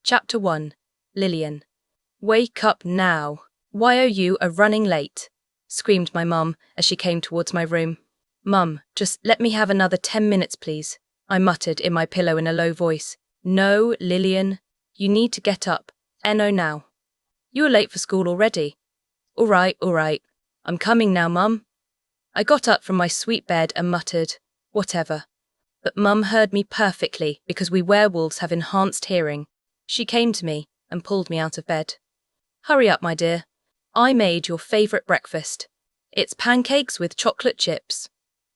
Chapter 1. Lillian. "Wake up now. Why are you running late?" screamed my mum as she came towards my room. "Mum, just let me have another 10 minutes, please," I muttered in my pillow in a low voice. "No, Lillian. You need to get up. Now. You are late for school already." All right. I'm coming now, Mum." I got up from my sweet bed and muttered, "Whatever." But Mum heard me perfectly because we werewolves have enhanced hearing. She came to me and pulled me out of bed. "Hurry up, my dear. I made your favourite breakfast. It's pancakes with chocolate chips,"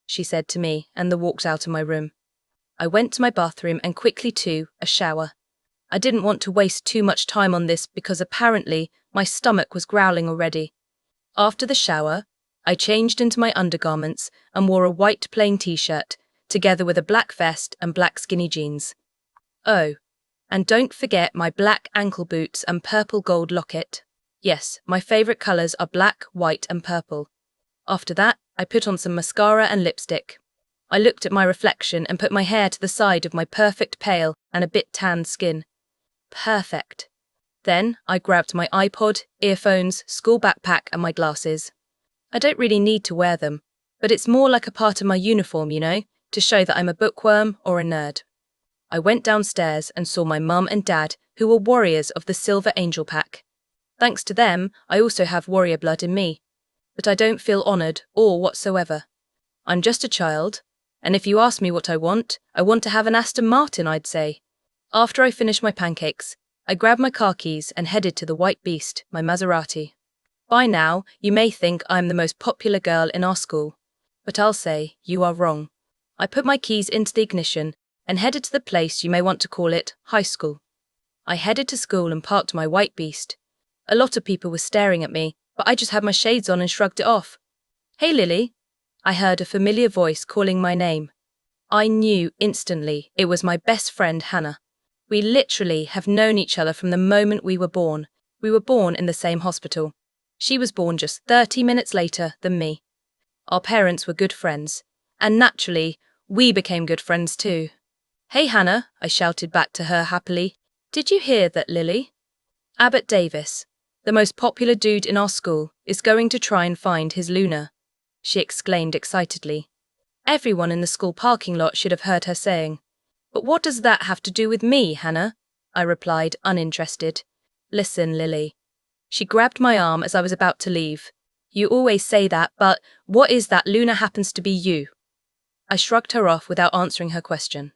she said to me and then walked out of my room. I went to my bathroom and quickly to a shower. I didn't want to waste too much time on this because apparently my stomach was growling already. After the shower, I changed into my undergarments and wore a white plain t-shirt, together with a black vest and black skinny jeans. Oh, and don't forget my black ankle boots and purple gold locket. Yes, my favourite colours are black, white and purple. After that, I put on some mascara and lipstick. I looked at my reflection and put my hair to the side of my perfect pale and a bit tanned skin. Perfect. Then I grabbed my iPod, earphones, school backpack and my glasses. I don't really need to wear them, but it's more like a part of my uniform, to show that I'm a bookworm or a nerd. I went downstairs and saw my mum and dad, who were warriors of the Silver Angel Pack. Thanks to them, I also have warrior blood in me. But I don't feel honoured or whatsoever. I'm just a child, and if you ask me what I want to have an Aston Martin, I'd say. After I finished my pancakes, I grabbed my car keys and headed to the White Beast, my Maserati. By now, you may think I'm the most popular girl in our school, but I'll say you are wrong. I put my keys into the ignition and headed to the place you may want to call it high school. I headed to school and parked my White Beast. A lot of people were staring at me, but I just had my shades on and shrugged it off. "Hey, Lily." I heard a familiar voice calling my name. I knew instantly it was my best friend Hannah. We literally have known each other from the moment we were born. We were born in the same hospital. She was born just 30 minutes later than me. Our parents were good friends, and naturally, we became good friends too. "Hey Hannah," I shouted back to her happily. "Did you hear that, Lily? Abbott Davis, the most popular dude in our school, is going to try and find his Luna," she exclaimed excitedly. Everyone in the school parking lot should have heard her saying. "But what does that have to do with me, Hannah?" I replied, uninterested. "Listen, Lily." She grabbed my arm as I was about to leave. "You always say that, but what is that Luna happens to be you?" I shrugged her off without answering her question.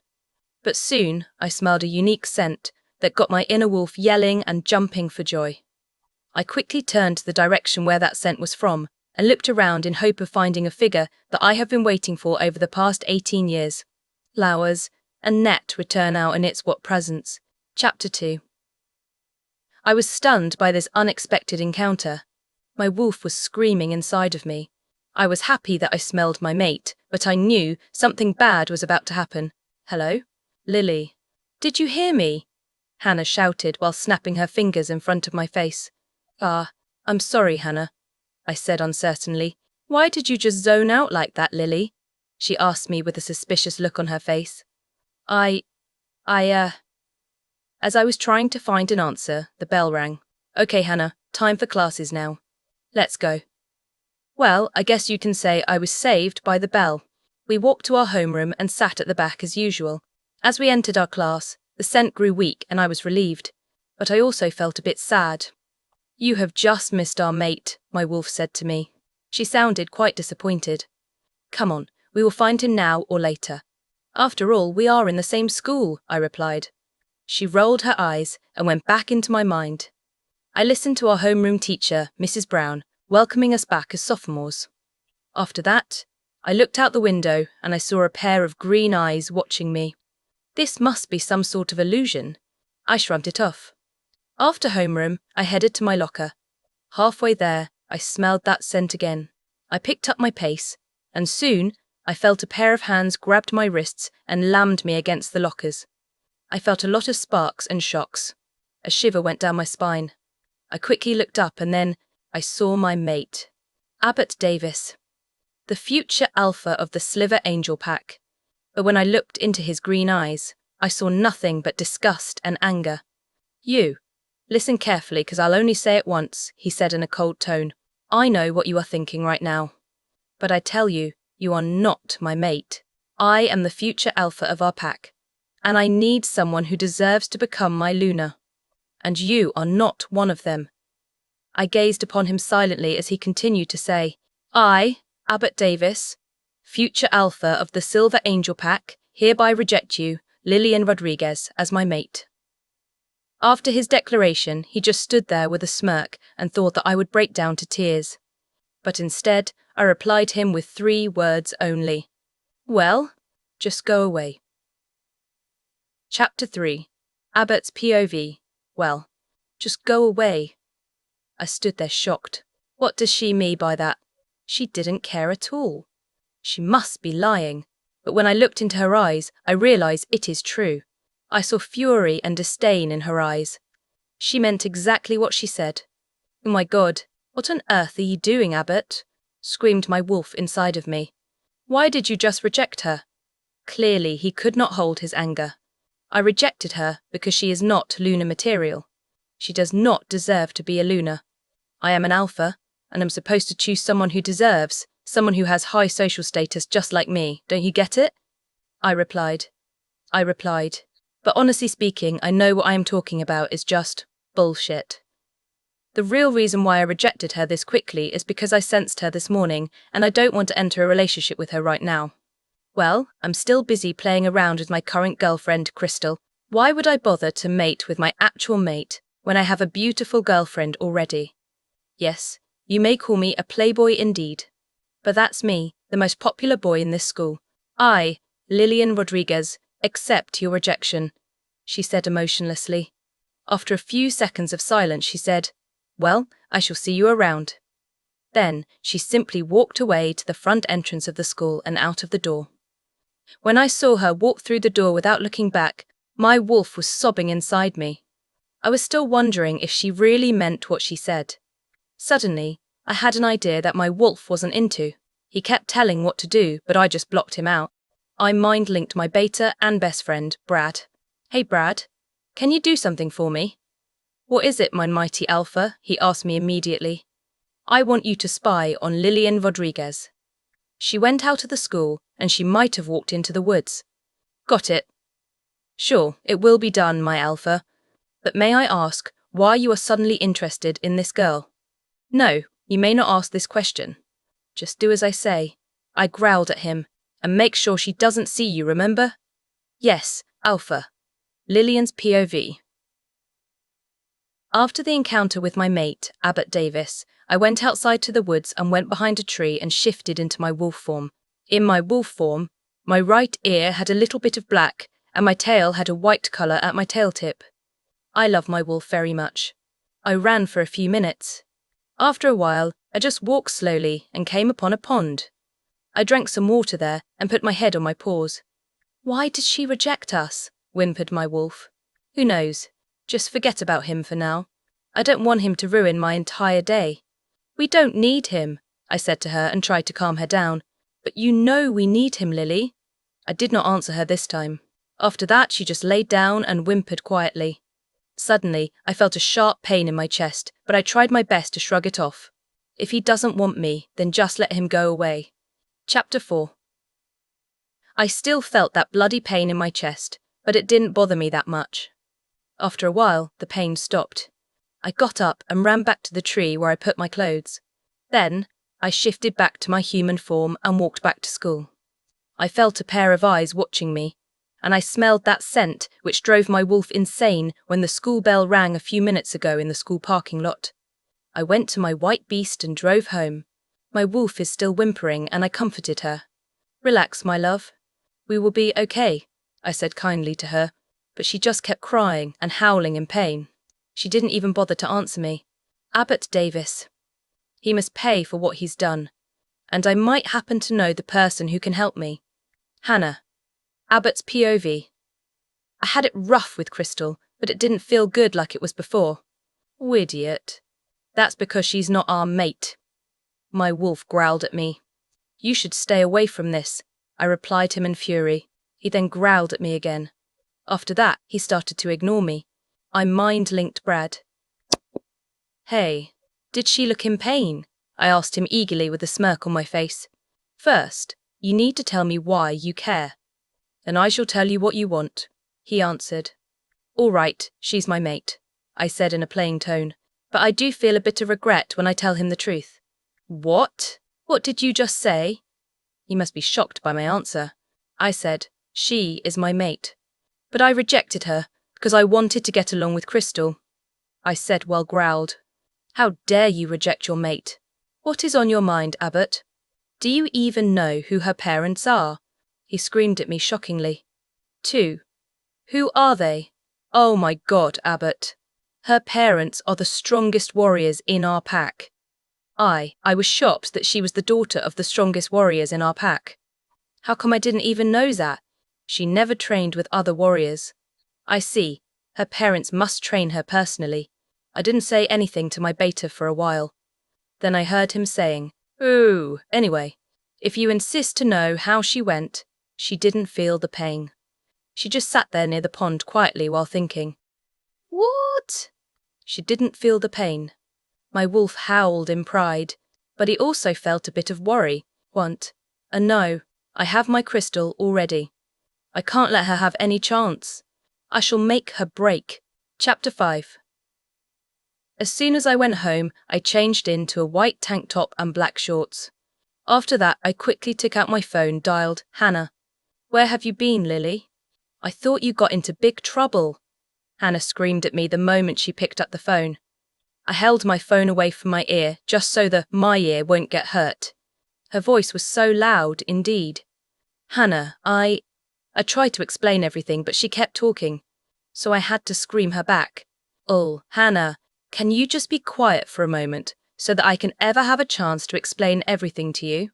But soon I smelled a unique scent that got my inner wolf yelling and jumping for joy. I quickly turned to the direction where that scent was from and looked around in hope of finding a figure that I have been waiting for over the past 18 years. Flowers and net return out in its what presents. Chapter 2. I was stunned by this unexpected encounter. My wolf was screaming inside of me. I was happy that I smelled my mate, but I knew something bad was about to happen. "Hello? Lily. Did you hear me?" Hannah shouted while snapping her fingers in front of my face. I'm sorry, Hannah," I said uncertainly. "Why did you just zone out like that, Lily?" she asked me with a suspicious look on her face. As I was trying to find an answer, the bell rang. "Okay, Hannah, time for classes now. Let's go." Well, I guess you can say I was saved by the bell. We walked to our homeroom and sat at the back as usual. As we entered our class, the scent grew weak and I was relieved. But I also felt a bit sad. "You have just missed our mate," my wolf said to me. She sounded quite disappointed. "Come on, we will find him now or later. After all, we are in the same school," I replied. She rolled her eyes and went back into my mind. I listened to our homeroom teacher, Mrs. Brown, welcoming us back as sophomores. After that, I looked out the window and I saw a pair of green eyes watching me. This must be some sort of illusion. I shrugged it off. After homeroom, I headed to my locker. Halfway there, I smelled that scent again. I picked up my pace, and soon I felt a pair of hands grabbed my wrists and lammed me against the lockers. I felt a lot of sparks and shocks. A shiver went down my spine. I quickly looked up and then I saw my mate, Abbott Davis, the future alpha of the Silver Angel Pack. But when I looked into his green eyes, I saw nothing but disgust and anger. You. Listen carefully, because I'll only say it once, he said in a cold tone. I know what you are thinking right now. But I tell you, you are not my mate. I am the future alpha of our pack. And I need someone who deserves to become my Luna. And you are not one of them. I gazed upon him silently as he continued to say, I, Abbott Davis, future alpha of the Silver Angel Pack, hereby reject you, Lillian Rodriguez, as my mate. After his declaration, he just stood there with a smirk and thought that I would break down to tears. But instead, I replied him with 3 words only. Well, just go away. Chapter 3. Abbott's POV. Well, just go away. I stood there shocked. What does she mean by that? She didn't care at all. She must be lying. But when I looked into her eyes, I realized it is true. I saw fury and disdain in her eyes. She meant exactly what she said. Oh my God, what on earth are you doing, Abbott? Screamed my wolf inside of me. Why did you just reject her? Clearly, he could not hold his anger. I rejected her because she is not Luna material. She does not deserve to be a Luna. I am an alpha, and I'm supposed to choose someone who deserves, someone who has high social status just like me. Don't you get it? I replied. But honestly speaking, I know what I am talking about is just bullshit. The real reason why I rejected her this quickly is because I sensed her this morning, and I don't want to enter a relationship with her right now. Well, I'm still busy playing around with my current girlfriend, Crystal. Why would I bother to mate with my actual mate when I have a beautiful girlfriend already? Yes, you may call me a playboy indeed. But that's me, the most popular boy in this school. I, Lillian Rodriguez, accept your rejection, she said emotionlessly. After a few seconds of silence, she said, Well, I shall see you around. Then she simply walked away to the front entrance of the school and out of the door. When I saw her walk through the door without looking back, my wolf was sobbing inside me. I was still wondering if she really meant what she said. Suddenly, I had an idea that my wolf wasn't into. He kept telling what to do, but I just blocked him out. I mind-linked my beta and best friend, Brad. Hey Brad, can you do something for me? What is it, my mighty alpha? He asked me immediately. I want you to spy on Lillian Rodriguez. She went out of the school, and she might have walked into the woods. Got it. Sure, it will be done, my alpha. But may I ask why you are suddenly interested in this girl? No, you may not ask this question. Just do as I say. I growled at him. And make sure she doesn't see you, remember? Yes, alpha. Lillian's POV. After the encounter with my mate, Abbott Davis, I went outside to the woods and went behind a tree and shifted into my wolf form. In my wolf form, my right ear had a little bit of black, and my tail had a white colour at my tail tip. I love my wolf very much. I ran for a few minutes. After a while, I just walked slowly and came upon a pond. I drank some water there and put my head on my paws. Why did she reject us? Whimpered my wolf. Who knows? Just forget about him for now. I don't want him to ruin my entire day. We don't need him, I said to her and tried to calm her down. But you know we need him, Lily. I did not answer her this time. After that, she just laid down and whimpered quietly. Suddenly, I felt a sharp pain in my chest, but I tried my best to shrug it off. If he doesn't want me, then just let him go away. Chapter 4. I still felt that bloody pain in my chest, but it didn't bother me that much. After a while, the pain stopped. I got up and ran back to the tree where I put my clothes. Then, I shifted back to my human form and walked back to school. I felt a pair of eyes watching me, and I smelled that scent which drove my wolf insane when the school bell rang a few minutes ago in the school parking lot. I went to my white beast and drove home. My wolf is still whimpering, and I comforted her. Relax, my love. We will be okay, I said kindly to her, but she just kept crying and howling in pain. She didn't even bother to answer me. Abbott Davis. He must pay for what he's done, and I might happen to know the person who can help me. Hannah. Abbott's POV. I had it rough with Crystal, but it didn't feel good like it was before. Idiot. That's because she's not our mate. My wolf growled at me. You should stay away from this, I replied him in fury. He then growled at me again. After that, he started to ignore me. I mind-linked Brad. Hey, did she look in pain? I asked him eagerly with a smirk on my face. First, you need to tell me why you care. And I shall tell you what you want, he answered. All right, she's my mate, I said in a playing tone, but I do feel a bit of regret when I tell him the truth. What? What did you just say? He must be shocked by my answer. I said, she is my mate. But I rejected her because I wanted to get along with Crystal. I said while growled. How dare you reject your mate? What is on your mind, Abbott? Do you even know who her parents are? He screamed at me shockingly. 2. Who are they? Oh my God, Abbott. Her parents are the strongest warriors in our pack. I was shocked that she was the daughter of the strongest warriors in our pack. How come I didn't even know that? She never trained with other warriors. I see. Her parents must train her personally. I didn't say anything to my beta for a while. Then I heard him saying, ooh, anyway, if you insist to know how she went, she didn't feel the pain. She just sat there near the pond quietly while thinking. What? She didn't feel the pain. My wolf howled in pride, but he also felt a bit of worry, no, I have my Crystal already. I can't let her have any chance. I shall make her break. Chapter 5. As soon as I went home, I changed into a white tank top and black shorts. After that, I quickly took out my phone, dialed, Hannah. Where have you been, Lily? I thought you got into big trouble. Hannah screamed at me the moment she picked up the phone. I held my phone away from my ear, just so my ear won't get hurt. Her voice was so loud, indeed. Hannah, I tried to explain everything, but she kept talking, so I had to scream her back. Oh, Hannah, can you just be quiet for a moment, so that I can ever have a chance to explain everything to you?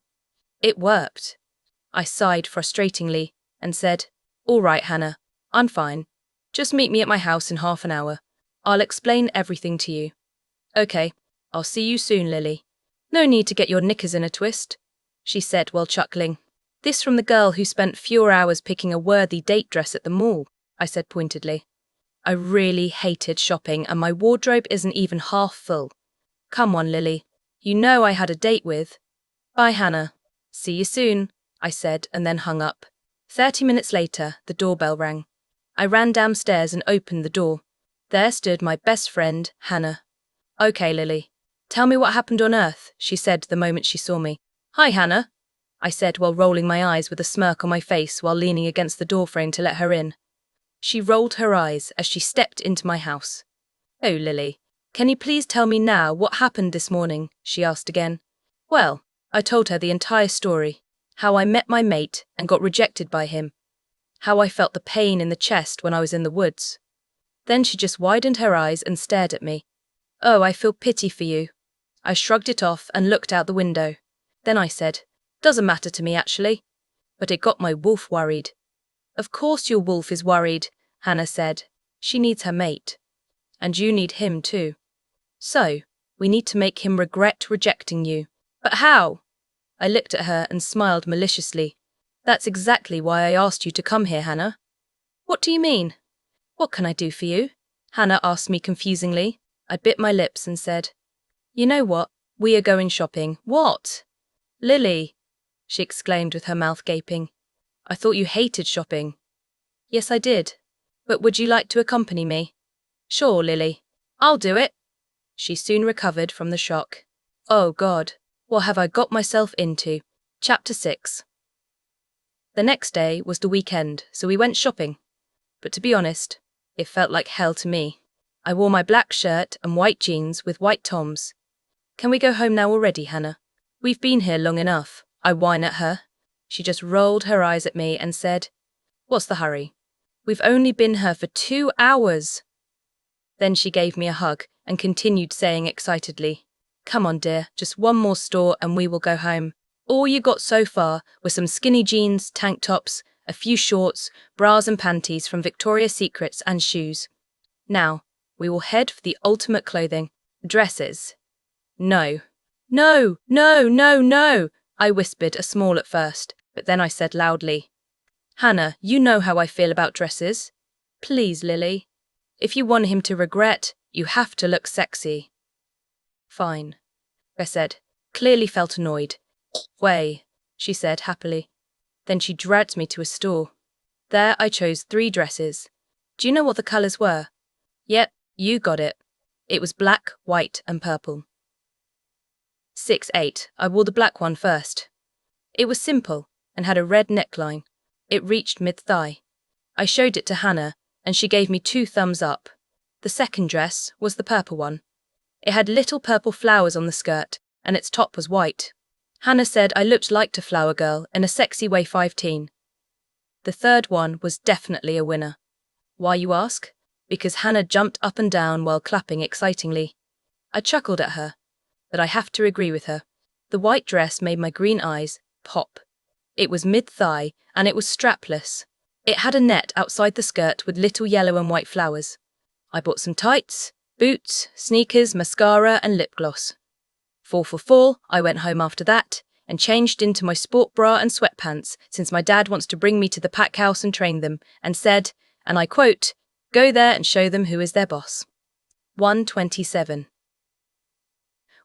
It worked. I sighed frustratingly and said, all right, Hannah, I'm fine. Just meet me at my house in half an hour. I'll explain everything to you. Okay, I'll see you soon, Lily. No need to get your knickers in a twist, she said while chuckling. This from the girl who spent fewer hours picking a worthy date dress at the mall, I said pointedly. I really hated shopping and my wardrobe isn't even half full. Come on, Lily. You know I had a date with. Bye, Hannah. See you soon, I said and then hung up. 30 minutes later, the doorbell rang. I ran downstairs and opened the door. There stood my best friend, Hannah. Okay, Lily. Tell me what happened on Earth, she said the moment she saw me. Hi, Hannah, I said while rolling my eyes with a smirk on my face while leaning against the doorframe to let her in. She rolled her eyes as she stepped into my house. Oh, Lily, can you please tell me now what happened this morning, she asked again. Well, I told her the entire story, how I met my mate and got rejected by him, how I felt the pain in the chest when I was in the woods. Then she just widened her eyes and stared at me. Oh, I feel pity for you. I shrugged it off and looked out the window. Then I said, doesn't matter to me actually. But it got my wolf worried. Of course your wolf is worried, Hannah said. She needs her mate. And you need him too. So, we need to make him regret rejecting you. But how? I looked at her and smiled maliciously. That's exactly why I asked you to come here, Hannah. What do you mean? What can I do for you? Hannah asked me confusingly. I bit my lips and said, you know what? We are going shopping. What? Lily, she exclaimed with her mouth gaping. I thought you hated shopping. Yes, I did. But would you like to accompany me? Sure, Lily. I'll do it. She soon recovered from the shock. Oh God, what have I got myself into? Chapter 6. The next day was the weekend, so we went shopping. But to be honest, it felt like hell to me. I wore my black shirt and white jeans with white toms. Can we go home now already, Hannah? We've been here long enough, I whined at her. She just rolled her eyes at me and said, what's the hurry? We've only been here for 2 hours. Then she gave me a hug and continued saying excitedly, come on dear, just one more store and we will go home. All you got so far were some skinny jeans, tank tops, a few shorts, bras and panties from Victoria's Secrets and shoes. Now, we will head for the ultimate clothing, dresses. No. No, no, no, no, I whispered, a small at first, but then I said loudly, Hannah, you know how I feel about dresses. Please, Lily. If you want him to regret, you have to look sexy. Fine, I said, clearly felt annoyed. Way, she said happily. Then she dragged me to a store. There I chose 3 dresses. Do you know what the colours were? Yep, you got it. It was black, white and purple. 6-8, I wore the black one first. It was simple and had a red neckline. It reached mid-thigh. I showed it to Hannah and she gave me 2 thumbs up. The second dress was the purple one. It had little purple flowers on the skirt and its top was white. Hannah said I looked like a flower girl in a sexy way 15. The third one was definitely a winner. Why, you ask? Because Hannah jumped up and down while clapping excitingly. I chuckled at her, but I have to agree with her. The white dress made my green eyes pop. It was mid-thigh and it was strapless. It had a net outside the skirt with little yellow and white flowers. I bought some tights, boots, sneakers, mascara and lip gloss. 4 for 4, I went home after that and changed into my sport bra and sweatpants since my dad wants to bring me to the pack house and train them and said, and I quote, "Go there and show them who is their boss." 1:27.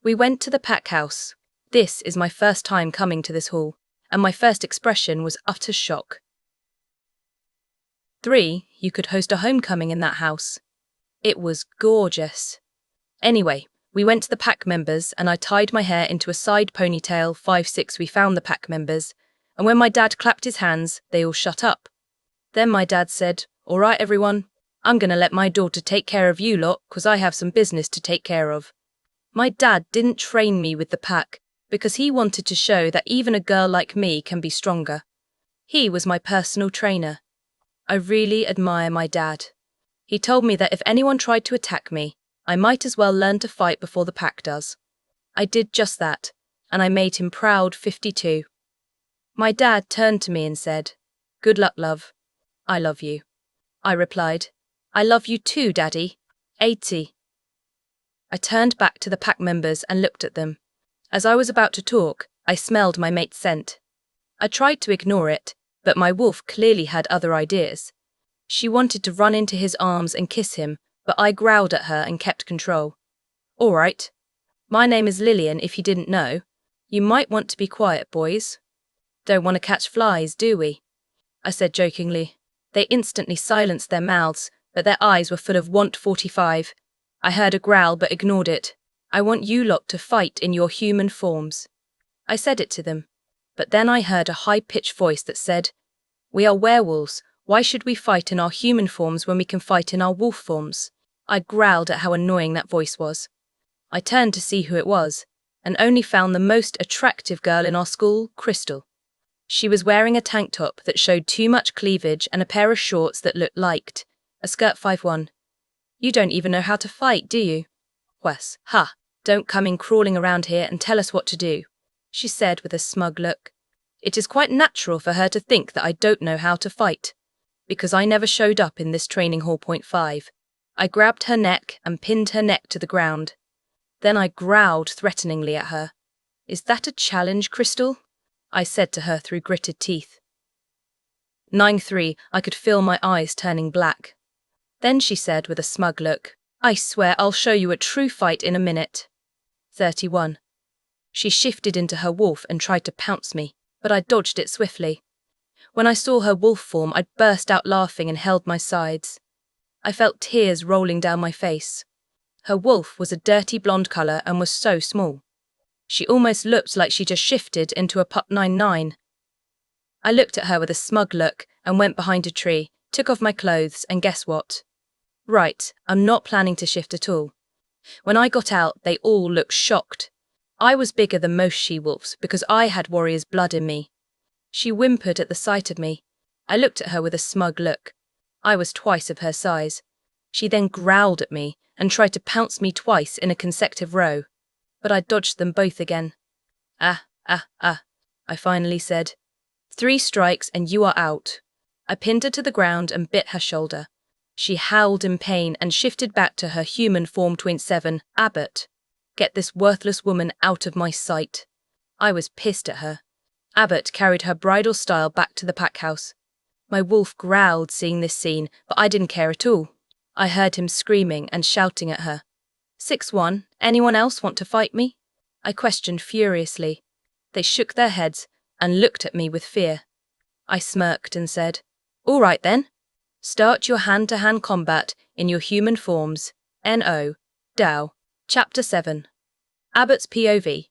We went to the pack house. This is my first time coming to this hall, and my first expression was utter shock. 3, you could host a homecoming in that house. It was gorgeous. Anyway, we went to the pack members and I tied my hair into a side ponytail. 5-6 we found the pack members, and when my dad clapped his hands, they all shut up. Then my dad said, "All right everyone, I'm gonna let my daughter take care of you lot 'cause I have some business to take care of." My dad didn't train me with the pack because he wanted to show that even a girl like me can be stronger. He was my personal trainer. I really admire my dad. He told me that if anyone tried to attack me, I might as well learn to fight before the pack does. I did just that, and I made him proud. 52. My dad turned to me and said, "Good luck, love. I love you." I replied, "I love you too, Daddy." 80. I turned back to the pack members and looked at them. As I was about to talk, I smelled my mate's scent. I tried to ignore it, but my wolf clearly had other ideas. She wanted to run into his arms and kiss him, but I growled at her and kept control. "All right. My name is Lillian if you didn't know. You might want to be quiet, boys. Don't want to catch flies, do we?" I said jokingly. They instantly silenced their mouths, but their eyes were full of want. 45. I heard a growl but ignored it. "I want you lot to fight in your human forms." I said it to them, but then I heard a high-pitched voice that said, "We are werewolves. Why should we fight in our human forms when we can fight in our wolf forms?" I growled at how annoying that voice was. I turned to see who it was, and only found the most attractive girl in our school, Crystal. She was wearing a tank top that showed too much cleavage and a pair of shorts that looked like a skirt. 51. "You don't even know how to fight, do you?" "Wes, ha, don't come in crawling around here and tell us what to do," she said with a smug look. It is quite natural for her to think that I don't know how to fight, because I never showed up in this training hall. 5. I grabbed her neck and pinned her neck to the ground. Then I growled threateningly at her. "Is that a challenge, Crystal?" I said to her through gritted teeth. 9-3, I could feel my eyes turning black. Then she said with a smug look, "I swear I'll show you a true fight in a minute." 31. She shifted into her wolf and tried to pounce me, but I dodged it swiftly. When I saw her wolf form, I burst out laughing and held my sides. I felt tears rolling down my face. Her wolf was a dirty blonde colour and was so small. She almost looked like she just shifted into a pup. 9-9. I looked at her with a smug look and went behind a tree, took off my clothes, and guess what? Right, I'm not planning to shift at all. When I got out, they all looked shocked. I was bigger than most she-wolves because I had warrior's blood in me. She whimpered at the sight of me. I looked at her with a smug look. I was twice of her size. She then growled at me and tried to pounce me twice in a consecutive row, but I dodged them both again. "Ah, I finally said. 3 strikes and you are out." I pinned her to the ground and bit her shoulder. She howled in pain and shifted back to her human form. 7. "Abbott, get this worthless woman out of my sight." I was pissed at her. Abbott carried her bridal style back to the pack house. My wolf growled seeing this scene, but I didn't care at all. I heard him screaming and shouting at her. 6-1, anyone else want to fight me? I questioned furiously. They shook their heads and looked at me with fear. I smirked and said, all right then. Start your hand-to-hand combat in your human forms. N.O. Dow. Chapter 7. Abbott's POV.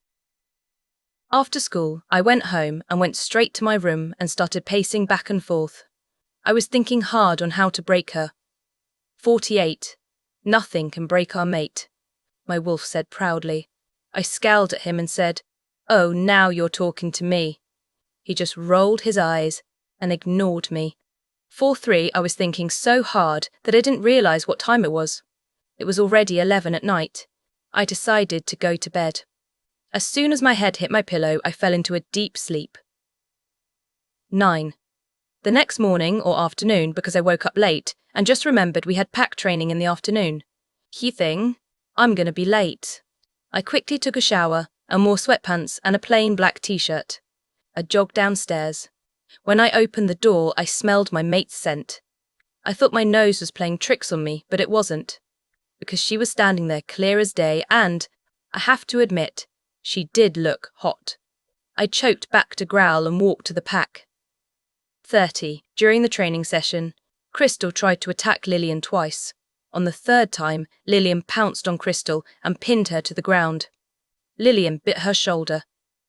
After school, I went home and went straight to my room and started pacing back and forth. I was thinking hard on how to break her. 48. Nothing can break our mate, my wolf said proudly. I scowled at him and said, oh, now you're talking to me. He just rolled his eyes and ignored me. 4-3, I was thinking so hard that I didn't realize what time it was. It was already 11 at night. I decided to go to bed. As soon as my head hit my pillow, I fell into a deep sleep. 9. The next morning or afternoon, because I woke up late and just remembered we had pack training in the afternoon. Key thing, I'm gonna be late. I quickly took a shower and wore sweatpants and a plain black t-shirt. I jogged downstairs. When I opened the door, I smelled my mate's scent. I thought my nose was playing tricks on me, but it wasn't. Because she was standing there clear as day and, I have to admit, she did look hot. I choked back to growl and walked to the pack. 30. During the training session, Crystal tried to attack Lillian twice. On the third time, Lillian pounced on Crystal and pinned her to the ground. Lillian bit her shoulder.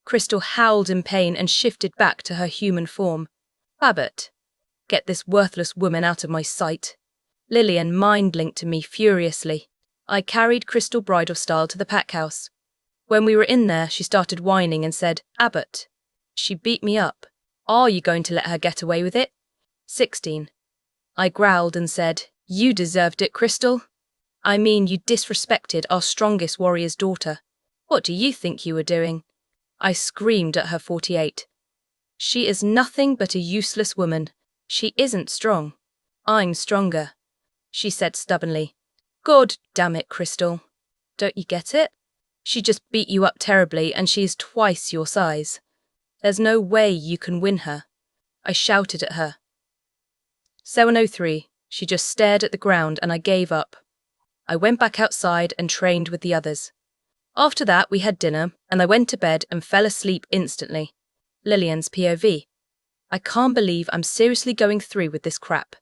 Crystal howled in pain and shifted back to her human form. Abbott, get this worthless woman out of my sight. Lillian mind-linked to me furiously. I carried Crystal bridal style to the pack house. When we were in there, she started whining and said, Abbott. She beat me up. Are you going to let her get away with it? 16. I growled and said, you deserved it, Crystal. I mean, you disrespected our strongest warrior's daughter. What do you think you were doing? I screamed at her. 48. She is nothing but a useless woman. She isn't strong. I'm stronger, she said stubbornly. God damn it, Crystal. Don't you get it? She just beat you up terribly and she is twice your size. There's no way you can win her. I shouted at her. 7:03. She just stared at the ground and I gave up. I went back outside and trained with the others. After that, we had dinner and I went to bed and fell asleep instantly. Lillian's POV. I can't believe I'm seriously going through with this crap.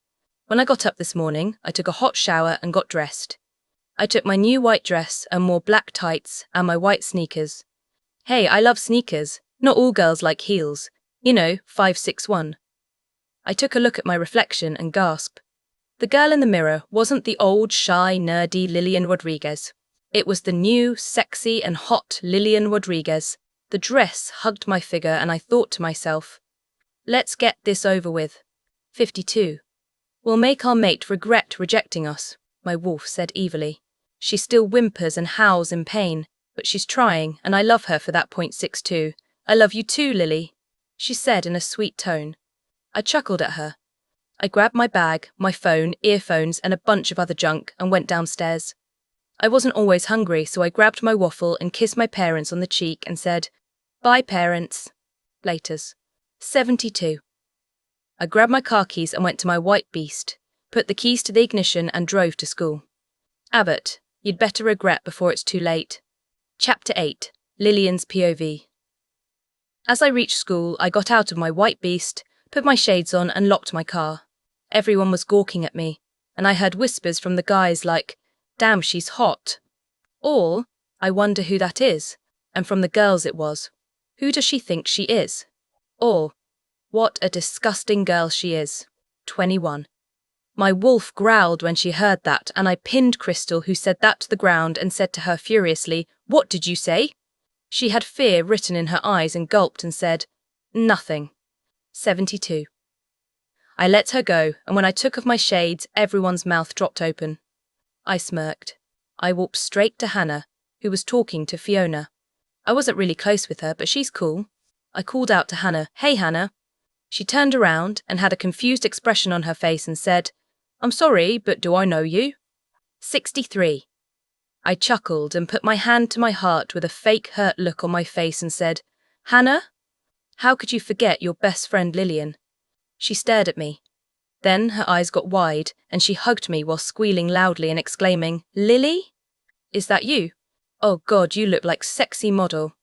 When I got up this morning, I took a hot shower and got dressed. I took my new white dress and wore black tights and my white sneakers. Hey, I love sneakers. Not all girls like heels. 5'6'1". I took a look at my reflection and gasped. The girl in the mirror wasn't the old, shy, nerdy Lillian Rodriguez. It was the new, sexy and hot Lillian Rodriguez. The dress hugged my figure and I thought to myself, let's get this over with. 52. We'll make our mate regret rejecting us, my wolf said evilly. She still whimpers and howls in pain, but she's trying and I love her for that. 62. I love you too, Lily, she said in a sweet tone. I chuckled at her. I grabbed my bag, my phone, earphones and a bunch of other junk and went downstairs. I wasn't always hungry, so I grabbed my waffle and kissed my parents on the cheek and said, bye parents. Laters. 72. I grabbed my car keys and went to my white beast, put the keys to the ignition and drove to school. Abbott, you'd better regret before it's too late. Chapter 8. Lillian's POV. As I reached school, I got out of my white beast, put my shades on and locked my car. Everyone was gawking at me, and I heard whispers from the guys like, damn, she's hot. Or, I wonder who that is, and from the girls it was, who does she think she is? Or, what a disgusting girl she is. 21. My wolf growled when she heard that, and I pinned Crystal, who said that, to the ground and said to her furiously, what did you say? She had fear written in her eyes and gulped and said, nothing. 72. I let her go, and when I took off my shades, everyone's mouth dropped open. I smirked. I walked straight to Hannah, who was talking to Fiona. I wasn't really close with her, but she's cool. I called out to Hannah, hey Hannah. She turned around and had a confused expression on her face and said, I'm sorry, but do I know you? 63. I chuckled and put my hand to my heart with a fake hurt look on my face and said, Hannah? How could you forget your best friend Lillian? She stared at me. Then her eyes got wide, and she hugged me while squealing loudly and exclaiming, "Lily? Is that you? Oh God, you look like sexy model."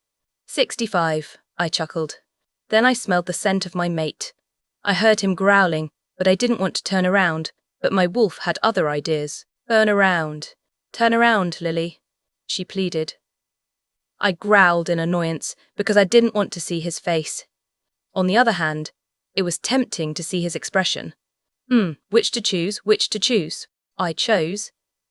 65, I chuckled. Then I smelled the scent of my mate. I heard him growling, but I didn't want to turn around, but my wolf had other ideas. Turn around, Lily, she pleaded. I growled in annoyance because I didn't want to see his face. On the other hand, it was tempting to see his expression. Which to choose? I chose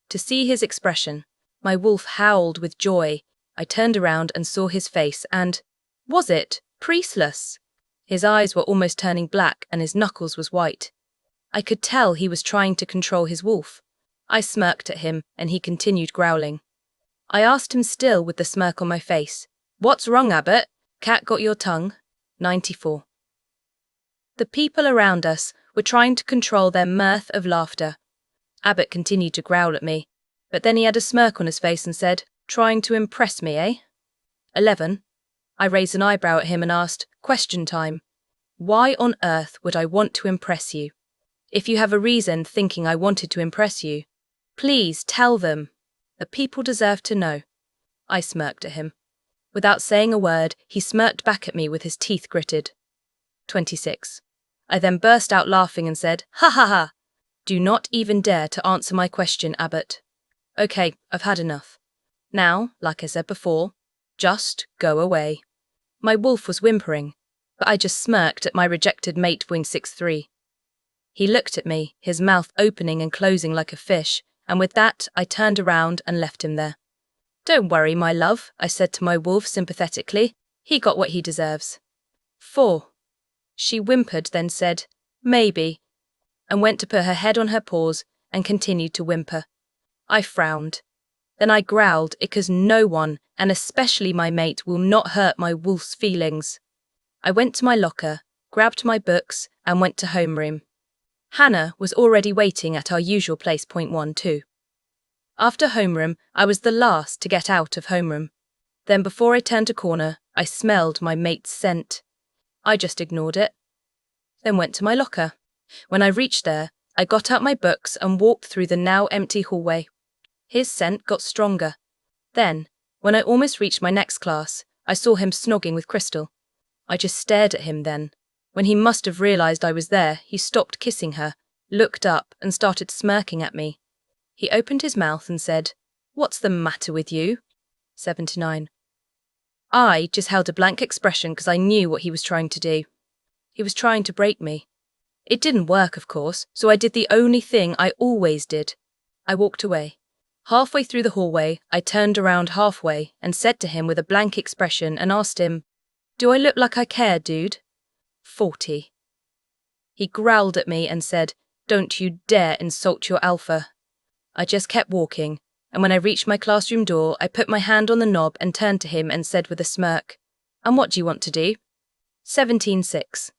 to see his expression. My wolf howled with joy. I turned around and saw his face and, was it priestless? His eyes were almost turning black and his knuckles was white. I could tell he was trying to control his wolf. I smirked at him and he continued growling. I asked him still with the smirk on my face, "What's wrong, Abbott? Cat got your tongue?" 94. The people around us were trying to control their mirth of laughter. Abbott continued to growl at me, but then he had a smirk on his face and said, "Trying to impress me, eh?" 11. I raised an eyebrow at him and asked, "Question time. Why on earth would I want to impress you? If you have a reason thinking I wanted to impress you, please tell them. The people deserve to know." I smirked at him. Without saying a word, he smirked back at me with his teeth gritted. 26. I then burst out laughing and said, "Ha ha ha! Do not even dare to answer my question, Abbott. Okay, I've had enough. Now, like I said before, just go away." My wolf was whimpering, but I just smirked at my rejected mate. 63. He looked at me, his mouth opening and closing like a fish, and with that I turned around and left him there. "Don't worry, my love," I said to my wolf sympathetically. "He got what he deserves." 4. She whimpered, then said, "Maybe," and went to put her head on her paws and continued to whimper. I frowned. Then I growled because no one, and especially my mate, will not hurt my wolf's feelings. I went to my locker, grabbed my books, and went to homeroom. Hannah was already waiting at our usual place. 12. After homeroom, I was the last to get out of homeroom. Then before I turned a corner, I smelled my mate's scent. I just ignored it. Then went to my locker. When I reached there, I got out my books and walked through the now empty hallway. His scent got stronger. Then, when I almost reached my next class, I saw him snogging with Crystal. I just stared at him then. When he must have realised I was there, he stopped kissing her, looked up and started smirking at me. He opened his mouth and said, "What's the matter with you?" 79. I just held a blank expression because I knew what he was trying to do. He was trying to break me. It didn't work, of course, so I did the only thing I always did. I walked away. Halfway through the hallway, I turned around halfway and said to him with a blank expression and asked him, "Do I look like I care, dude?" 40. He growled at me and said, "Don't you dare insult your alpha." I just kept walking, and when I reached my classroom door, I put my hand on the knob and turned to him and said with a smirk, "And what do you want to do?" 17.6.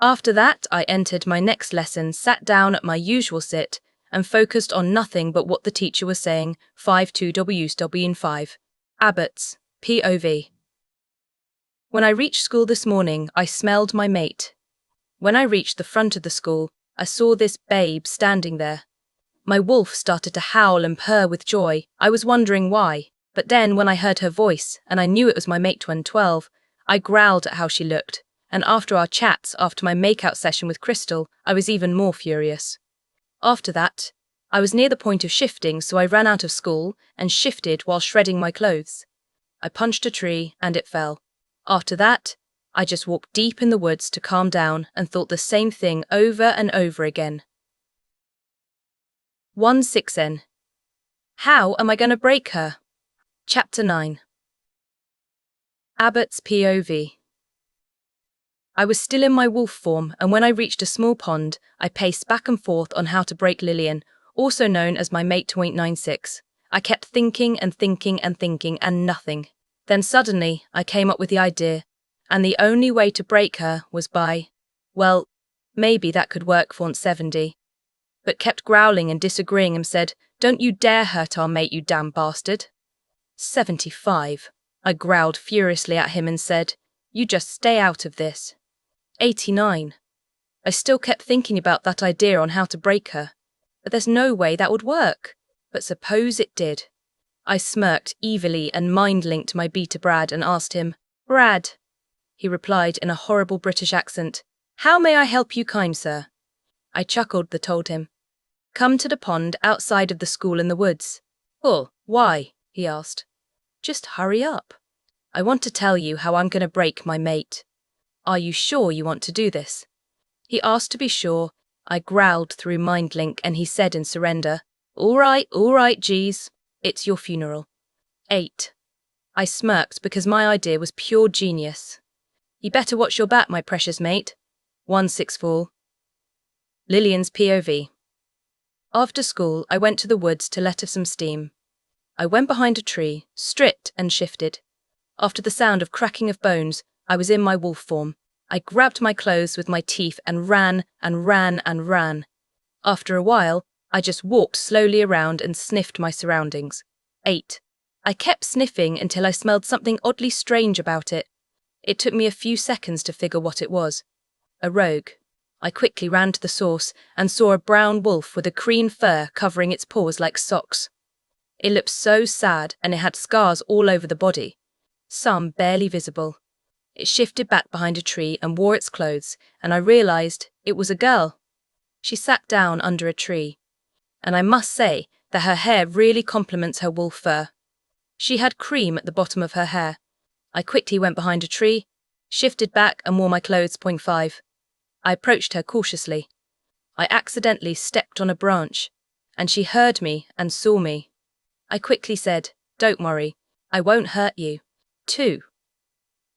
After that, I entered my next lesson, sat down at my usual sit, and focused on nothing but what the teacher was saying. 5 Abbott's POV. When I reached school this morning, I smelled my mate. When I reached the front of the school, I saw this babe standing there. My wolf started to howl and purr with joy. I was wondering why, but then when I heard her voice, and I knew it was my mate 12, I growled at how she looked, and after our chats after my makeout session with Crystal, I was even more furious. After that, I was near the point of shifting, so I ran out of school and shifted while shredding my clothes. I punched a tree and it fell. After that, I just walked deep in the woods to calm down and thought the same thing over and over again. 16N. How am I going to break her? Chapter 9. Abbott's POV. I was still in my wolf form, and when I reached a small pond, I paced back and forth on how to break Lillian, also known as my mate 96. I kept thinking and thinking and thinking and nothing. Then suddenly, I came up with the idea, and the only way to break her was by, well, maybe that could work for 70. But kept growling and disagreeing and said, "Don't you dare hurt our mate, you damn bastard." 75. I growled furiously at him and said, "You just stay out of this." 89. I still kept thinking about that idea on how to break her. But there's no way that would work. But suppose it did. I smirked evilly and mind-linked my bee to Brad and asked him, "Brad." He replied in a horrible British accent, "How may I help you, kind sir?" I chuckled and told him, "Come to the pond outside of the school in the woods." "Oh, why?" he asked. "Just hurry up. I want to tell you how I'm going to break my mate. Are you sure you want to do this?" He asked to be sure. I growled through MindLink and he said in surrender, all right, geez. It's your funeral." 8. I smirked because my idea was pure genius. "You better watch your back, my precious mate." 164. Lillian's POV. After school, I went to the woods to let off some steam. I went behind a tree, stripped and shifted. After the sound of cracking of bones, I was in my wolf form. I grabbed my clothes with my teeth and ran and ran and ran. After a while, I just walked slowly around and sniffed my surroundings. 8. I kept sniffing until I smelled something oddly strange about it. It took me a few seconds to figure what it was. A rogue. I quickly ran to the source and saw a brown wolf with a green fur covering its paws like socks. It looked so sad and it had scars all over the body, some barely visible. It shifted back behind a tree and wore its clothes, and I realized it was a girl. She sat down under a tree, and I must say that her hair really complements her wolf fur. She had cream at the bottom of her hair. I quickly went behind a tree, shifted back and wore my clothes. 5. I approached her cautiously. I accidentally stepped on a branch, and she heard me and saw me. I quickly said, "Don't worry, I won't hurt you." 2.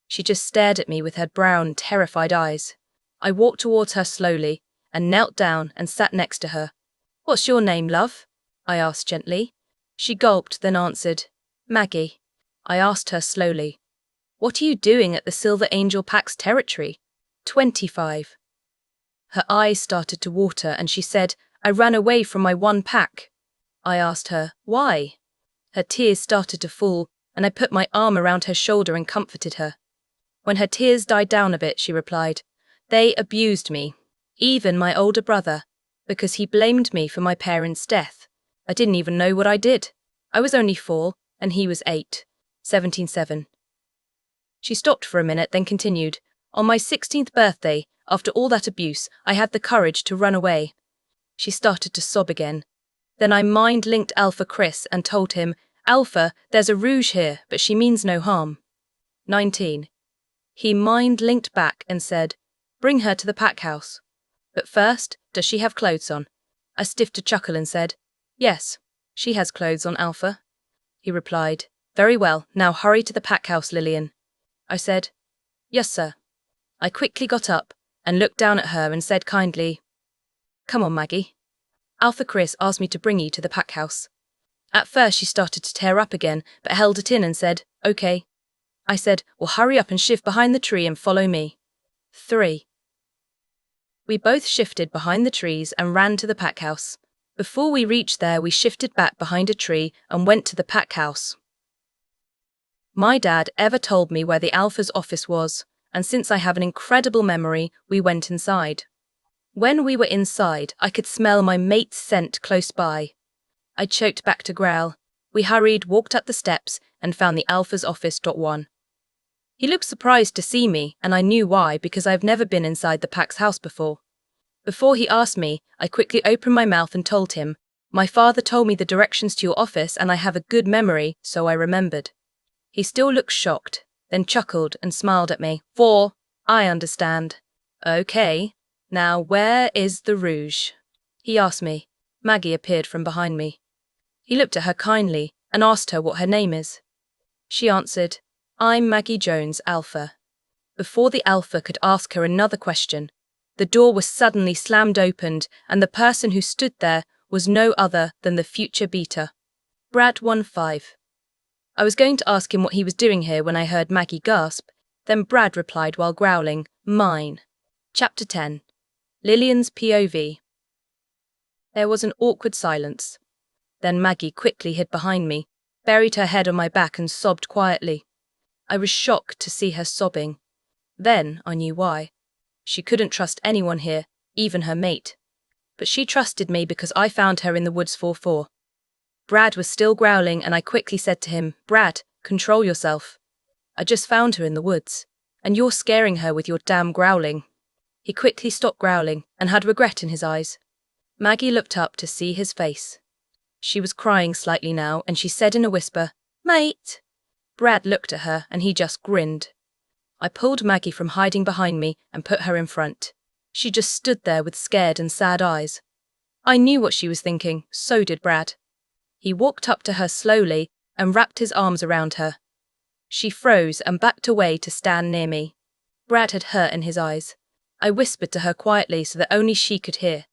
She just stared at me with her brown, terrified eyes. I walked towards her slowly and knelt down and sat next to her. "What's your name, love?" I asked gently. She gulped, then answered, "Maggie." I asked her slowly, "What are you doing at the Silver Angel Pack's territory?" 25. Her eyes started to water and she said, "I ran away from my one pack." I asked her, "Why?" Her tears started to fall and I put my arm around her shoulder and comforted her. When her tears died down a bit, she replied, "They abused me, even my older brother, because he blamed me for my parents' death. I didn't even know what I did. I was only 4 and he was 8. 17:7. She stopped for a minute, then continued, "On my 16th birthday, after all that abuse, I had the courage to run away." She started to sob again. Then I mind-linked Alpha Chris and told him, "Alpha, there's a rouge here, but she means no harm." 19. He mind-linked back and said, "Bring her to the pack house. But first, does she have clothes on?" I stiffed a chuckle and said, "Yes, she has clothes on, Alpha." He replied, "Very well, now hurry to the pack house, Lillian." I said, "Yes, sir." I quickly got up and looked down at her and said kindly, "Come on, Maggie. Alpha Chris asked me to bring you to the pack house." At first she started to tear up again, but held it in and said, "Okay." I said, "Well, hurry up and shift behind the tree and follow me." 3. We both shifted behind the trees and ran to the pack house. Before we reached there, we shifted back behind a tree and went to the pack house. My dad ever told me where the Alpha's office was, and since I have an incredible memory, we went inside. When we were inside, I could smell my mate's scent close by. I choked back to growl. We hurried, walked up the steps, and found the Alpha's office. 1. He looked surprised to see me, and I knew why, because I've never been inside the pack's house before. Before he asked me, I quickly opened my mouth and told him, "My father told me the directions to your office and I have a good memory, so I remembered." He still looked shocked, then chuckled and smiled at me. 4. I understand. "Okay, now where is the rouge?" he asked me. Maggie appeared from behind me. He looked at her kindly and asked her what her name is. She answered, "I'm Maggie Jones, Alpha." Before the Alpha could ask her another question, the door was suddenly slammed open and the person who stood there was no other than the future Beta. Brad 1-5. I was going to ask him what he was doing here when I heard Maggie gasp, then Brad replied while growling, "Mine." Chapter 10. Lillian's POV. There was an awkward silence. Then Maggie quickly hid behind me, buried her head on my back and sobbed quietly. I was shocked to see her sobbing. Then I knew why. She couldn't trust anyone here, even her mate. But she trusted me because I found her in the woods 4-4. Brad was still growling and I quickly said to him, "Brad, control yourself. I just found her in the woods, and you're scaring her with your damn growling." He quickly stopped growling and had regret in his eyes. Maggie looked up to see his face. She was crying slightly now and she said in a whisper, "Mate." Brad looked at her and he just grinned. I pulled Maggie from hiding behind me and put her in front. She just stood there with scared and sad eyes. I knew what she was thinking, so did Brad. He walked up to her slowly and wrapped his arms around her. She froze and backed away to stand near me. Brad had hurt in his eyes. I whispered to her quietly so that only she could hear.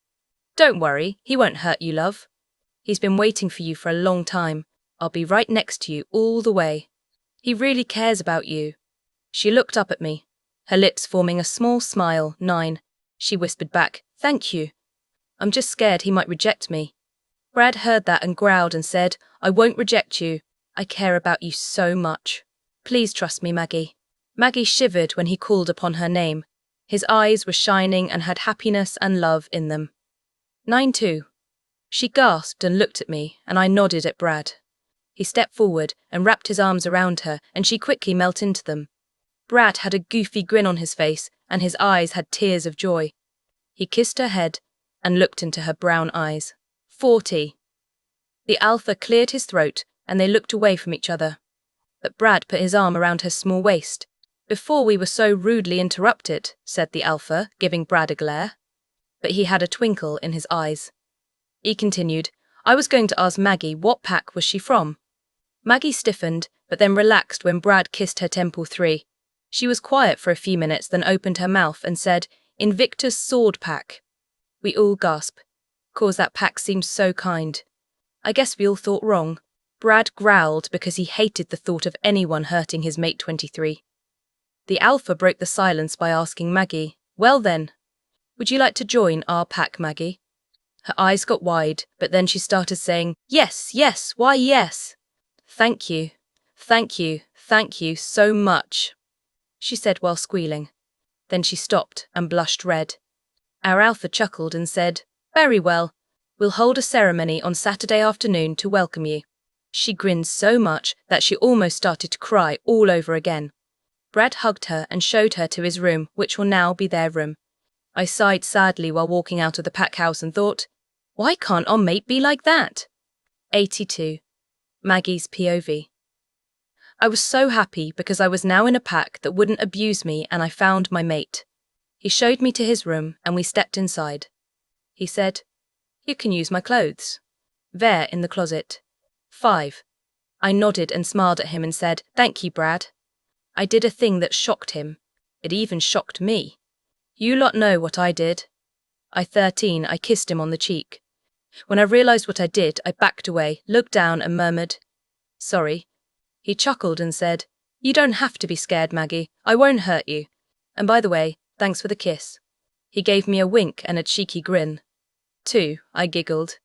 "Don't worry, he won't hurt you, love. He's been waiting for you for a long time. I'll be right next to you all the way. He really cares about you." She looked up at me, her lips forming a small smile. 9. She whispered back, "Thank you. I'm just scared he might reject me." Brad heard that and growled and said, "I won't reject you. I care about you so much. Please trust me, Maggie." Maggie shivered when he called upon her name. His eyes were shining and had happiness and love in them. 9-2. She gasped and looked at me, and I nodded at Brad. He stepped forward and wrapped his arms around her, and she quickly melted into them. Brad had a goofy grin on his face, and his eyes had tears of joy. He kissed her head and looked into her brown eyes. 40. The alpha cleared his throat, and they looked away from each other. But Brad put his arm around her small waist. "Before we were so rudely interrupted," said the alpha, giving Brad a glare. But he had a twinkle in his eyes. He continued, "I was going to ask Maggie what pack was she from." Maggie stiffened, but then relaxed when Brad kissed her temple 3. She was quiet for a few minutes, then opened her mouth and said, "Invictus Sword Pack." We all gasped, cause that pack seemed so kind. I guess we all thought wrong. Brad growled because he hated the thought of anyone hurting his mate 23. The alpha broke the silence by asking Maggie, "Well then, would you like to join our pack, Maggie?" Her eyes got wide, but then she started saying, "Yes, yes, why yes. Thank you, thank you, thank you so much," she said while squealing. Then she stopped and blushed red. Our alpha chuckled and said, "Very well, we'll hold a ceremony on Saturday afternoon to welcome you." She grinned so much that she almost started to cry all over again. Brad hugged her and showed her to his room, which will now be their room. I sighed sadly while walking out of the pack house and thought, why can't our mate be like that? 82. Maggie's POV. I was so happy because I was now in a pack that wouldn't abuse me, and I found my mate. He showed me to his room and we stepped inside. He said, "You can use my clothes. There in the closet." 5. I nodded and smiled at him and said, "Thank you, Brad." I did a thing that shocked him. It even shocked me. You lot know what I did. I kissed him on the cheek. When I realized what I did, I backed away, looked down and murmured, "Sorry." He chuckled and said, "You don't have to be scared, Maggie. I won't hurt you. And by the way, thanks for the kiss." He gave me a wink and a cheeky grin. 2. I giggled.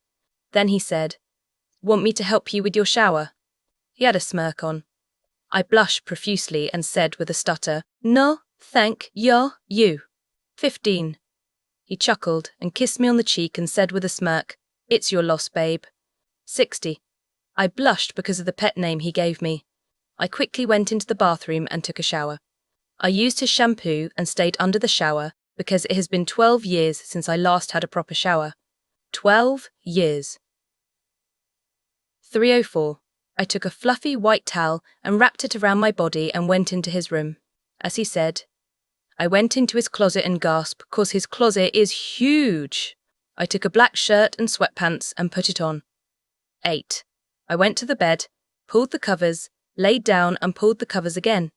Then he said, "Want me to help you with your shower?" He had a smirk on. I blushed profusely and said with a stutter, "No, thank you." 15. He chuckled and kissed me on the cheek and said with a smirk, "It's your loss, babe." 60. I blushed because of the pet name he gave me. I quickly went into the bathroom and took a shower. I used his shampoo and stayed under the shower because it has been 12 years since I last had a proper shower. 12 years. 304. I took a fluffy white towel and wrapped it around my body and went into his room. As he said, I went into his closet and gasped, cause his closet is huge. I took a black shirt and sweatpants and put it on. 8. I went to the bed, pulled the covers, laid down and pulled the covers again.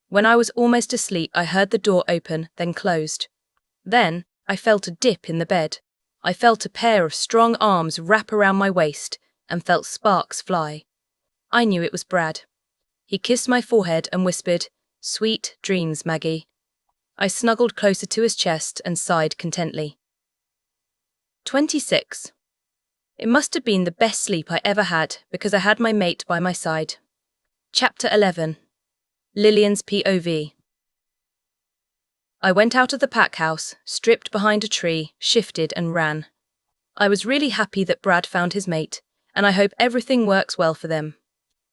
When I was almost asleep, I heard the door open, then closed. Then I felt a dip in the bed. I felt a pair of strong arms wrap around my waist and felt sparks fly. I knew it was Brad. He kissed my forehead and whispered, "Sweet dreams, Maggie." I snuggled closer to his chest and sighed contently. 26. It must have been the best sleep I ever had because I had my mate by my side. Chapter 11. Lillian's POV. I went out of the pack house, stripped behind a tree, shifted and ran. I was really happy that Brad found his mate, and I hope everything works well for them.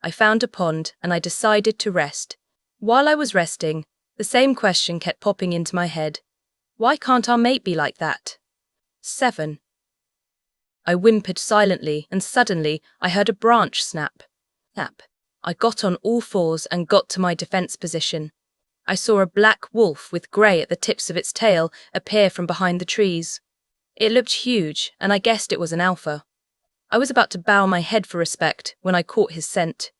I found a pond and I decided to rest. While I was resting, the same question kept popping into my head. Why can't our mate be like that? 7. I whimpered silently and suddenly I heard a branch snap. Snap. I got on all fours and got to my defense position. I saw a black wolf with grey at the tips of its tail appear from behind the trees. It looked huge and I guessed it was an alpha. I was about to bow my head for respect when I caught his scent.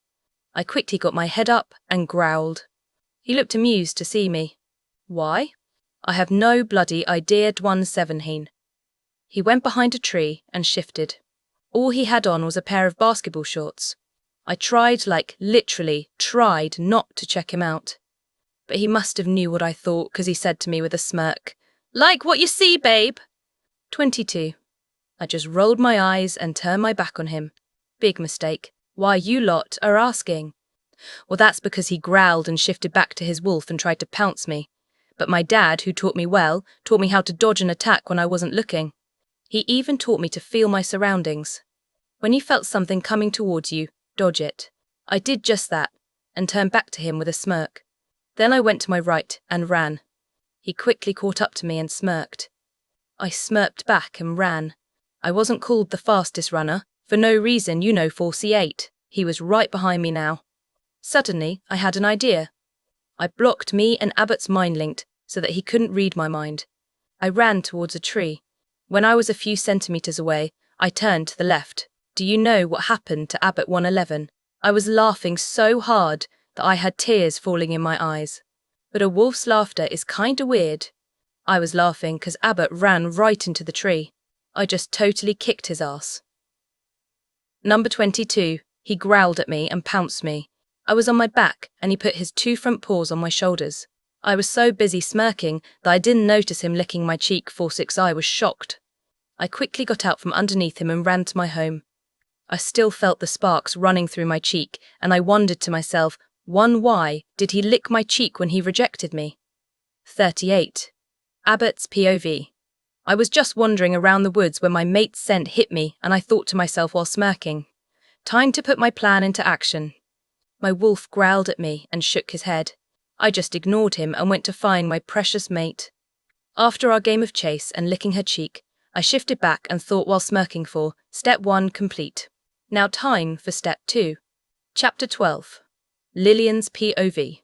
I quickly got my head up and growled. He looked amused to see me. Why? I have no bloody idea, 117. He went behind a tree and shifted. All he had on was a pair of basketball shorts. I tried, literally tried not to check him out. But he must have knew what I thought because he said to me with a smirk, "Like what you see, babe." 22. I just rolled my eyes and turned my back on him. Big mistake. Why, you lot are asking. Well, that's because he growled and shifted back to his wolf and tried to pounce me. But my dad, who taught me well, taught me how to dodge an attack when I wasn't looking. He even taught me to feel my surroundings. When you felt something coming towards you, dodge it. I did just that, and turned back to him with a smirk. Then I went to my right and ran. He quickly caught up to me and smirked. I smirked back and ran. I wasn't called the fastest runner, for no reason, 4C8. He was right behind me now. Suddenly, I had an idea. I blocked me and Abbott's mind linked so that he couldn't read my mind. I ran towards a tree. When I was a few centimeters away, I turned to the left. Do you know what happened to Abbott 111? I was laughing so hard that I had tears falling in my eyes. But a wolf's laughter is kinda weird. I was laughing because Abbott ran right into the tree. I just totally kicked his ass. Number 22. He growled at me and pounced me. I was on my back and he put his 2 front paws on my shoulders. I was so busy smirking that I didn't notice him licking my cheek. 46. I was shocked. I quickly got out from underneath him and ran to my home. I still felt the sparks running through my cheek and I wondered to myself, why did he lick my cheek when he rejected me? 38. Abbott's POV. I was just wandering around the woods when my mate's scent hit me and I thought to myself while smirking, time to put my plan into action. My wolf growled at me and shook his head. I just ignored him and went to find my precious mate. After our game of chase and licking her cheek, I shifted back and thought while smirking for step 1 complete. Now time for step 2. Chapter 12. Lillian's POV.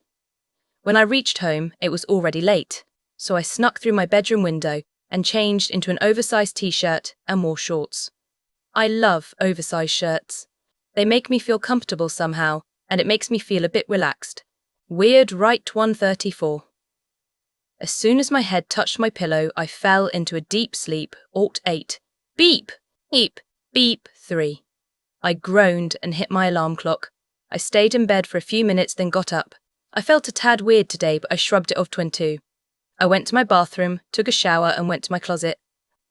When I reached home, it was already late, so I snuck through my bedroom window and changed into an oversized t-shirt and wore shorts. I love oversized shirts. They make me feel comfortable somehow, and it makes me feel a bit relaxed. Weird, right? 134. As soon as my head touched my pillow, I fell into a deep sleep. Alt 8. Beep! Beep! Beep! 3. I groaned and hit my alarm clock. I stayed in bed for a few minutes, then got up. I felt a tad weird today, but I shrugged it off. 22. I went to my bathroom, took a shower, and went to my closet.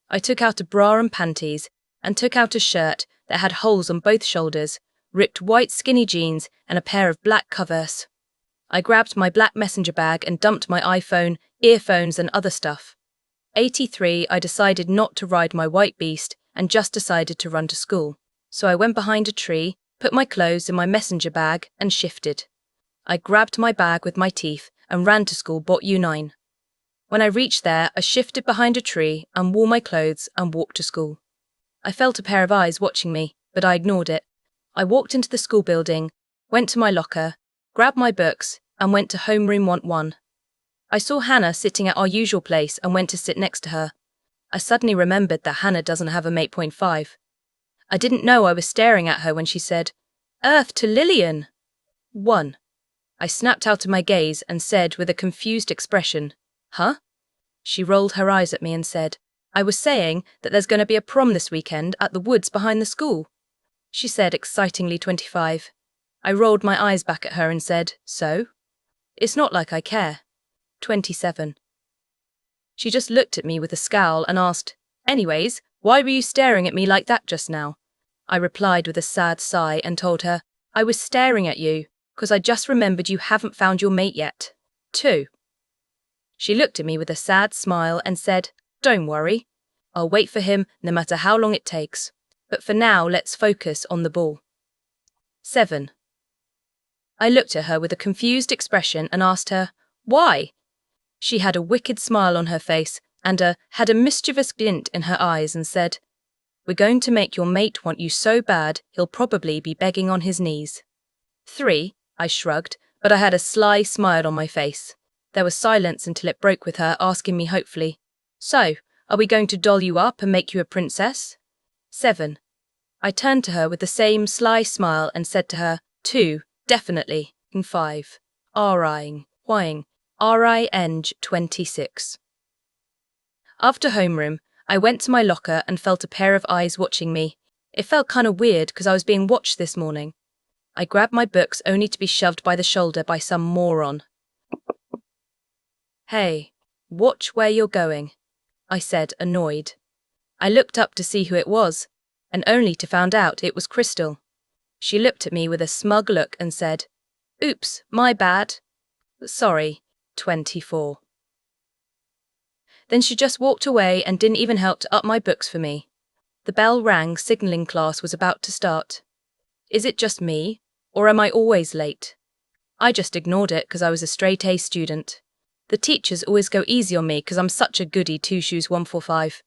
I took out a bra and panties, and took out a shirt that had holes on both shoulders, ripped white skinny jeans, and a pair of black covers. I grabbed my black messenger bag and dumped my iPhone, earphones, and other stuff. 83. I decided not to ride my white beast and just decided to run to school. So I went behind a tree, put my clothes in my messenger bag, and shifted. I grabbed my bag with my teeth and ran to school. Bot U9. When I reached there, I shifted behind a tree and wore my clothes and walked to school. I felt a pair of eyes watching me, but I ignored it. I walked into the school building, went to my locker, grabbed my books, and went to homeroom 1. I saw Hannah sitting at our usual place and went to sit next to her. I suddenly remembered that Hannah doesn't have a mate. 5. I didn't know I was staring at her when she said, "Earth to Lillian." 1. I snapped out of my gaze and said with a confused expression, "Huh?" She rolled her eyes at me and said, "I was saying that there's going to be a prom this weekend at the woods behind the school," she said excitingly. 25. I rolled my eyes back at her and said, "So?" "It's not like I care." 27. She just looked at me with a scowl and asked, "Anyways, why were you staring at me like that just now?" I replied with a sad sigh and told her, "I was staring at you because I just remembered you haven't found your mate yet." 2. She looked at me with a sad smile and said, "Don't worry. I'll wait for him no matter how long it takes. But for now, let's focus on the ball." 7. I looked at her with a confused expression and asked her, "Why?" She had a wicked smile on her face and had a mischievous glint in her eyes and said, "We're going to make your mate want you so bad he'll probably be begging on his knees." 3. I shrugged, but I had a sly smile on my face. There was silence until it broke with her asking me hopefully, "So, are we going to doll you up and make you a princess?" 7. I turned to her with the same sly smile and said to her, 2, definitely, and 5, R-ing, 26. After homeroom, I went to my locker and felt a pair of eyes watching me. It felt kind of weird because I was being watched this morning. I grabbed my books only to be shoved by the shoulder by some moron. "Hey, watch where you're going," I said, annoyed. I looked up to see who it was, and only to find out it was Crystal. She looked at me with a smug look and said, "Oops, my bad. Sorry, 24. Then she just walked away and didn't even help to up my books for me. The bell rang, signalling class was about to start. Is it just me, or am I always late? I just ignored it because I was a straight A student. The teachers always go easy on me because I'm such a goody 2 shoes 145.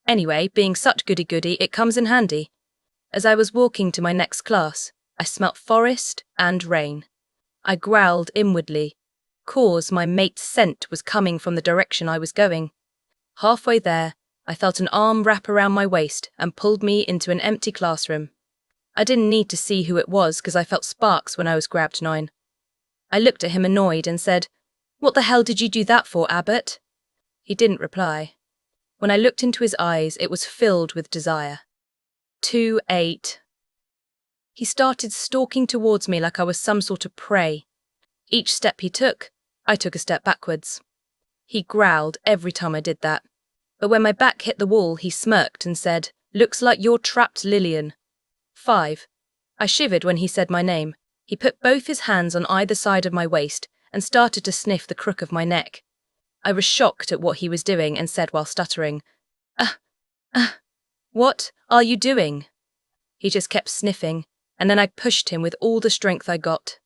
Anyway, being such goody-goody, it comes in handy. As I was walking to my next class, I smelt forest and rain. I growled inwardly, cause my mate's scent was coming from the direction I was going. Halfway there, I felt an arm wrap around my waist and pulled me into an empty classroom. I didn't need to see who it was because I felt sparks when I was grabbed 9. I looked at him annoyed and said, "What the hell did you do that for, Abbott?" He didn't reply. When I looked into his eyes, it was filled with desire. 2-8. He started stalking towards me like I was some sort of prey. Each step he took, I took a step backwards. He growled every time I did that. But when my back hit the wall, he smirked and said, "Looks like you're trapped, Lillian." 5. I shivered when he said my name. He put both his hands on either side of my waist and started to sniff the crook of my neck. I was shocked at what he was doing and said while stuttering, "What are you doing?" He just kept sniffing, and then I pushed him with all the strength I got.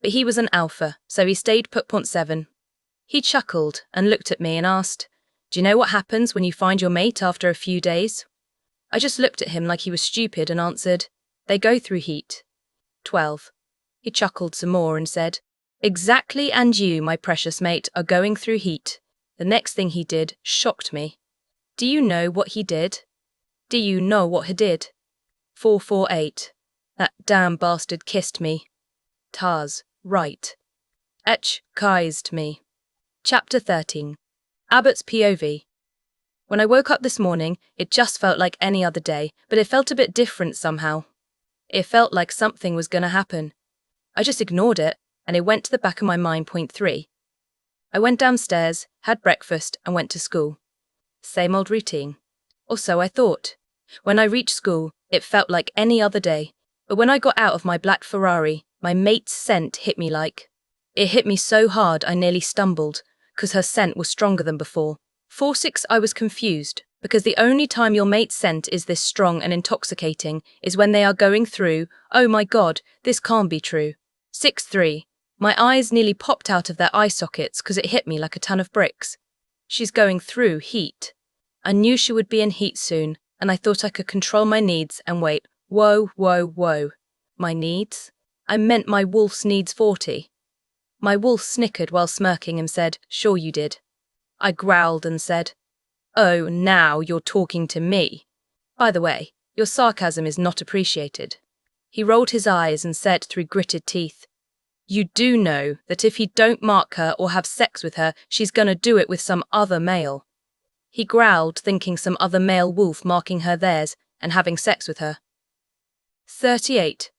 But he was an alpha, so he stayed put. 7. He chuckled and looked at me and asked, "Do you know what happens when you find your mate after a few days?" I just looked at him like he was stupid and answered, "They go through heat." 12. He chuckled some more and said, "Exactly, and you, my precious mate, are going through heat." The next thing he did shocked me. Do you know what he did? 448. That damn bastard kissed me. Tars, right. Kized me. Chapter 13. Abbott's POV. When I woke up this morning, it just felt like any other day, but it felt a bit different somehow. It felt like something was going to happen. I just ignored it, and it went to the back of my mind. 3. I went downstairs, had breakfast, and went to school. Same old routine. Or so I thought. When I reached school, it felt like any other day, but when I got out of my black Ferrari, my mate's scent hit me like. It hit me so hard I nearly stumbled, because her scent was stronger than before. 4-6. I was confused, because the only time your mate's scent is this strong and intoxicating is when they are going through, oh my god, this can't be true. 6-3. My eyes nearly popped out of their eye sockets because it hit me like a ton of bricks. She's going through heat. I knew she would be in heat soon, and I thought I could control my needs and wait. Whoa. My needs? I meant my wolf's needs 40. My wolf snickered while smirking and said, "Sure you did." I growled and said, "Oh, now you're talking to me. By the way, your sarcasm is not appreciated." He rolled his eyes and said through gritted teeth, "You do know that if he don't mark her or have sex with her, she's gonna do it with some other male." He growled, thinking some other male wolf marking her theirs and having sex with her. 38.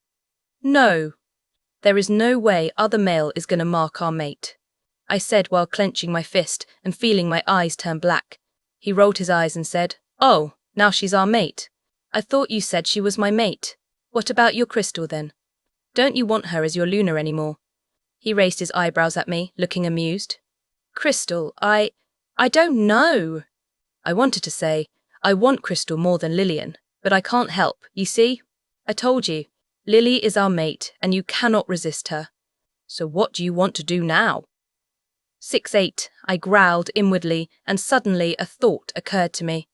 No. There is no way other male is gonna mark our mate, I said while clenching my fist and feeling my eyes turn black. He rolled his eyes and said, "Oh, now she's our mate. I thought you said she was my mate. What about your Crystal then? Don't you want her as your Luna anymore?" He raised his eyebrows at me, looking amused. Crystal, I don't know. I wanted to say, I want Crystal more than Lillian, but I can't help, you see? I told you, Lily is our mate, and you cannot resist her. So what do you want to do now? 6-8, I growled inwardly, and suddenly a thought occurred to me.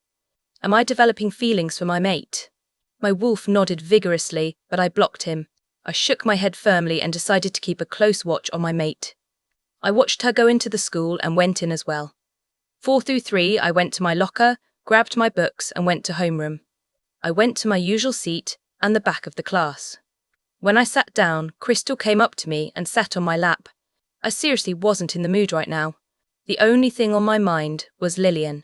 Am I developing feelings for my mate? My wolf nodded vigorously, but I blocked him. I shook my head firmly and decided to keep a close watch on my mate. I watched her go into the school and went in as well. 4 through 3, I went to my locker, grabbed my books and went to homeroom. I went to my usual seat and the back of the class. When I sat down, Crystal came up to me and sat on my lap. I seriously wasn't in the mood right now. The only thing on my mind was Lillian.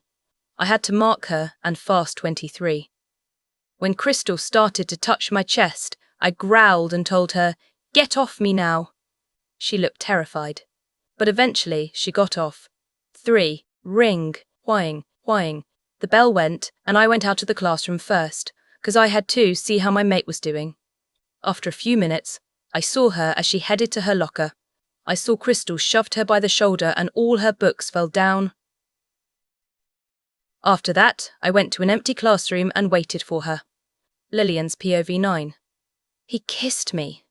I had to mark her and fast 23. When Crystal started to touch my chest, I growled and told her, "Get off me now." She looked terrified. But eventually she got off. 3. Ring. Whying. The bell went, and I went out of the classroom first, because I had to see how my mate was doing. After a few minutes, I saw her as she headed to her locker. I saw Crystal shoved her by the shoulder and all her books fell down. After that, I went to an empty classroom and waited for her. Lillian's POV 9. He kissed me.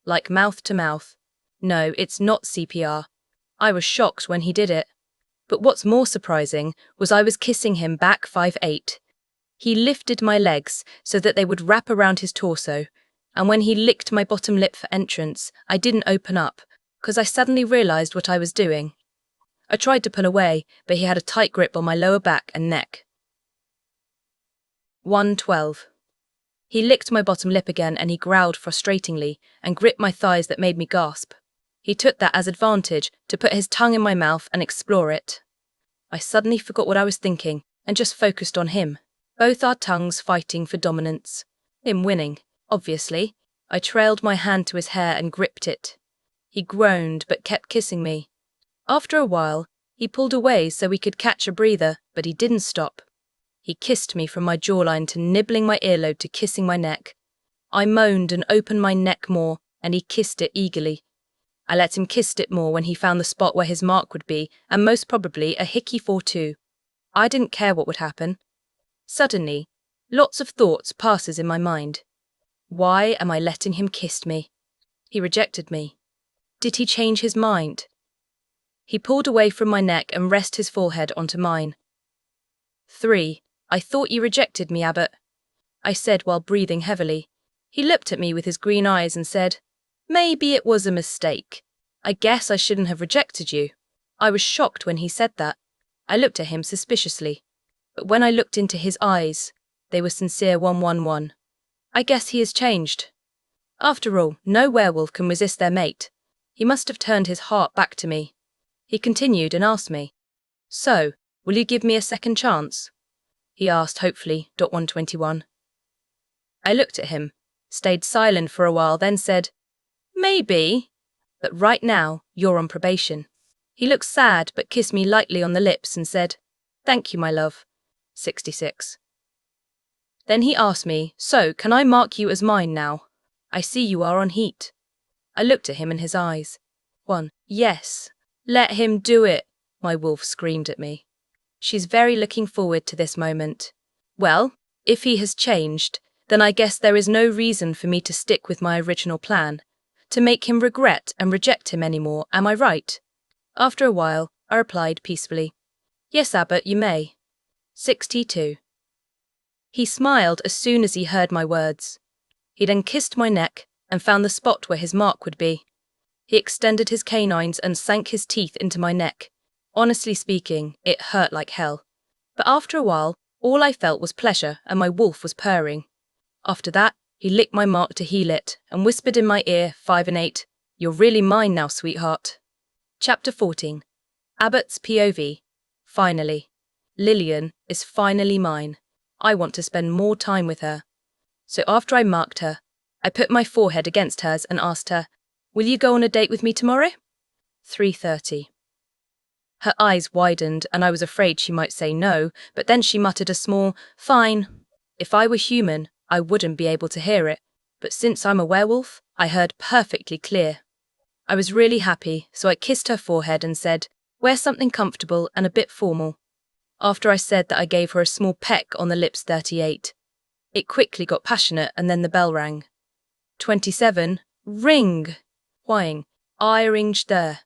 Like mouth to mouth. No, it's not CPR. I was shocked when he did it. But what's more surprising was I was kissing him back 5-8. He lifted my legs so that they would wrap around his torso, and when he licked my bottom lip for entrance, I didn't open up, because I suddenly realised what I was doing. I tried to pull away, but he had a tight grip on my lower back and neck. 1:12. He licked my bottom lip again and he growled frustratingly and gripped my thighs that made me gasp. He took that as advantage to put his tongue in my mouth and explore it. I suddenly forgot what I was thinking and just focused on him, both our tongues fighting for dominance. Him winning, obviously. I trailed my hand to his hair and gripped it. He groaned but kept kissing me. After a while, he pulled away so we could catch a breather, but he didn't stop. He kissed me from my jawline to nibbling my earlobe to kissing my neck. I moaned and opened my neck more, and he kissed it eagerly. I let him kiss it more when he found the spot where his mark would be, and most probably a hickey 4-2. I didn't care what would happen. Suddenly, lots of thoughts passes in my mind. Why am I letting him kiss me? He rejected me. Did he change his mind? He pulled away from my neck and rested his forehead onto mine. 3. I thought you rejected me, Abbott, I said while breathing heavily. He looked at me with his green eyes and said, Maybe it was a mistake. I guess I shouldn't have rejected you. I was shocked when he said that. I looked at him suspiciously. But when I looked into his eyes, they were sincere 111. I guess he has changed. After all, no werewolf can resist their mate. He must have turned his heart back to me. He continued and asked me, So, will you give me a second chance? He asked hopefully. 121. I looked at him, stayed silent for a while, then said, Maybe, but right now you're on probation. He looked sad but kissed me lightly on the lips and said, Thank you, my love. 66. Then he asked me, So, can I mark you as mine now? I see you are on heat. I looked at him in his eyes. 1. Yes. Let him do it, my wolf screamed at me. She's very looking forward to this moment. Well, if he has changed, then I guess there is no reason for me to stick with my original plan, to make him regret and reject him anymore, am I right? After a while, I replied peacefully, Yes, Abbott, you may. 62. He smiled as soon as he heard my words. He then kissed my neck and found the spot where his mark would be. He extended his canines and sank his teeth into my neck. Honestly speaking, it hurt like hell. But after a while, all I felt was pleasure and my wolf was purring. After that, he licked my mark to heal it and whispered in my ear, 5 and 8, You're really mine now, sweetheart. Chapter 14. Abbott's POV. Finally. Lillian is finally mine. I want to spend more time with her. So after I marked her, I put my forehead against hers and asked her, Will you go on a date with me tomorrow? 3:30. Her eyes widened and I was afraid she might say no, but then she muttered a small, Fine. If I were human, I wouldn't be able to hear it, but since I'm a werewolf, I heard perfectly clear. I was really happy, so I kissed her forehead and said, Wear something comfortable and a bit formal. After I said that, I gave her a small peck on the lips. 38. It quickly got passionate and then the bell rang. 27. Ring! Whying. I arranged there.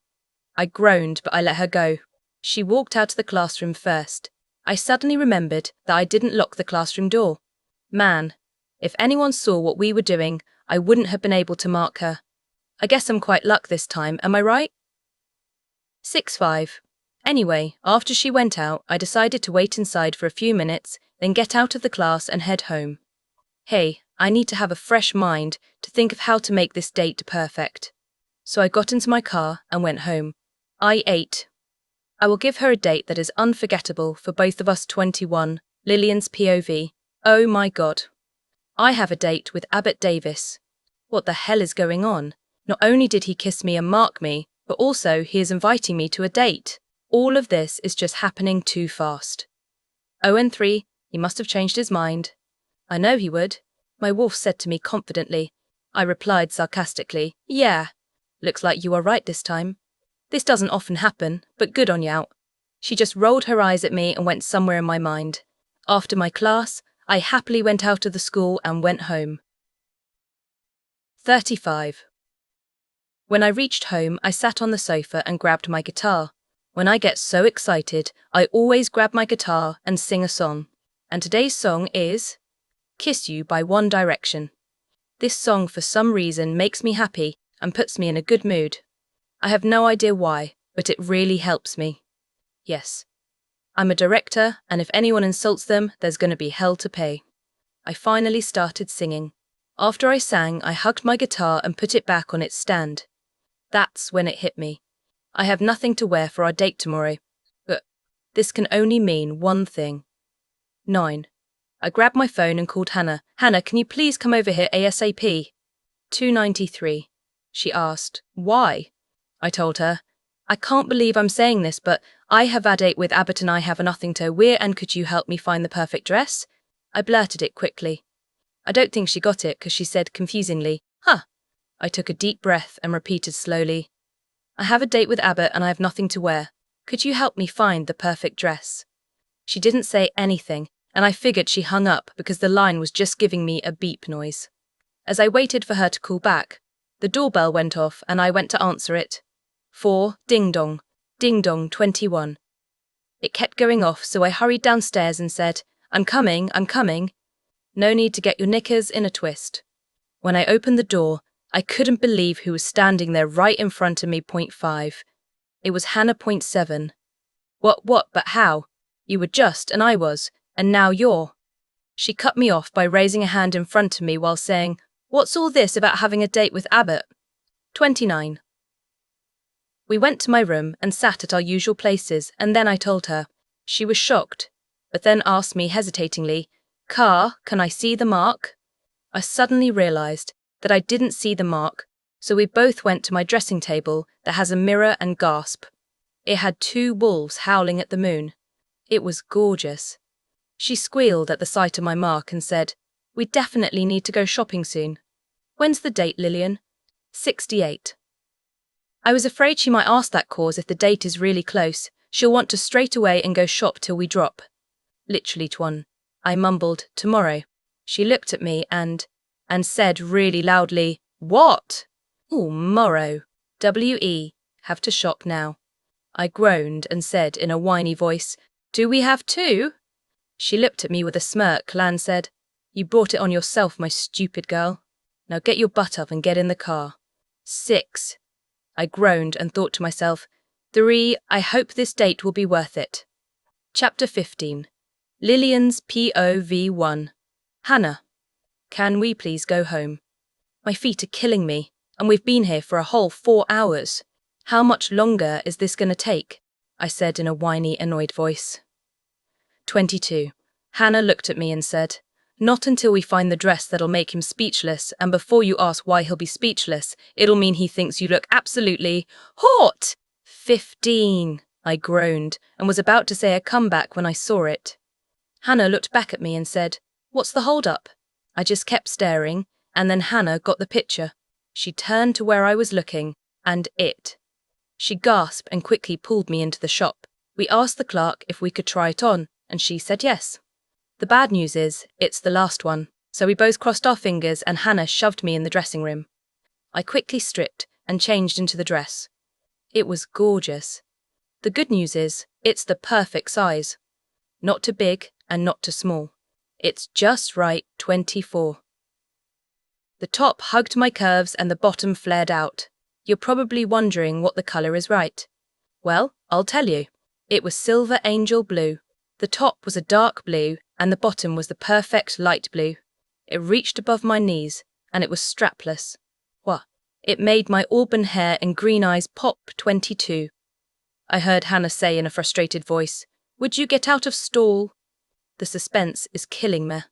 I groaned, but I let her go. She walked out of the classroom first. I suddenly remembered that I didn't lock the classroom door. Man, if anyone saw what we were doing, I wouldn't have been able to mark her. I guess I'm quite lucky this time, am I right? 6-5. Anyway, after she went out, I decided to wait inside for a few minutes, then get out of the class and head home. Hey, I need to have a fresh mind to think of how to make this date perfect. So I got into my car and went home. I ate. I will give her a date that is unforgettable for both of us. 21. Lillian's POV. Oh my god. I have a date with Abbott Davis. What the hell is going on? Not only did he kiss me and mark me, but also he is inviting me to a date. All of this is just happening too fast. 3. He must have changed his mind. I know he would. My wolf said to me confidently. I replied sarcastically, yeah. Looks like you are right this time. This doesn't often happen, but good on you. She just rolled her eyes at me and went somewhere in my mind. After my class, I happily went out of the school and went home. 35. When I reached home, I sat on the sofa and grabbed my guitar. When I get so excited, I always grab my guitar and sing a song. And today's song is Kiss You by One Direction. This song for some reason makes me happy and puts me in a good mood. I have no idea why, but it really helps me. Yes, I'm a director, and if anyone insults them, there's going to be hell to pay. I finally started singing. After I sang, I hugged my guitar and put it back on its stand. That's when it hit me. I have nothing to wear for our date tomorrow, but this can only mean one thing. 9. I grabbed my phone and called Hannah. Hannah, can you please come over here ASAP? 293. She asked, why? I told her, I can't believe I'm saying this, but I have a date with Abbott and I have nothing to wear, and could you help me find the perfect dress? I blurted it quickly. I don't think she got it because she said confusingly, huh. I took a deep breath and repeated slowly, I have a date with Abbott and I have nothing to wear. Could you help me find the perfect dress? She didn't say anything, and I figured she hung up because the line was just giving me a beep noise. As I waited for her to call back, the doorbell went off and I went to answer it. 4. Ding dong. Ding dong 21. It kept going off, so I hurried downstairs and said, I'm coming. No need to get your knickers in a twist. When I opened the door, I couldn't believe who was standing there right in front of me. 5. It was Hannah. 7. What, but how? You were just, and I was, and now you're. She cut me off by raising a hand in front of me while saying, what's all this about having a date with Abbott? 29. We went to my room and sat at our usual places, and then I told her. She was shocked, but then asked me hesitatingly, Car, can I see the mark? I suddenly realised that I didn't see the mark, so we both went to my dressing table that has a mirror and gasped. It had 2 wolves howling at the moon. It was gorgeous. She squealed at the sight of my mark and said, we definitely need to go shopping soon. When's the date, Lillian? 68. I was afraid she might ask that cause if the date is really close. She'll want to straight away and go shop till we drop. Literally, Twan. I mumbled, tomorrow. She looked at me and said really loudly, what? Oh, morrow. W.E. Have to shop now. I groaned and said in a whiny voice, do we have to? She looked at me with a smirk and said, you brought it on yourself, my stupid girl. Now get your butt up and get in the car. 6. I groaned and thought to myself, 3. I hope this date will be worth it. Chapter 15. Lillian's POV 1. Hannah. Can we please go home? My feet are killing me, and we've been here for a whole 4 hours. How much longer is this going to take? I said in a whiny, annoyed voice. 22. Hannah looked at me and said, not until we find the dress that'll make him speechless, and before you ask why he'll be speechless, it'll mean he thinks you look absolutely hot. 15. I groaned, and was about to say a comeback when I saw it. Hannah looked back at me and said, what's the hold-up? I just kept staring, and then Hannah got the picture. She turned to where I was looking, and it She gasped and quickly pulled me into the shop. We asked the clerk if we could try it on, and she said yes. The bad news is, it's the last one. So we both crossed our fingers and Hannah shoved me in the dressing room. I quickly stripped and changed into the dress. It was gorgeous. The good news is, it's the perfect size. Not too big and not too small. It's just right, 24. The top hugged my curves and the bottom flared out. You're probably wondering what the colour is right. Well, I'll tell you. It was silver angel blue. The top was a dark blue and the bottom was the perfect light blue. It reached above my knees and it was strapless. What? It made my auburn hair and green eyes pop 22. I heard Hannah say in a frustrated voice, "Would you get out of stall?" The suspense is killing me.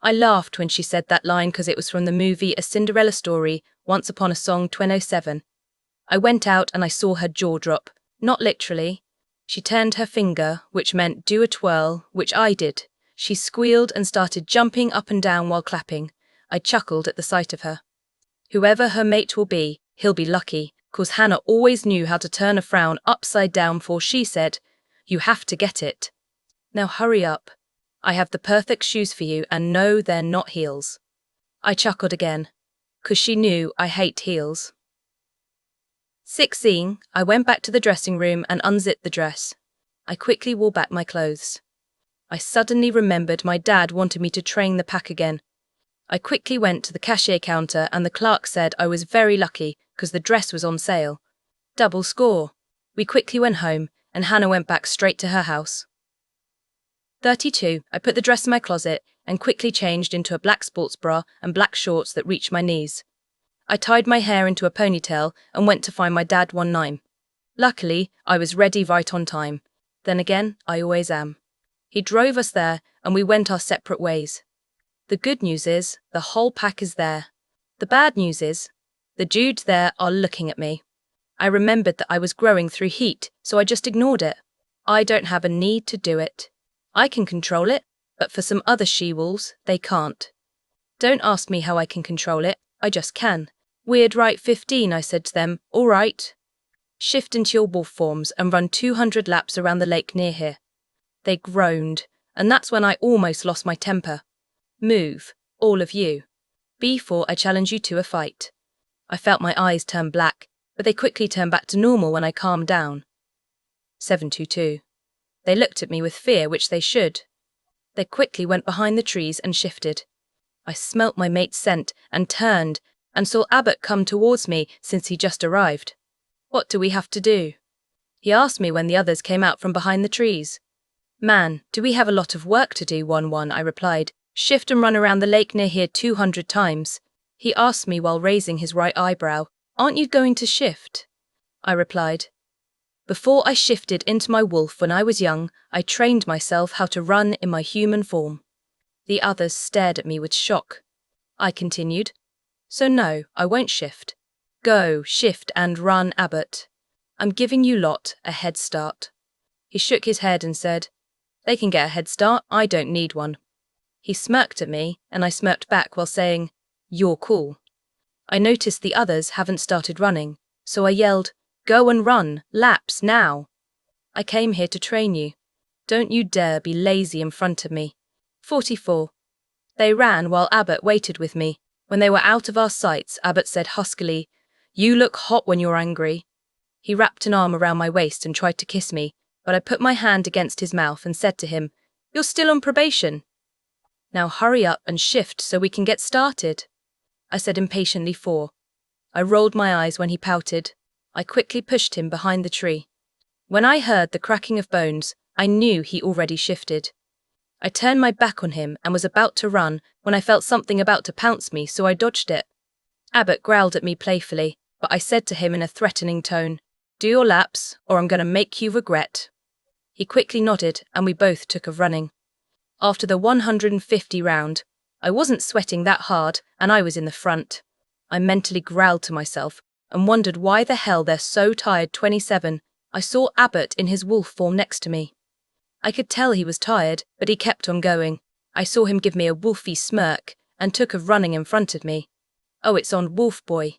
I laughed when she said that line because it was from the movie A Cinderella Story, Once Upon a Song 207. I went out and I saw her jaw drop, not literally. She turned her finger, which meant do a twirl, which I did. She squealed and started jumping up and down while clapping. I chuckled at the sight of her. Whoever her mate will be, he'll be lucky, 'cause Hannah always knew how to turn a frown upside down for she said, "You have to get it. Now hurry up. I have the perfect shoes for you and no, they're not heels." I chuckled again, 'cause she knew I hate heels. 16. I went back to the dressing room and unzipped the dress. I quickly wore back my clothes. I suddenly remembered my dad wanted me to train the pack again. I quickly went to the cashier counter and the clerk said I was very lucky because the dress was on sale. Double score. We quickly went home and Hannah went back straight to her house. 32. I put the dress in my closet and quickly changed into a black sports bra and black shorts that reached my knees. I tied my hair into a ponytail and went to find my dad one night. Luckily, I was ready right on time. Then again, I always am. He drove us there and we went our separate ways. The good news is, the whole pack is there. The bad news is, the dudes there are looking at me. I remembered that I was growing through heat, so I just ignored it. I don't have a need to do it. I can control it, but for some other she-wolves, they can't. Don't ask me how I can control it, I just can. Weird, right? 15, I said to them. All right. Shift into your wolf forms and run 200 laps around the lake near here. They groaned, and that's when I almost lost my temper. Move, all of you, before I challenge you to a fight. I felt my eyes turn black, but they quickly turned back to normal when I calmed down. 722. They looked at me with fear, which they should. They quickly went behind the trees and shifted. I smelt my mate's scent and turned and saw Abbott come towards me since he just arrived. What do we have to do? He asked me when the others came out from behind the trees. Man, do we have a lot of work to do, 1-1, I replied. Shift and run around the lake near here 200 times. He asked me while raising his right eyebrow. Aren't you going to shift? I replied. Before I shifted into my wolf when I was young, I trained myself how to run in my human form. The others stared at me with shock. I continued. So no, I won't shift. Go, shift and run, Abbott. I'm giving you lot a head start. He shook his head and said, They can get a head start, I don't need one. He smirked at me and I smirked back while saying, You're cool. I noticed the others haven't started running, so I yelled, Go and run, laps now. I came here to train you. Don't you dare be lazy in front of me. 44. They ran while Abbott waited with me. When they were out of our sights, Abbott said huskily, You look hot when you're angry. He wrapped an arm around my waist and tried to kiss me, but I put my hand against his mouth and said to him, You're still on probation. Now hurry up and shift so we can get started. I said impatiently 4. I rolled my eyes when he pouted. I quickly pushed him behind the tree. When I heard the cracking of bones, I knew he already shifted. I turned my back on him and was about to run when I felt something about to pounce me, so I dodged it. Abbott growled at me playfully, but I said to him in a threatening tone, Do your laps, or I'm going to make you regret. He quickly nodded and we both took of running. After the 150 round, I wasn't sweating that hard and I was in the front. I mentally growled to myself and wondered why the hell they're so tired. 27. I saw Abbott in his wolf form next to me. I could tell he was tired, but he kept on going. I saw him give me a wolfy smirk and took of running in front of me. Oh, it's on, wolf boy.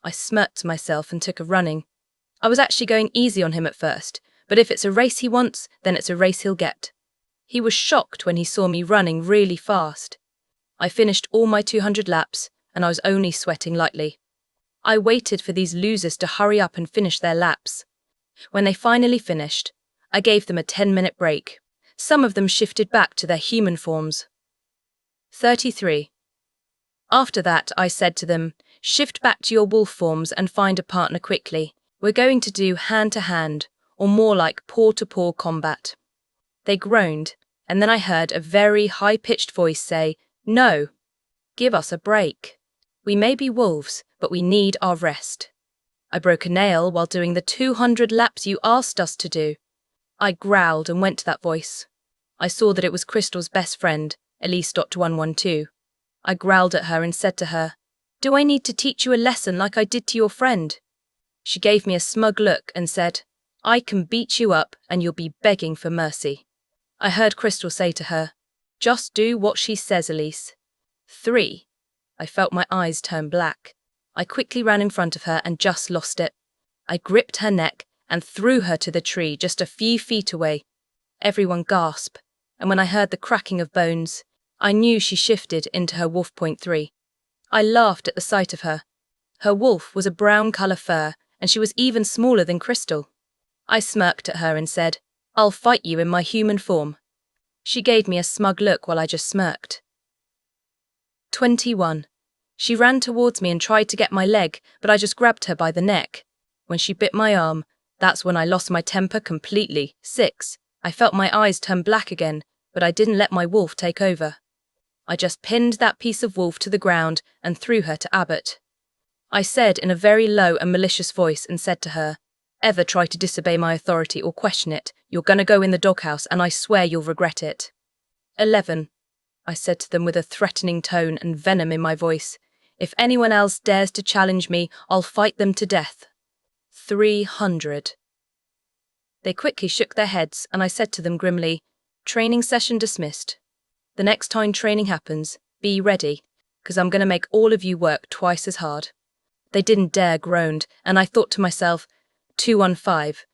I smirked to myself and took of running. I was actually going easy on him at first, but if it's a race he wants, then it's a race he'll get. He was shocked when he saw me running really fast. I finished all my 200 laps, and I was only sweating lightly. I waited for these losers to hurry up and finish their laps. When they finally finished, I gave them a 10-minute break. Some of them shifted back to their human forms. 33. After that, I said to them, shift back to your wolf forms and find a partner quickly. We're going to do hand-to-hand, or more like paw-to-paw combat. They groaned, and then I heard a very high-pitched voice say, no, give us a break. We may be wolves, but we need our rest. I broke a nail while doing the 200 laps you asked us to do. I growled and went to that voice. I saw that it was Crystal's best friend, Elise.112. I growled at her and said to her, do I need to teach you a lesson like I did to your friend? She gave me a smug look and said, I can beat you up and you'll be begging for mercy. I heard Crystal say to her, just do what she says, Elise. 3. I felt my eyes turn black. I quickly ran in front of her and just lost it. I gripped her neck and threw her to the tree just a few feet away. Everyone gasped, and when I heard the cracking of bones, I knew she shifted into her wolf. 3. I laughed at the sight of her. Her wolf was a brown colour fur, and she was even smaller than Crystal. I smirked at her and said, I'll fight you in my human form. She gave me a smug look while I just smirked. 21. She ran towards me and tried to get my leg, but I just grabbed her by the neck. When she bit my arm, that's when I lost my temper completely. 6. I felt my eyes turn black again, but I didn't let my wolf take over. I just pinned that piece of wolf to the ground and threw her to Abbott. I said in a very low and malicious voice and said to her, ever try to disobey my authority or question it, you're gonna go in the doghouse and I swear you'll regret it. 11. I said to them with a threatening tone and venom in my voice, if anyone else dares to challenge me, I'll fight them to death. 300. They quickly shook their heads and I said to them grimly, training session dismissed. The next time training happens, be ready, because I'm going to make all of you work twice as hard. They didn't dare groaned, and I thought to myself, 215.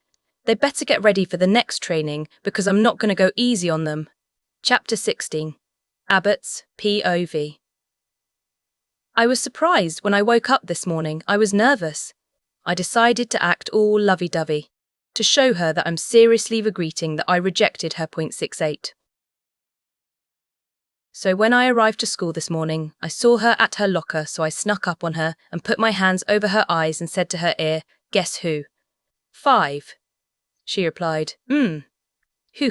They better get ready for the next training because I'm not going to go easy on them. Chapter 16. Abbott's POV. I was surprised when I woke up this morning. I was nervous. I decided to act all lovey-dovey, to show her that I'm seriously regretting that I rejected her. 68. So when I arrived to school this morning, I saw her at her locker, so I snuck up on her and put my hands over her eyes and said to her ear, guess who? 5. She replied, who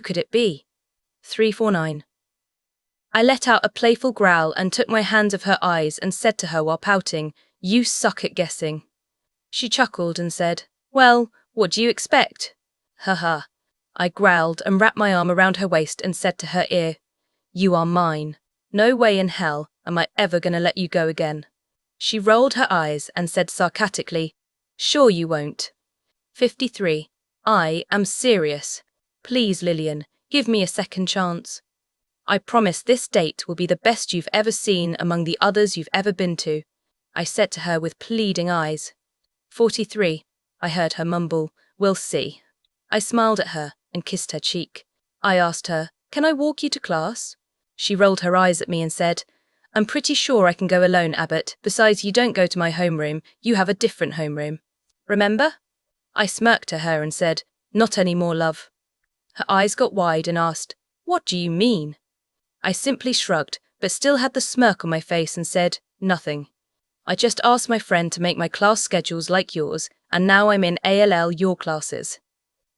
could it be? 349. I let out a playful growl and took my hands of her eyes and said to her while pouting, you suck at guessing. She chuckled and said, well, what do you expect? Haha. I growled and wrapped my arm around her waist and said to her ear, you are mine. No way in hell am I ever going to let you go again. She rolled her eyes and said sarcastically, sure you won't. 53. I am serious. Please, Lillian, give me a second chance. I promise this date will be the best you've ever seen among the others you've ever been to, I said to her with pleading eyes. 43. I heard her mumble, we'll see. I smiled at her and kissed her cheek. I asked her, can I walk you to class? She rolled her eyes at me and said, I'm pretty sure I can go alone, Abbott. Besides, you don't go to my homeroom, you have a different homeroom. Remember? I smirked at her and said, not anymore, love. Her eyes got wide and asked, what do you mean? I simply shrugged, but still had the smirk on my face and said, nothing. I just asked my friend to make my class schedules like yours, and now I'm in ALL your classes.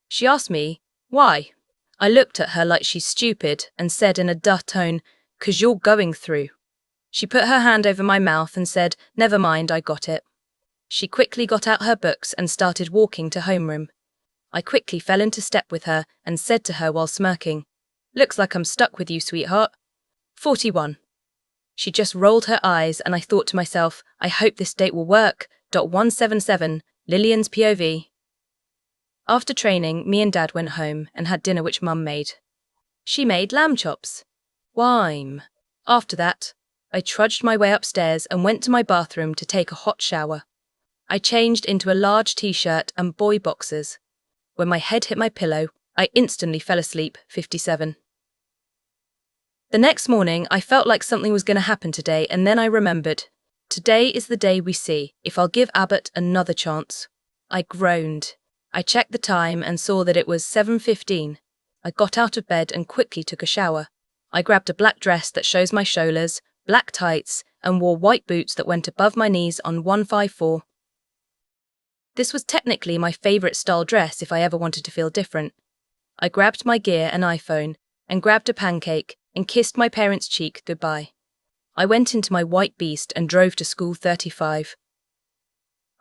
She asked me, why? I looked at her like she's stupid and said in a duh tone, 'cause you're going through. She put her hand over my mouth and said, never mind, I got it. She quickly got out her books and started walking to homeroom. I quickly fell into step with her and said to her while smirking, looks like I'm stuck with you, sweetheart. 41. She just rolled her eyes and I thought to myself, I hope this date will work. 177, Lillian's POV. After training, me and Dad went home and had dinner which Mum made. She made lamb chops. Wime. After that, I trudged my way upstairs and went to my bathroom to take a hot shower. I changed into a large t-shirt and boy boxers. When my head hit my pillow, I instantly fell asleep. 57. The next morning, I felt like something was going to happen today, and then I remembered. Today is the day we see if I'll give Abbott another chance. I groaned. I checked the time and saw that it was 7:15. I got out of bed and quickly took a shower. I grabbed a black dress that shows my shoulders, black tights, and wore white boots that went above my knees on 154. This was technically my favourite style dress if I ever wanted to feel different. I grabbed my gear and iPhone, and grabbed a pancake, and kissed my parents' cheek goodbye. I went into my white beast and drove to school 35.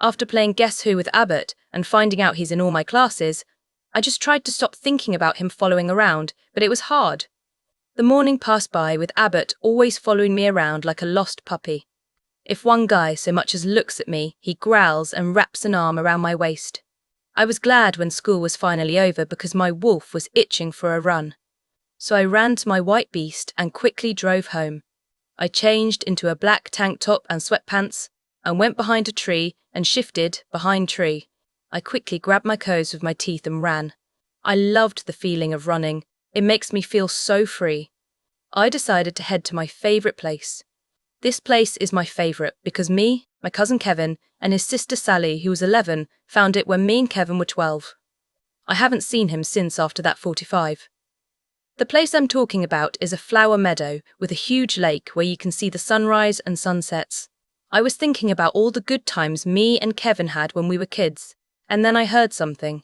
After playing Guess Who with Abbott and finding out he's in all my classes, I just tried to stop thinking about him following around, but it was hard. The morning passed by with Abbott always following me around like a lost puppy. If one guy so much as looks at me, he growls and wraps an arm around my waist. I was glad when school was finally over because my wolf was itching for a run. So I ran to my white beast and quickly drove home. I changed into a black tank top and sweatpants and went behind a tree and shifted behind tree. I quickly grabbed my clothes with my teeth and ran. I loved the feeling of running. It makes me feel so free. I decided to head to my favourite place. This place is my favourite because me, my cousin Kevin, and his sister Sally, who was 11, found it when me and Kevin were 12. I haven't seen him since after that 45. The place I'm talking about is a flower meadow with a huge lake where you can see the sunrise and sunsets. I was thinking about all the good times me and Kevin had when we were kids, and then I heard something.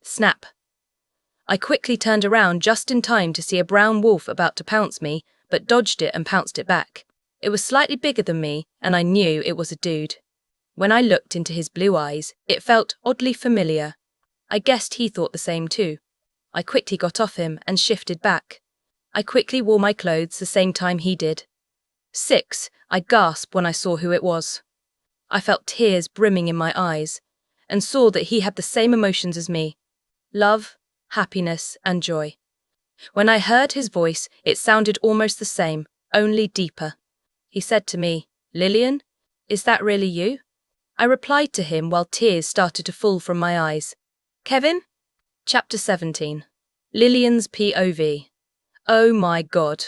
Snap. I quickly turned around just in time to see a brown wolf about to pounce me, but dodged it and pounced it back. It was slightly bigger than me, and I knew it was a dude. When I looked into his blue eyes, it felt oddly familiar. I guessed he thought the same too. I quickly got off him and shifted back. I quickly wore my clothes the same time he did. 6. I gasped when I saw who it was. I felt tears brimming in my eyes, and saw that he had the same emotions as me. Love, happiness, and joy. When I heard his voice, it sounded almost the same, only deeper. He said to me, "Lillian, is that really you?" I replied to him while tears started to fall from my eyes. "Kevin?" Chapter 17. Lillian's POV. Oh my God.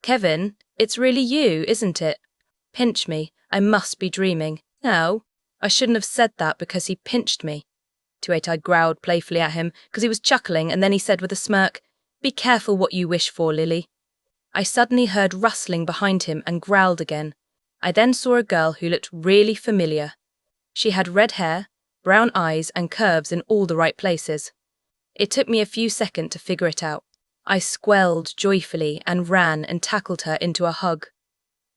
"Kevin, it's really you, isn't it?" Pinch me, I must be dreaming. No, I shouldn't have said that because he pinched me. 28, I growled playfully at him because he was chuckling, and then he said with a smirk, "Be careful what you wish for, Lily." I suddenly heard rustling behind him and growled again. I then saw a girl who looked really familiar. She had red hair, brown eyes, and curves in all the right places. It took me a few seconds to figure it out. I squealed joyfully and ran and tackled her into a hug.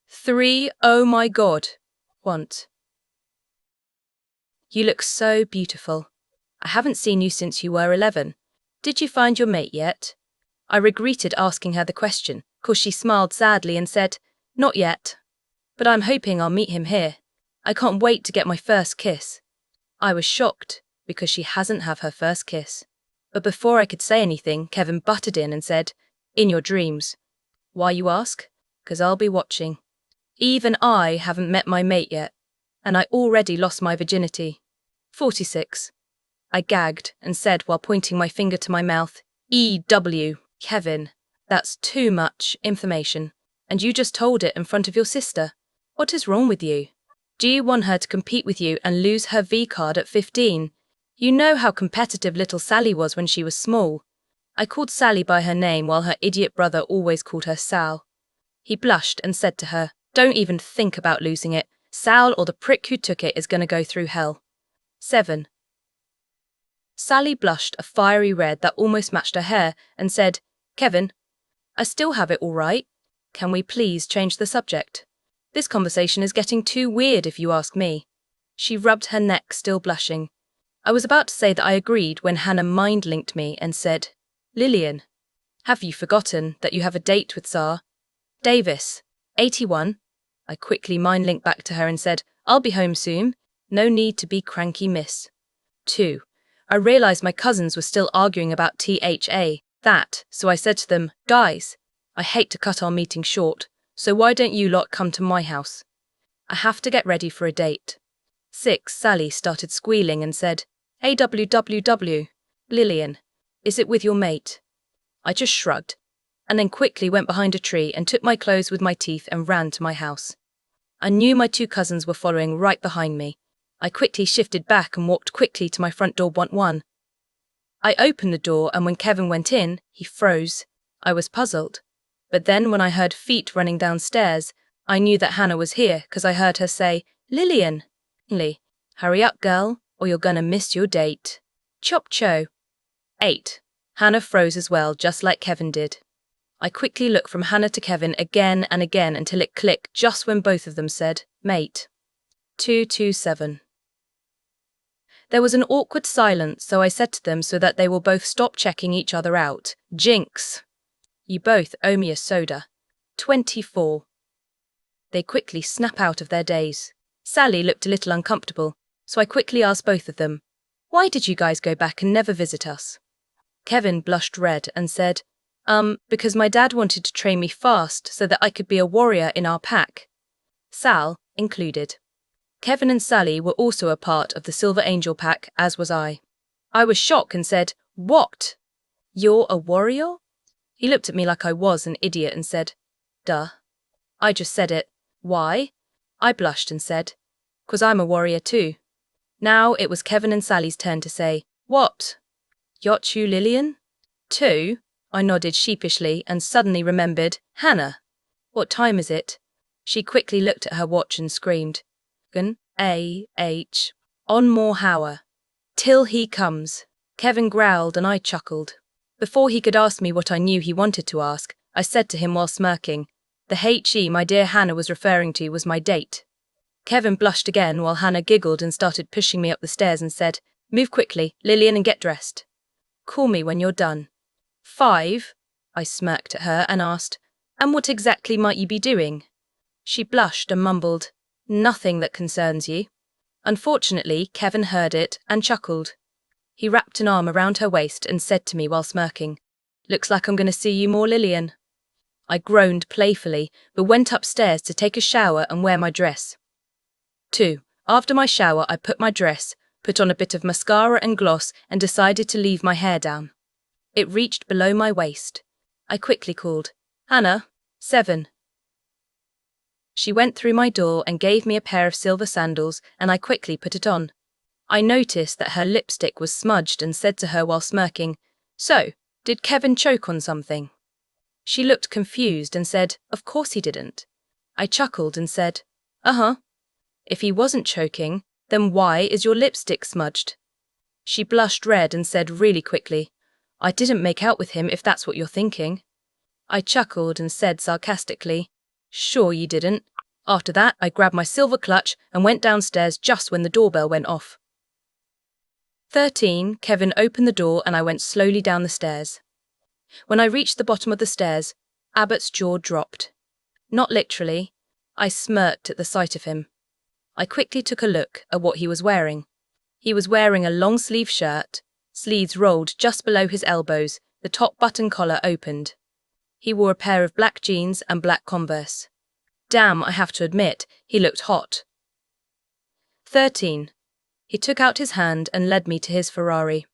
3. Oh my God. Want. You look so beautiful. I haven't seen you since you were 11. Did you find your mate yet? I regretted asking her the question, cause she smiled sadly and said, "Not yet. But I'm hoping I'll meet him here. I can't wait to get my first kiss." I was shocked, because she hasn't had her first kiss. But before I could say anything, Kevin butted in and said, "In your dreams." Why, you ask? 'Cause I'll be watching. Even I haven't met my mate yet, and I already lost my virginity. 46. I gagged and said while pointing my finger to my mouth, "EW, Kevin, that's too much information, and you just told it in front of your sister. What is wrong with you? Do you want her to compete with you and lose her V card at 15? You know how competitive little Sally was when she was small." I called Sally by her name while her idiot brother always called her Sal. He blushed and said to her, "Don't even think about losing it. Sal or the prick who took it is going to go through hell." 7. Sally blushed a fiery red that almost matched her hair and said, "Kevin, I still have it all right. Can we please change the subject? This conversation is getting too weird if you ask me." She rubbed her neck, still blushing. I was about to say that I agreed when Hannah mind-linked me and said, "Lillian, have you forgotten that you have a date with Tsar Davis, 81? I quickly mind-linked back to her and said, "I'll be home soon. No need to be cranky, miss." 2. I realised my cousins were still arguing about THA, so I said to them, "Guys, I hate to cut our meeting short, so why don't you lot come to my house? I have to get ready for a date." 6. Sally started squealing and said, AWWW. Lillian, is it with your mate? I just shrugged, and then quickly went behind a tree and took my clothes with my teeth and ran to my house. I knew my 2 cousins were following right behind me. I quickly shifted back and walked quickly to my front door. 1. I opened the door, and when Kevin went in, he froze. I was puzzled. But then when I heard feet running downstairs, I knew that Hannah was here because I heard her say, Lillian. Lee, hurry up, girl, or you're gonna miss your date. Chop cho. 8. Hannah froze as well, just like Kevin did. I quickly looked from Hannah to Kevin again and again until it clicked just when both of them said, mate. 227. There was an awkward silence, so I said to them so that they will both stop checking each other out. Jinx. You both owe me a soda. 24. They quickly snap out of their daze. Sally looked a little uncomfortable, so I quickly asked both of them, why did you guys go back and never visit us? Kevin blushed red and said, because my dad wanted to train me fast so that I could be a warrior in our pack. Sal included. Kevin and Sally were also a part of the Silver Angel pack, as was I. I was shocked and said, what? You're a warrior? He looked at me like I was an idiot and said, duh. I just said it. Why? I blushed and said, 'cause I'm a warrior too. Now it was Kevin and Sally's turn to say, what? Yacht you, Lillian? 2? I nodded sheepishly and suddenly remembered, Hannah. What time is it? She quickly looked at her watch and screamed, A.H. On more hour. Till he comes. Kevin growled and I chuckled. Before he could ask me what I knew he wanted to ask, I said to him while smirking, the H.E. my dear Hannah was referring to was my date. Kevin blushed again while Hannah giggled and started pushing me up the stairs and said, move quickly, Lillian, and get dressed. Call me when you're done. 5? I smirked at her and asked, and what exactly might you be doing? She blushed and mumbled, nothing that concerns you. Unfortunately, Kevin heard it and chuckled. He wrapped an arm around her waist and said to me while smirking, looks like I'm going to see you more, Lillian. I groaned playfully, but went upstairs to take a shower and wear my dress. 2. After my shower, I put my dress, put on a bit of mascara and gloss, and decided to leave my hair down. It reached below my waist. I quickly called, Hannah, 7. She went through my door and gave me a pair of silver sandals, and I quickly put it on. I noticed that her lipstick was smudged and said to her while smirking, so, did Kevin choke on something? She looked confused and said, of course he didn't. I chuckled and said, uh-huh. If he wasn't choking, then why is your lipstick smudged? She blushed red and said really quickly, I didn't make out with him if that's what you're thinking. I chuckled and said sarcastically, sure you didn't. After that, I grabbed my silver clutch and went downstairs just when the doorbell went off. 13. Kevin opened the door and I went slowly down the stairs. When I reached the bottom of the stairs, Abbott's jaw dropped. Not literally. I smirked at the sight of him. I quickly took a look at what he was wearing. He was wearing a long-sleeve shirt, sleeves rolled just below his elbows, the top button collar opened. He wore a pair of black jeans and black Converse. Damn, I have to admit, he looked hot. 13. He took out his hand and led me to his Ferrari.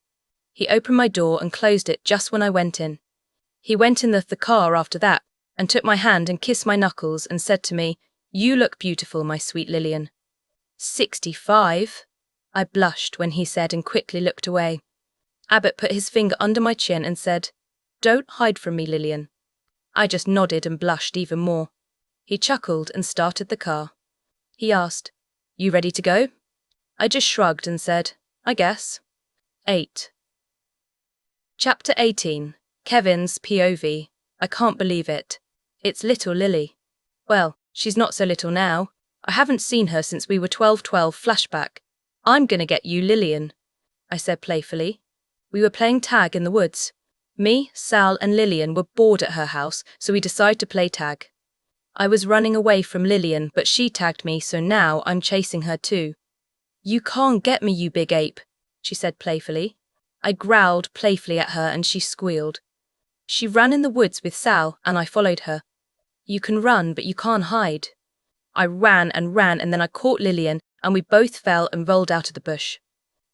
He opened my door and closed it just when I went in. He went in the car after that and took my hand and kissed my knuckles and said to me, you look beautiful, my sweet Lillian. 65? I blushed when he said and quickly looked away. Abbott put his finger under my chin and said, don't hide from me, Lillian. I just nodded and blushed even more. He chuckled and started the car. He asked, you ready to go? I just shrugged and said, I guess. 8. Chapter 18. Kevin's POV. I can't believe it. It's little Lily. Well, she's not so little now. I haven't seen her since we were 12 flashback. I'm gonna get you, Lillian, I said playfully. We were playing tag in the woods. Me, Sal and Lillian were bored at her house, so we decided to play tag. I was running away from Lillian, but she tagged me, so now I'm chasing her too. You can't get me, you big ape, she said playfully. I growled playfully at her and she squealed. She ran in the woods with Sal and I followed her. You can run, but you can't hide. I ran and then I caught Lillian and we both fell and rolled out of the bush.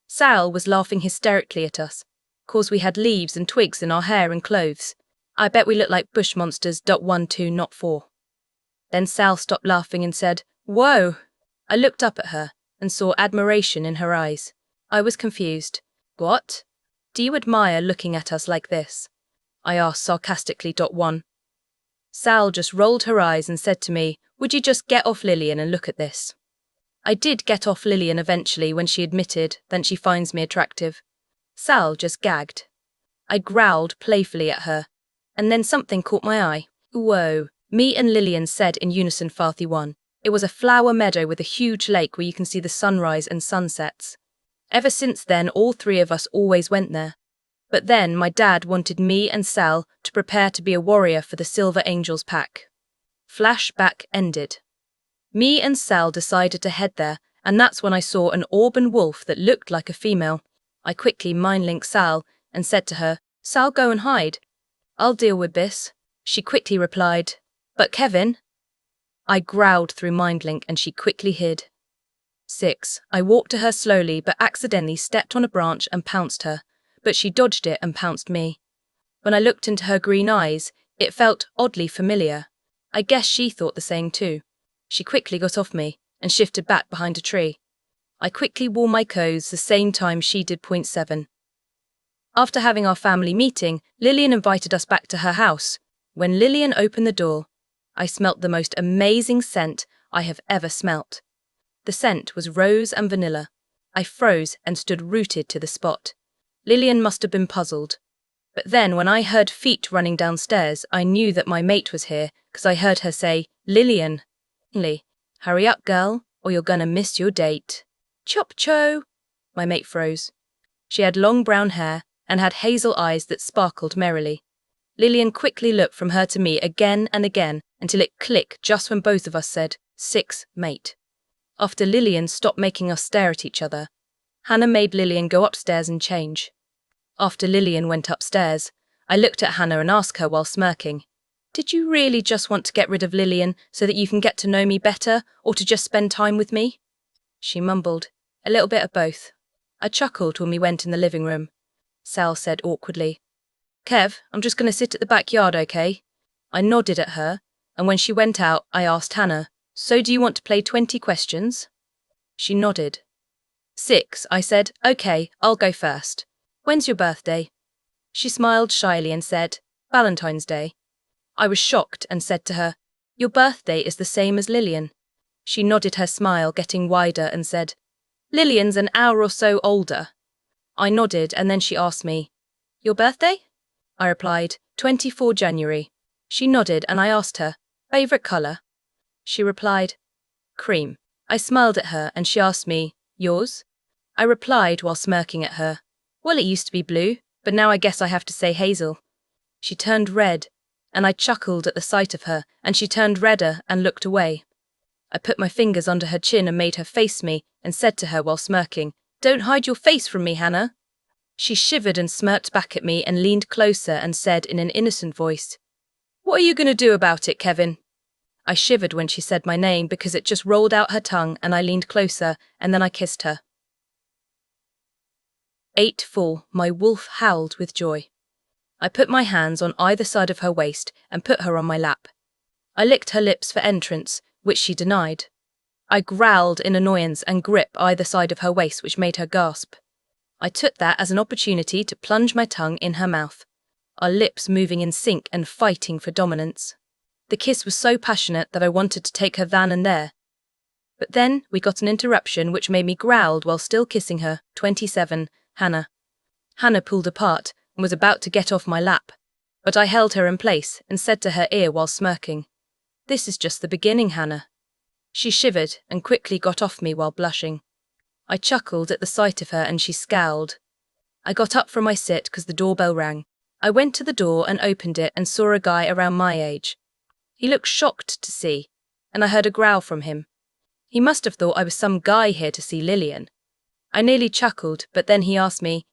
Sal was laughing hysterically at us, 'cause we had leaves and twigs in our hair and clothes. I bet we looked like bush monsters. 1, 2, not 4. Then Sal stopped laughing and said, "Whoa!" I looked up at her and saw admiration in her eyes. I was confused. "What? Do you admire looking at us like this?" I asked sarcastically. 1. Sal just rolled her eyes and said to me, "Would you just get off Lillian and look at this?" I did get off Lillian eventually when she admitted that she finds me attractive. Sal just gagged. I growled playfully at her, and then something caught my eye. "Whoa," me and Lillian said in unison. 1. It was a flower meadow with a huge lake where you can see the sunrise and sunsets. Ever since then, all three of us always went there. But then my dad wanted me and Sal to prepare to be a warrior for the Silver Angels pack. Flashback ended. Me and Sal decided to head there, and that's when I saw an auburn wolf that looked like a female. I quickly mind-linked Sal and said to her, "Sal, go and hide. I'll deal with this." She quickly replied, "But Kevin?" I growled through mind-link and she quickly hid. 6. I walked to her slowly but accidentally stepped on a branch and pounced her, but she dodged it and pounced me. When I looked into her green eyes, it felt oddly familiar. I guess she thought the same too. She quickly got off me and shifted back behind a tree. I quickly wore my clothes the same time she did. 7. After having our family meeting, Lillian invited us back to her house. When Lillian opened the door, I smelt the most amazing scent I have ever smelt. The scent was rose and vanilla. I froze and stood rooted to the spot. Lillian must have been puzzled. But then when I heard feet running downstairs, I knew that my mate was here, because I heard her say, "Lillian, hurry up, girl, or you're gonna miss your date." "Chop-cho!" My mate froze. She had long brown hair and had hazel eyes that sparkled merrily. Lillian quickly looked from her to me again and again until it clicked just when both of us said, "Six, mate." After Lillian stopped making us stare at each other, Hannah made Lillian go upstairs and change. After Lillian went upstairs, I looked at Hannah and asked her while smirking, "Did you really just want to get rid of Lillian so that you can get to know me better, or to just spend time with me?" She mumbled, "A little bit of both." I chuckled when we went in the living room. Sal said awkwardly, "Kev, I'm just going to sit at the backyard, okay?" I nodded at her, and when she went out, I asked Hannah, "So do you want to play 20 questions?" She nodded. 6, I said, "Okay, I'll go first. When's your birthday?" She smiled shyly and said, "Valentine's Day." I was shocked and said to her, "Your birthday is the same as Lillian." She nodded, her smile getting wider, and said, "Lillian's an hour or so older." I nodded and then she asked me, "Your birthday?" I replied, 24 January. She nodded and I asked her, "Favourite colour?" She replied, "Cream." I smiled at her and she asked me, "Yours?" I replied while smirking at her, "Well, it used to be blue, but now I guess I have to say hazel." She turned red, and I chuckled at the sight of her, and she turned redder and looked away. I put my fingers under her chin and made her face me and said to her while smirking, "Don't hide your face from me, Hannah." She shivered and smirked back at me and leaned closer and said in an innocent voice, "What are you going to do about it, Kevin?" I shivered when she said my name because it just rolled out her tongue, and I leaned closer and then I kissed her. 8 full, my wolf howled with joy. I put my hands on either side of her waist and put her on my lap. I licked her lips for entrance, which she denied. I growled in annoyance and gripped either side of her waist, which made her gasp. I took that as an opportunity to plunge my tongue in her mouth, our lips moving in sync and fighting for dominance. The kiss was so passionate that I wanted to take her then and there. But then we got an interruption which made me growl while still kissing her. 27, Hannah. Hannah pulled apart and was about to get off my lap, but I held her in place and said to her ear while smirking, "This is just the beginning, Hannah." She shivered and quickly got off me while blushing. I chuckled at the sight of her and she scowled. I got up from my sit because the doorbell rang. I went to the door and opened it and saw a guy around my age. He looked shocked to see, and I heard a growl from him. He must have thought I was some guy here to see Lillian. I nearly chuckled, but then he asked me,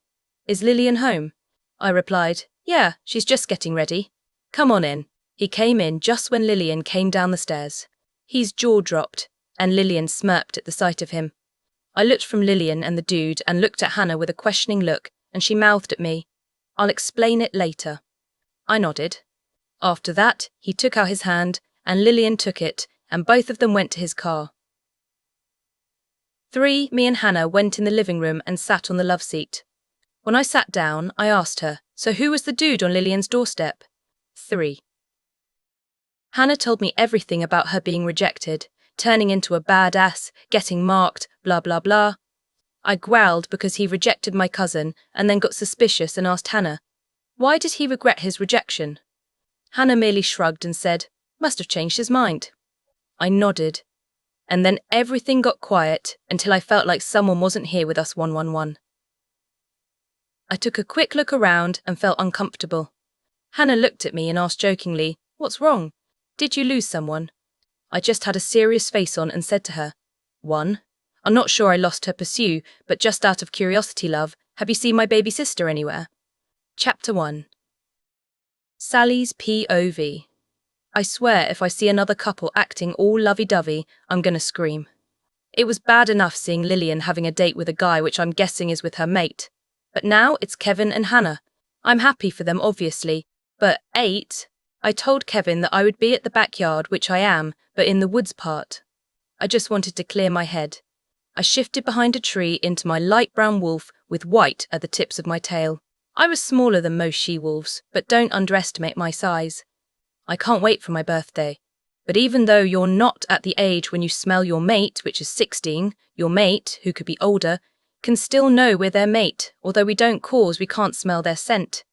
"Is Lillian home?" I replied, "Yeah, she's just getting ready. Come on in." He came in just when Lillian came down the stairs. His jaw dropped, and Lillian smirked at the sight of him. I looked from Lillian and the dude and looked at Hannah with a questioning look, and she mouthed at me, "I'll explain it later." I nodded. After that, he took out his hand, and Lillian took it, and both of them went to his car. 3. Me and Hannah went in the living room and sat on the love seat. When I sat down, I asked her, "So who was the dude on Lillian's doorstep?" 3. Hannah told me everything about her being rejected, turning into a badass, getting marked, blah blah blah. I growled because he rejected my cousin and then got suspicious and asked Hannah, "Why did he regret his rejection?" Hannah merely shrugged and said, "Must have changed his mind." I nodded, and then everything got quiet until I felt like someone wasn't here with us 111. I took a quick look around and felt uncomfortable. Hannah looked at me and asked jokingly, "What's wrong? Did you lose someone?" I just had a serious face on and said to her, "One. I'm not sure I lost her pursue, but just out of curiosity, love, have you seen my baby sister anywhere?" Chapter 1. Sally's POV. I swear if I see another couple acting all lovey-dovey, I'm gonna scream. It was bad enough seeing Lillian having a date with a guy which I'm guessing is with her mate. But now it's Kevin and Hannah. I'm happy for them, obviously, but 8. I told Kevin that I would be at the backyard, which I am, but in the woods part. I just wanted to clear my head. I shifted behind a tree into my light brown wolf with white at the tips of my tail. I was smaller than most she-wolves, but don't underestimate my size. I can't wait for my birthday. But even though you're not at the age when you smell your mate, which is 16, your mate, who could be older, can still know we're their mate, although we don't cause we can't smell their scent.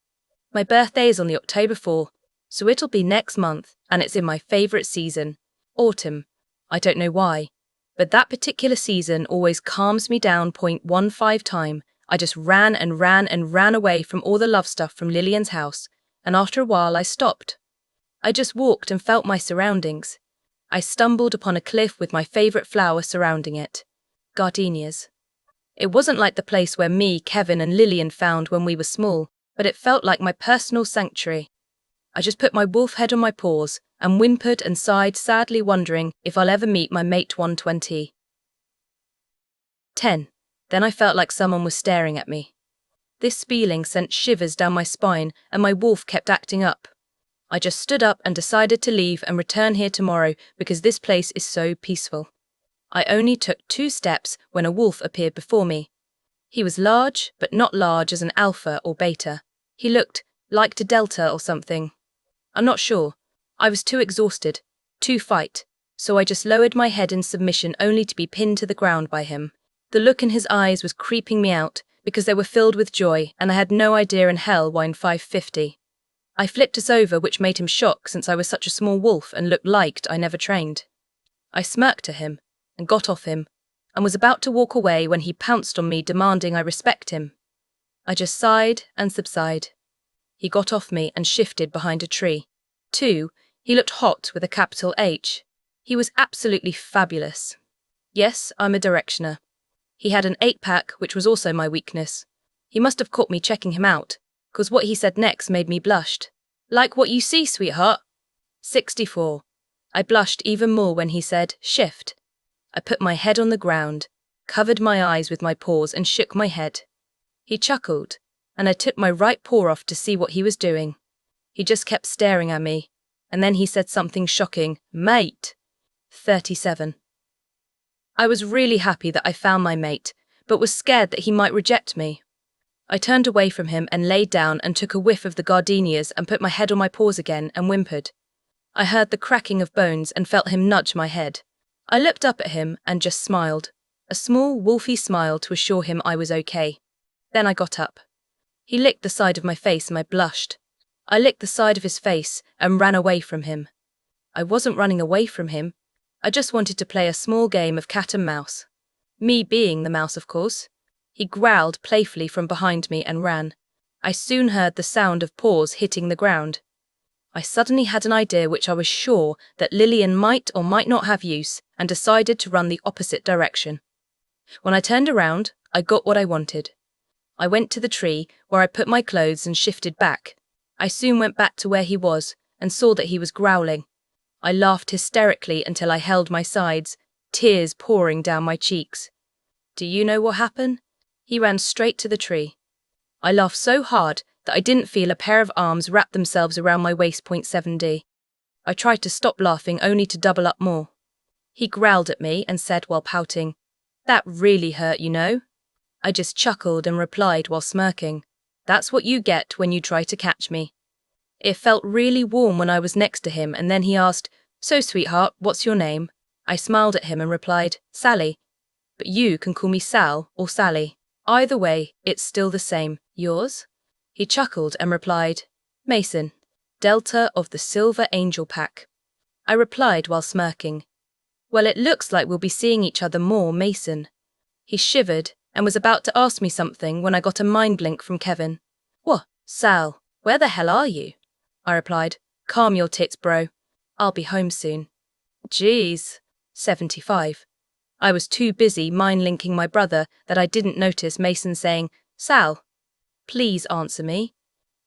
My birthday is on the October 4, so it'll be next month, and it's in my favourite season, autumn. I don't know why, but that particular season always calms me down 0.15 time. I just ran and ran and ran away from all the love stuff from Lillian's house, and after a while I stopped. I just walked and felt my surroundings. I stumbled upon a cliff with my favourite flower surrounding it, gardenias. It wasn't like the place where me, Kevin and Lillian found when we were small, but it felt like my personal sanctuary. I just put my wolf head on my paws and whimpered and sighed, sadly wondering if I'll ever meet my mate 120. 10. Then I felt like someone was staring at me. This feeling sent shivers down my spine and my wolf kept acting up. I just stood up and decided to leave and return here tomorrow because this place is so peaceful. I only took 2 steps when a wolf appeared before me. He was large, but not large as an alpha or beta. He looked like a delta or something. I'm not sure. I was too exhausted, to fight, so I just lowered my head in submission only to be pinned to the ground by him. The look in his eyes was creeping me out because they were filled with joy and I had no idea in hell why in 550. I flipped us over, which made him shocked since I was such a small wolf and looked like I never trained. I smirked at him and got off him, and was about to walk away when he pounced on me demanding I respect him. I just sighed and subsided. He got off me and shifted behind a tree. 2. He looked hot with a capital H. He was absolutely fabulous. Yes, I'm a directioner. He had an 8-pack, which was also my weakness. He must have caught me checking him out, cause what he said next made me blushed. "Like what you see, sweetheart?" 64. I blushed even more when he said, "Shift." I put my head on the ground, covered my eyes with my paws and shook my head. He chuckled, and I took my right paw off to see what he was doing. He just kept staring at me, and then he said something shocking, "Mate." 37. I was really happy that I found my mate, but was scared that he might reject me. I turned away from him and laid down and took a whiff of the gardenias and put my head on my paws again and whimpered. I heard the cracking of bones and felt him nudge my head. I looked up at him and just smiled, a small wolfy smile to assure him I was okay. Then I got up. He licked the side of my face and I blushed. I licked the side of his face and ran away from him. I wasn't running away from him. I just wanted to play a small game of cat and mouse. Me being the mouse, of course. He growled playfully from behind me and ran. I soon heard the sound of paws hitting the ground. I suddenly had an idea which I was sure that Lillian might or might not have use and decided to run the opposite direction. When I turned around, I got what I wanted. I went to the tree where I put my clothes and shifted back. I soon went back to where he was and saw that he was growling. I laughed hysterically until I held my sides, tears pouring down my cheeks. Do you know what happened? He ran straight to the tree. I laughed so hard that I didn't feel a pair of arms wrap themselves around my waist. 7D. I tried to stop laughing only to double up more. He growled at me and said while pouting, "That really hurt, you know." I just chuckled and replied while smirking, "That's what you get when you try to catch me." It felt really warm when I was next to him, and then he asked, "So, sweetheart, what's your name?" I smiled at him and replied, "Sally. But you can call me Sal or Sally. Either way, it's still the same. Yours?" He chuckled and replied, "Mason, Delta of the Silver Angel Pack." I replied while smirking, "Well, it looks like we'll be seeing each other more, Mason." He shivered and was about to ask me something when I got a mind blink from Kevin. "What, Sal, where the hell are you?" I replied, "Calm your tits, bro. I'll be home soon." Jeez. 75. I was too busy mind-linking my brother that I didn't notice Mason saying, "Sal, please answer me."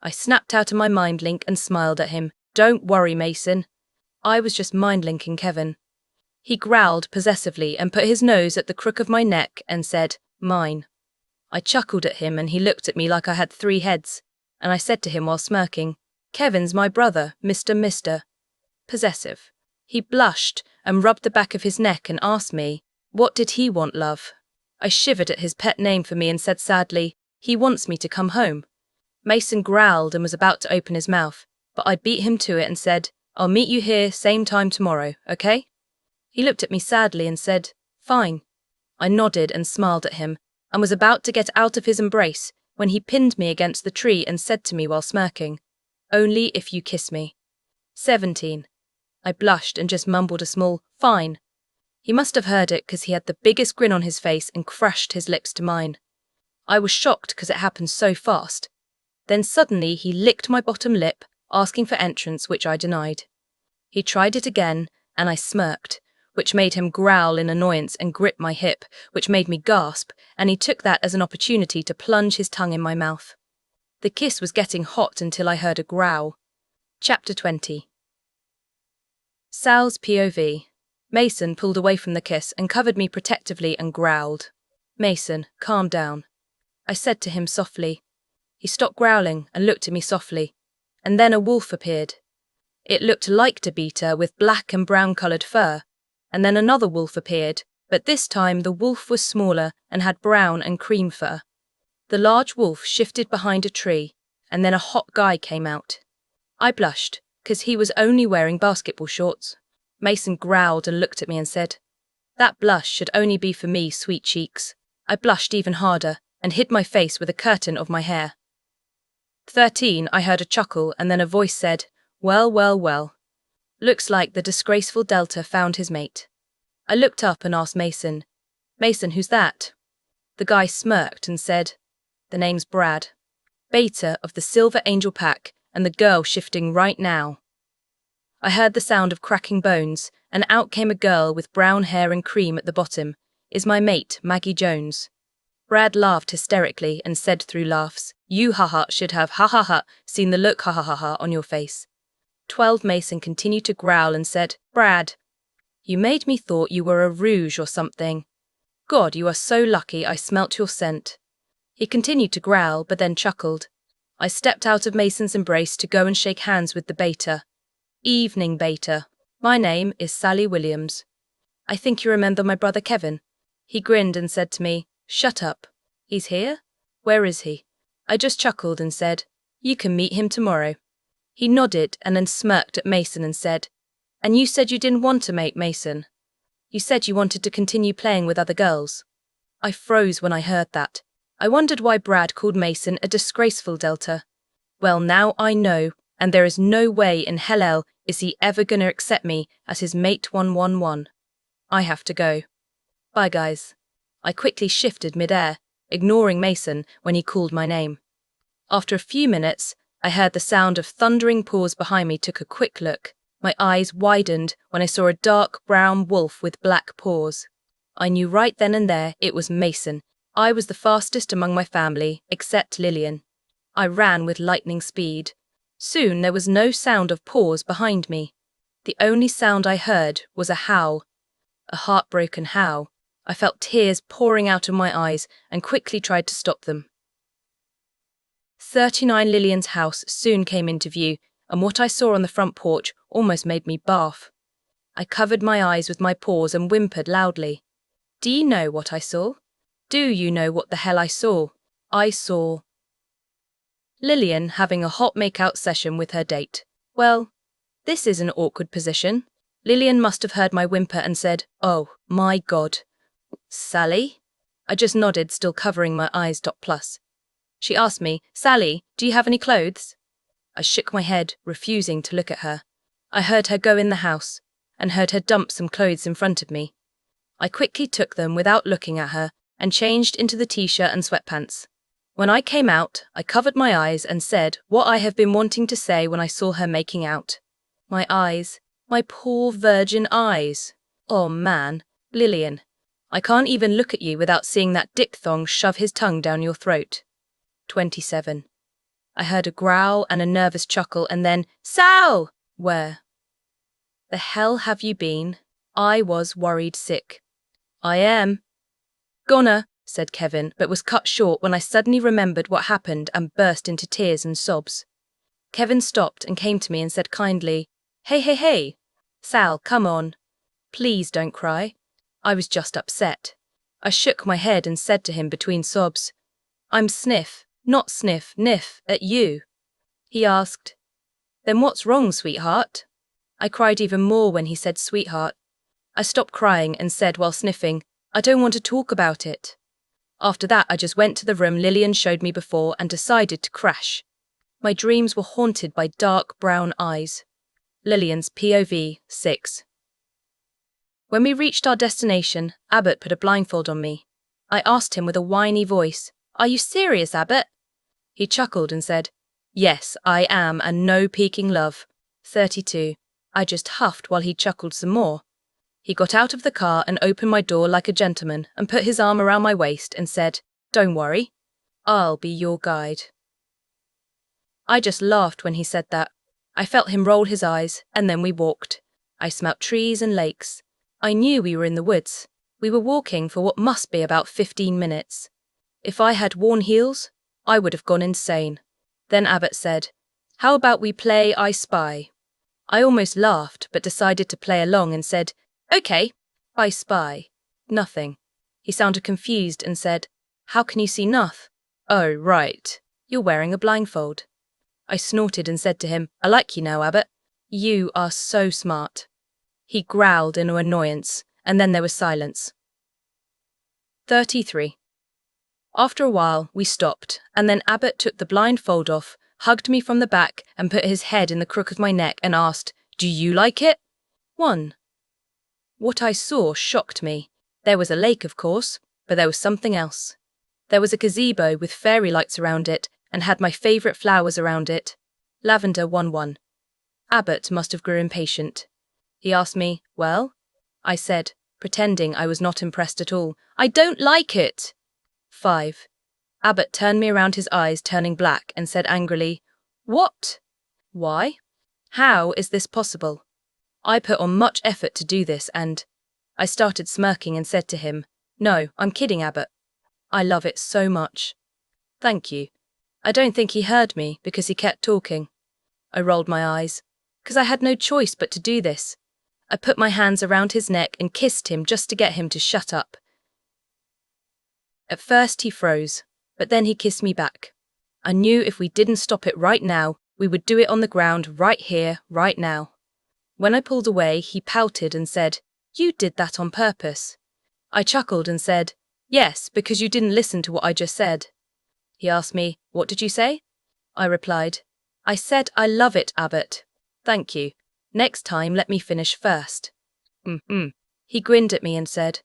I snapped out of my mind link and smiled at him. "Don't worry, Mason. I was just mind-linking Kevin." He growled possessively and put his nose at the crook of my neck and said, "Mine." I chuckled at him and he looked at me like I had 3 heads, and I said to him while smirking, "Kevin's my brother, Mr. Possessive." He blushed and rubbed the back of his neck and asked me, what did he want, love? I shivered at his pet name for me and said sadly, "He wants me to come home." Mason growled and was about to open his mouth, but I beat him to it and said, "I'll meet you here same time tomorrow, okay?" He looked at me sadly and said, "Fine." I nodded and smiled at him and was about to get out of his embrace when he pinned me against the tree and said to me while smirking, "Only if you kiss me." 17. I blushed and just mumbled a small, "Fine." He must have heard it because he had the biggest grin on his face and crushed his lips to mine. I was shocked because it happened so fast. Then suddenly he licked my bottom lip, asking for entrance, which I denied. He tried it again, and I smirked, which made him growl in annoyance and grip my hip, which made me gasp, and he took that as an opportunity to plunge his tongue in my mouth. The kiss was getting hot until I heard a growl. Chapter 20. Sal's POV. Mason pulled away from the kiss and covered me protectively and growled. "Mason, calm down," I said to him softly. He stopped growling and looked at me softly, and then a wolf appeared. It looked like Tabita with black and brown-coloured fur, and then another wolf appeared, but this time the wolf was smaller and had brown and cream fur. The large wolf shifted behind a tree, and then a hot guy came out. I blushed, because he was only wearing basketball shorts. Mason growled and looked at me and said, "That blush should only be for me, sweet cheeks." I blushed even harder and hid my face with a curtain of my hair. 13. I heard a chuckle and then a voice said, "Well, well, well. Looks like the disgraceful Delta found his mate." I looked up and asked Mason, "Mason, who's that?" The guy smirked and said, "The name's Brad. Beta of the Silver Angel Pack and the girl shifting right now." I heard the sound of cracking bones, and out came a girl with brown hair and cream at the bottom. "Is my mate, Maggie Jones." Brad laughed hysterically and said through laughs, "You should have seen the look on your face." 12. Mason continued to growl and said, "Brad, you made me thought you were a rouge or something. God, you are so lucky I smelt your scent." He continued to growl but then chuckled. I stepped out of Mason's embrace to go and shake hands with the beta. "Evening, Beta. My name is Sally Williams. I think you remember my brother Kevin." He grinned and said to me, "Shut up. He's here? Where is he?" I just chuckled and said, "You can meet him tomorrow." He nodded and then smirked at Mason and said, "And you said you didn't want to mate, Mason. You said you wanted to continue playing with other girls." I froze when I heard that. I wondered why Brad called Mason a disgraceful Delta. Well, now I know, and there is no way in hell is he ever gonna accept me as his mate 111. I have to go. Bye, guys. I quickly shifted mid-air, ignoring Mason when he called my name. After a few minutes, I heard the sound of thundering paws behind me. Took a quick look. My eyes widened when I saw a dark brown wolf with black paws. I knew right then and there it was Mason. I was the fastest among my family, except Lillian. I ran with lightning speed. Soon there was no sound of paws behind me. The only sound I heard was a howl. A heartbroken howl. I felt tears pouring out of my eyes and quickly tried to stop them. 39 Lillian's house soon came into view, and what I saw on the front porch almost made me barf. I covered my eyes with my paws and whimpered loudly. Do you know what I saw? Do you know what the hell I saw? I saw Lillian having a hot make-out session with her date. Well, this is an awkward position. Lillian must have heard my whimper and said, "Oh, my God." "Sally?" I just nodded, still covering my eyes. Plus. She asked me, "Sally, do you have any clothes?" I shook my head, refusing to look at her. I heard her go in the house, and heard her dump some clothes in front of me. I quickly took them without looking at her, and changed into the t-shirt and sweatpants. When I came out, I covered my eyes and said what I have been wanting to say when I saw her making out. My eyes, my poor virgin eyes. Oh man, Lillian, I can't even look at you without seeing that dick-thong shove his tongue down your throat. 27. I heard a growl and a nervous chuckle and then, "Sal!" Where the hell have you been? I was worried sick. I am. Gonna, said Kevin, but was cut short when I suddenly remembered what happened and burst into tears and sobs. Kevin stopped and came to me and said kindly, Hey. Sal, come on. Please don't cry. I was just upset. I shook my head and said to him between sobs, I'm sniff, not sniff, niff, at you. He asked, Then what's wrong, sweetheart? I cried even more when he said sweetheart. I stopped crying and said while sniffing, I don't want to talk about it. After that, I just went to the room Lillian showed me before and decided to crash. My dreams were haunted by dark brown eyes. Lillian's POV 6. When we reached our destination, Abbott put a blindfold on me. I asked him with a whiny voice, Are you serious, Abbott? He chuckled and said, Yes, I am, and no peeking love. 32. I just huffed while he chuckled some more. He got out of the car and opened my door like a gentleman and put his arm around my waist and said, Don't worry, I'll be your guide. I just laughed when he said that. I felt him roll his eyes, and then we walked. I smelt trees and lakes. I knew we were in the woods. We were walking for what must be about 15 minutes. If I had worn heels, I would have gone insane. Then Abbott said, How about we play I Spy? I almost laughed, but decided to play along and said, Okay, I spy. Nothing. He sounded confused and said, How can you see noth? Oh, right. You're wearing a blindfold. I snorted and said to him, I like you now, Abbott. You are so smart. He growled in annoyance, and then there was silence. 33. After a while, we stopped, and then Abbott took the blindfold off, hugged me from the back, and put his head in the crook of my neck and asked, Do you like it? 1. What I saw shocked me. There was a lake, of course, but there was something else. There was a gazebo with fairy lights around it and had my favourite flowers around it. Lavender 1-1. Abbott must have grew impatient. He asked me, Well? I said, pretending I was not impressed at all, I don't like it. 5. Abbott turned me around, his eyes turning black, and said angrily, What? Why? How is this possible? I put on much effort to do this and I started smirking and said to him, No, I'm kidding, Abbott. I love it so much. Thank you. I don't think he heard me because he kept talking. I rolled my eyes, because I had no choice but to do this. I put my hands around his neck and kissed him just to get him to shut up. At first he froze, but then he kissed me back. I knew if we didn't stop it right now, we would do it on the ground right here, right now. When I pulled away, he pouted and said, You did that on purpose. I chuckled and said, Yes, because you didn't listen to what I just said. He asked me, What did you say? I replied, I said I love it, Abbott. Thank you. Next time let me finish first. He grinned at me and said,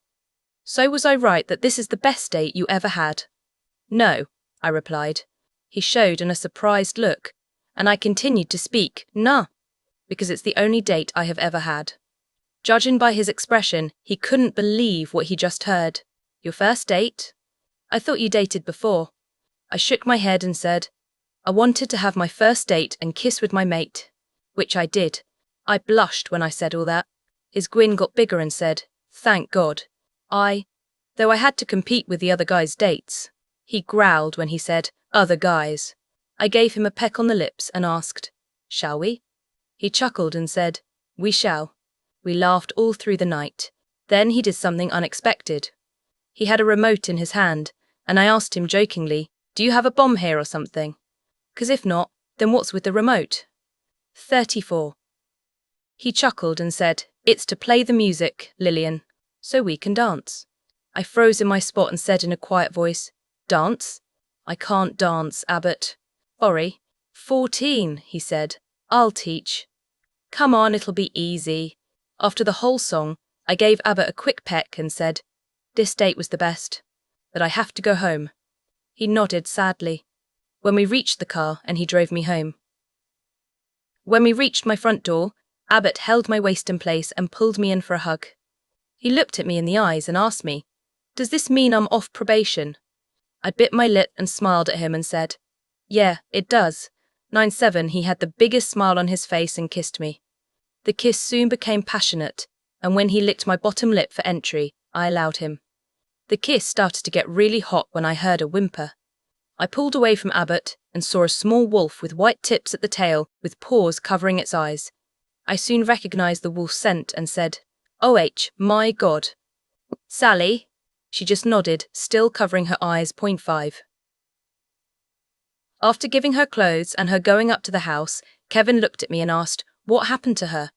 So was I right that this is the best date you ever had? No, I replied. He showed in a surprised look, and I continued to speak, Nah, because it's the only date I have ever had. Judging by his expression, he couldn't believe what he just heard. Your first date? I thought you dated before. I shook my head and said, I wanted to have my first date and kiss with my mate, which I did. I blushed when I said all that. His grin got bigger and said, Thank God. though I had to compete with the other guys' dates. He growled when he said, "Other guys." I gave him a peck on the lips and asked, "Shall we?" He chuckled and said, "We shall." We laughed all through the night. Then he did something unexpected. He had a remote in his hand, and I asked him jokingly, "Do you have a bomb here or something? 'Cause if not, then what's with the remote?" 34. He chuckled and said, "It's to play the music, Lillian, so we can dance." I froze in my spot and said in a quiet voice, "Dance? I can't dance, Abbott." "Sorry." 14, he said. "I'll teach." "Come on, it'll be easy." After the whole song, I gave Abbott a quick peck and said, "This date was the best, but I have to go home." He nodded sadly. When we reached the car and he drove me home. When we reached my front door, Abbott held my waist in place and pulled me in for a hug. He looked at me in the eyes and asked me, "Does this mean I'm off probation?" I bit my lip and smiled at him and said, "Yeah, it does." 9-7, he had the biggest smile on his face and kissed me. The kiss soon became passionate, and when he licked my bottom lip for entry, I allowed him. The kiss started to get really hot when I heard a whimper. I pulled away from Abbott and saw a small wolf with white tips at the tail with paws covering its eyes. I soon recognized the wolf's scent and said, "Oh, my God." "Sally?" She just nodded, still covering her eyes. 5. After giving her clothes and her going up to the house, Kevin looked at me and asked, "What happened to her?"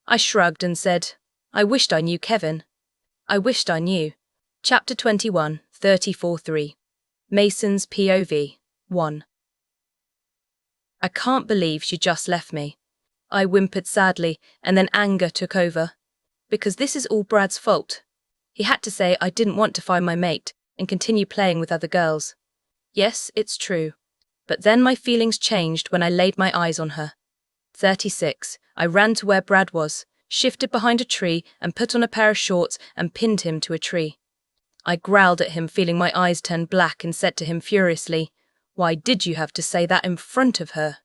I shrugged and said, "I wished I knew Kevin." I wished I knew. Chapter 21, 34-3. Mason's POV. 1. I can't believe she just left me. I whimpered sadly, and then anger took over. Because this is all Brad's fault. He had to say I didn't want to find my mate and continue playing with other girls. Yes, it's true. But then my feelings changed when I laid my eyes on her. 36. I ran to where Brad was, shifted behind a tree and put on a pair of shorts and pinned him to a tree. I growled at him, feeling my eyes turn black, and said to him furiously, "Why did you have to say that in front of her?"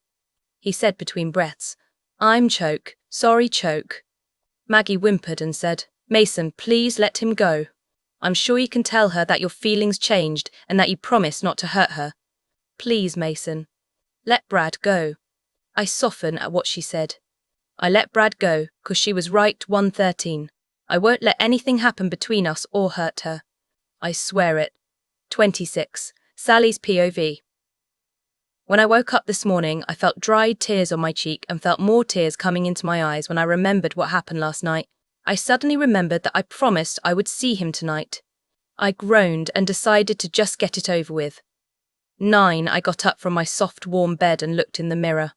He said between breaths, "I'm Choke, sorry Choke." Maggie whimpered and said, "Mason, please let him go. I'm sure you can tell her that your feelings changed and that you promised not to hurt her. Please, Mason. Let Brad go." I softened at what she said. I let Brad go, 'cause she was right. 113. I won't let anything happen between us or hurt her. I swear it. 26. Sally's POV. When I woke up this morning, I felt dried tears on my cheek and felt more tears coming into my eyes when I remembered what happened last night. I suddenly remembered that I promised I would see him tonight. I groaned and decided to just get it over with. 9. I got up from my soft, warm bed and looked in the mirror.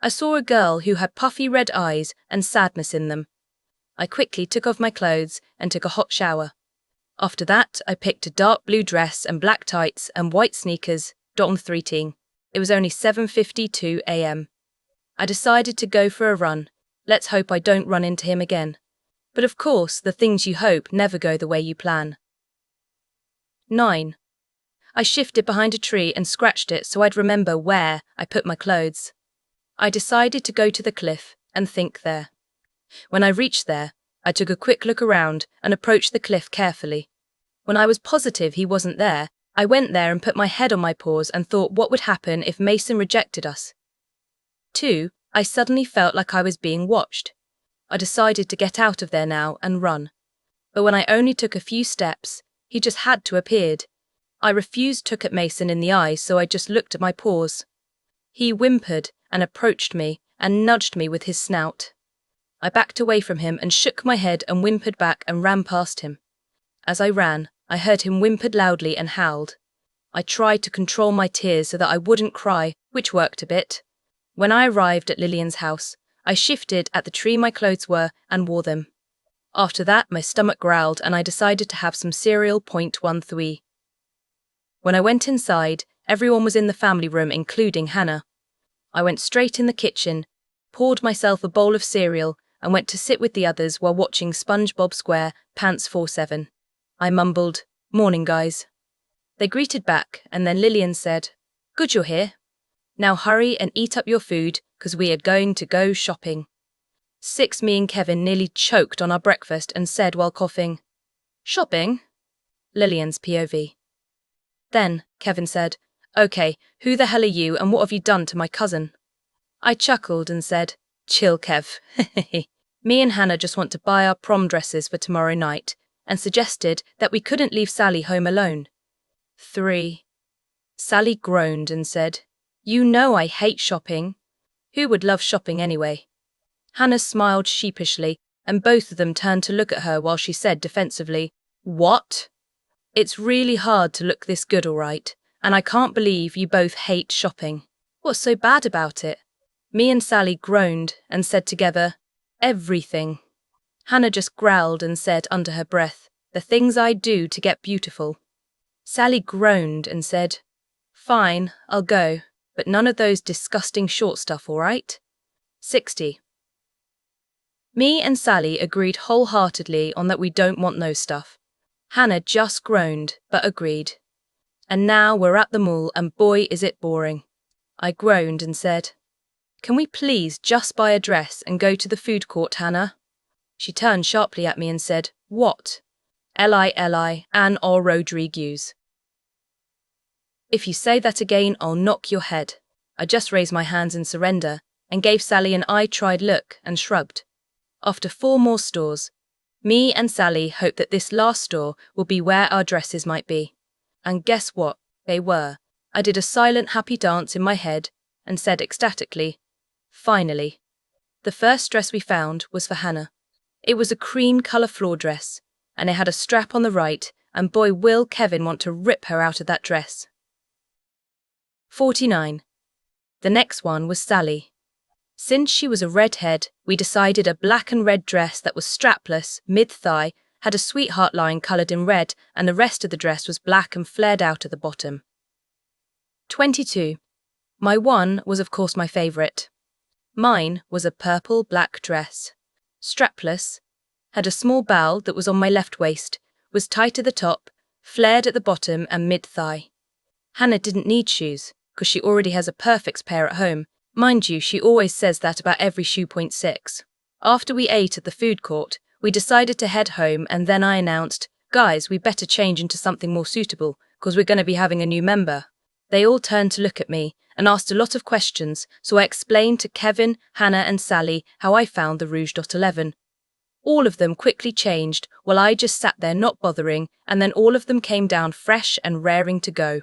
I saw a girl who had puffy red eyes and sadness in them. I quickly took off my clothes and took a hot shower. After that, I picked a dark blue dress and black tights and white sneakers. 3. It was only 7:52 a.m. I decided to go for a run. Let's hope I don't run into him again. But of course, the things you hope never go the way you plan. 9. I shifted behind a tree and scratched it so I'd remember where I put my clothes. I decided to go to the cliff and think there. When I reached there, I took a quick look around and approached the cliff carefully. When I was positive he wasn't there, I went there and put my head on my paws and thought what would happen if Mason rejected us. 2. I suddenly felt like I was being watched. I decided to get out of there now and run. But when I only took a few steps, he just had to appeared. I refused to look at Mason in the eye, so I just looked at my paws. He whimpered and approached me and nudged me with his snout. I backed away from him and shook my head and whimpered back and ran past him. As I ran, I heard him whimpered loudly and howled. I tried to control my tears so that I wouldn't cry, which worked a bit. When I arrived at Lillian's house, I shifted at the tree my clothes were and wore them. After that, my stomach growled and I decided to have some cereal. 13. When I went inside, everyone was in the family room, including Hannah. I went straight in the kitchen, poured myself a bowl of cereal, and went to sit with the others while watching SpongeBob SquarePants 4-7. I mumbled, "Morning, guys." They greeted back, and then Lillian said, "Good you're here. Now hurry and eat up your food, 'cause we are going to go shopping." 6. Me and Kevin nearly choked on our breakfast and said while coughing, "Shopping? Lillian's POV. Then, Kevin said, "Okay, who the hell are you and what have you done to my cousin?" I chuckled and said, "Chill, Kev. Me and Hannah just want to buy our prom dresses for tomorrow night," and suggested that we couldn't leave Sally home alone. 3. Sally groaned and said, "You know I hate shopping." Who would love shopping anyway? Hannah smiled sheepishly, and both of them turned to look at her while she said defensively, "What? It's really hard to look this good, all right, and I can't believe you both hate shopping. What's so bad about it?" Me and Sally groaned and said together, "Everything." Hannah just growled and said under her breath, "The things I do to get beautiful." Sally groaned and said, "Fine, I'll go, but none of those disgusting short stuff, all right?" 60. Me and Sally agreed wholeheartedly on that we don't want no stuff. Hannah just groaned, but agreed. And now we're at the mall and boy is it boring. I groaned and said, "Can we please just buy a dress and go to the food court, Hannah?" She turned sharply at me and said, "What?" Li Anne or Rodriguez. "If you say that again, I'll knock your head." I just raised my hands in surrender and gave Sally an eye-tried look and shrugged. After 4 more stores, me and Sally hoped that this last store will be where our dresses might be. And guess what? They were. I did a silent happy dance in my head and said ecstatically, "Finally." The first dress we found was for Hannah. It was a cream colour floor dress, and it had a strap on the right, and boy will Kevin want to rip her out of that dress. 49. The next one was Sally. Since she was a redhead, we decided a black and red dress that was strapless, mid-thigh, had a sweetheart line coloured in red, and the rest of the dress was black and flared out at the bottom. 22. My one was of course my favourite. Mine was a purple-black dress. Strapless, had a small bow that was on my left waist, was tight at the top, flared at the bottom and mid-thigh. Hannah didn't need shoes, because she already has a perfect pair at home. Mind you, she always says that about every shoe. 6. After we ate at the food court, we decided to head home and then I announced, "Guys, we better change into something more suitable, because we're going to be having a new member." They all turned to look at me and asked a lot of questions, so I explained to Kevin, Hannah and Sally how I found the Rouge.11. All of them quickly changed while I just sat there not bothering, and then all of them came down fresh and raring to go.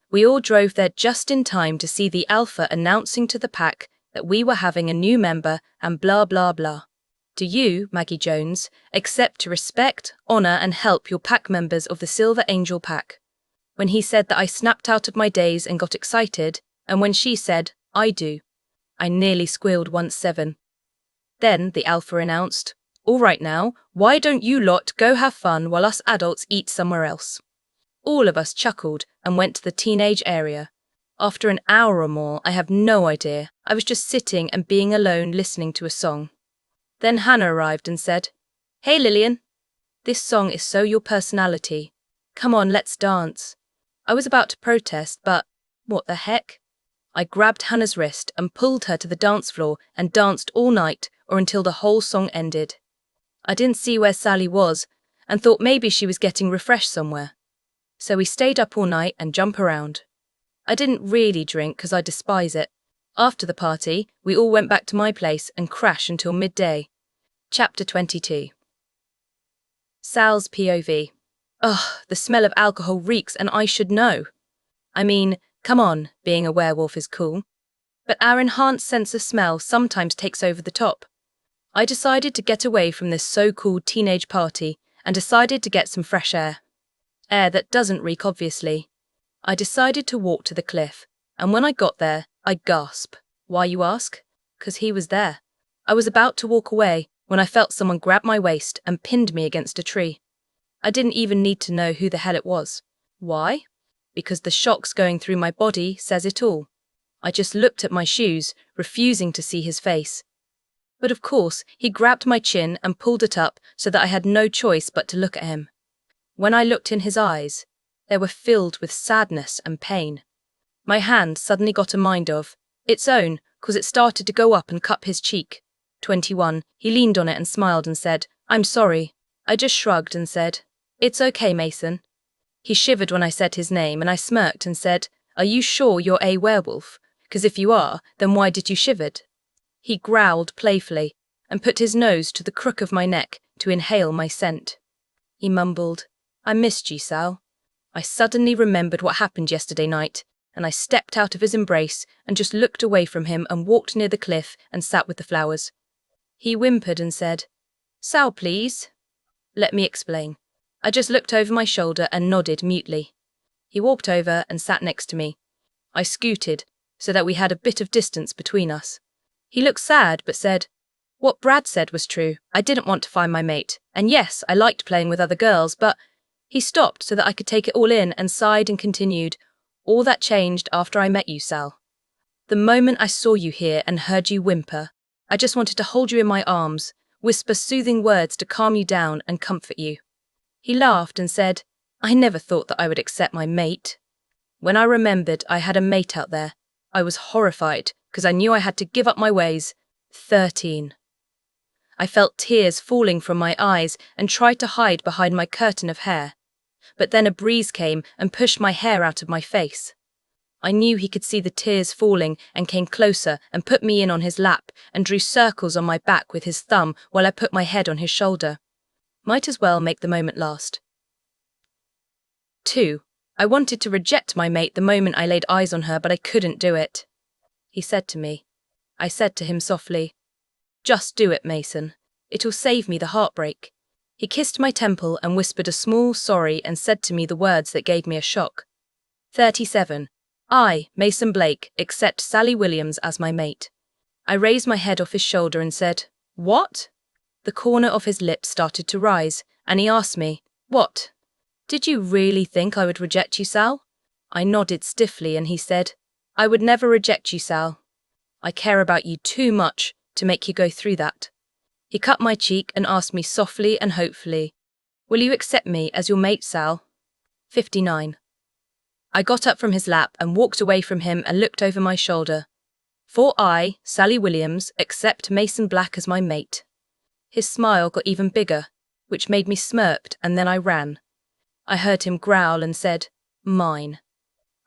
We all drove there just in time to see the alpha announcing to the pack that we were having a new member and blah blah blah. Do you, Maggie Jones, accept to respect, honour and help your pack members of the Silver Angel pack? When he said that, I snapped out of my daze and got excited, and when she said, "I do," I nearly squealed once 7. Then the alpha announced, "All right now, why don't you lot go have fun while us adults eat somewhere else?" All of us chuckled and went to the teenage area. After an hour or more, I have no idea, I was just sitting and being alone listening to a song. Then Hannah arrived and said, "Hey Lillian, this song is so your personality. Come on, let's dance." I was about to protest, but what the heck? I grabbed Hannah's wrist and pulled her to the dance floor and danced all night or until the whole song ended. I didn't see where Sally was and thought maybe she was getting refreshed somewhere. So we stayed up all night and jump around. I didn't really drink because I despise it. After the party, we all went back to my place and crashed until midday. Chapter 22. Sal's POV. Ugh, the smell of alcohol reeks and I should know. I mean, come on, being a werewolf is cool. But our enhanced sense of smell sometimes takes over the top. I decided to get away from this so-called teenage party and decided to get some fresh air. Air that doesn't reek, obviously. I decided to walk to the cliff, and when I got there, I gasped. Why, you ask? 'Cause he was there. I was about to walk away when I felt someone grab my waist and pinned me against a tree. I didn't even need to know who the hell it was. Why? Because the shocks going through my body says it all. I just looked at my shoes, refusing to see his face. But of course, he grabbed my chin and pulled it up so that I had no choice but to look at him. When I looked in his eyes, they were filled with sadness and pain. My hand suddenly got a mind of its own, 'cause it started to go up and cup his cheek. 21, he leaned on it and smiled and said, "I'm sorry." I just shrugged and said, "It's okay, Mason." He shivered when I said his name, and I smirked and said, "Are you sure you're a werewolf? 'Cause if you are, then why did you shivered?" He growled playfully and put his nose to the crook of my neck to inhale my scent. He mumbled, "I missed you, Sal." I suddenly remembered what happened yesterday night, and I stepped out of his embrace and just looked away from him and walked near the cliff and sat with the flowers. He whimpered and said, "Sal, please." Let me explain. I just looked over my shoulder and nodded mutely. He walked over and sat next to me. I scooted so that we had a bit of distance between us. He looked sad but said, "What Brad said was true. I didn't want to find my mate. And yes, I liked playing with other girls, but..." He stopped so that I could take it all in and sighed and continued, "All that changed after I met you, Sal. The moment I saw you here and heard you whimper, I just wanted to hold you in my arms, whisper soothing words to calm you down and comfort you." He laughed and said, "I never thought that I would accept my mate." When I remembered I had a mate out there, I was horrified because I knew I had to give up my ways. 13. I felt tears falling from my eyes and tried to hide behind my curtain of hair. But then a breeze came and pushed my hair out of my face. I knew he could see the tears falling and came closer and put me in on his lap and drew circles on my back with his thumb while I put my head on his shoulder. Might as well make the moment last. 2. I wanted to reject my mate the moment I laid eyes on her, but I couldn't do it. He said to me. I said to him softly, "Just do it, Mason. It'll save me the heartbreak." He kissed my temple and whispered a small sorry and said to me the words that gave me a shock. 37. I, Mason Blake, accept Sally Williams as my mate. I raised my head off his shoulder and said, "What?" The corner of his lips started to rise, and he asked me, "What? Did you really think I would reject you, Sal?" I nodded stiffly and he said, "I would never reject you, Sal. I care about you too much to make you go through that." He cut my cheek and asked me softly and hopefully, "Will you accept me as your mate, Sal?" 59. I got up from his lap and walked away from him and looked over my shoulder. "For I, Sally Williams, accept Mason Black as my mate." His smile got even bigger, which made me smirked, and then I ran. I heard him growl and said, "Mine."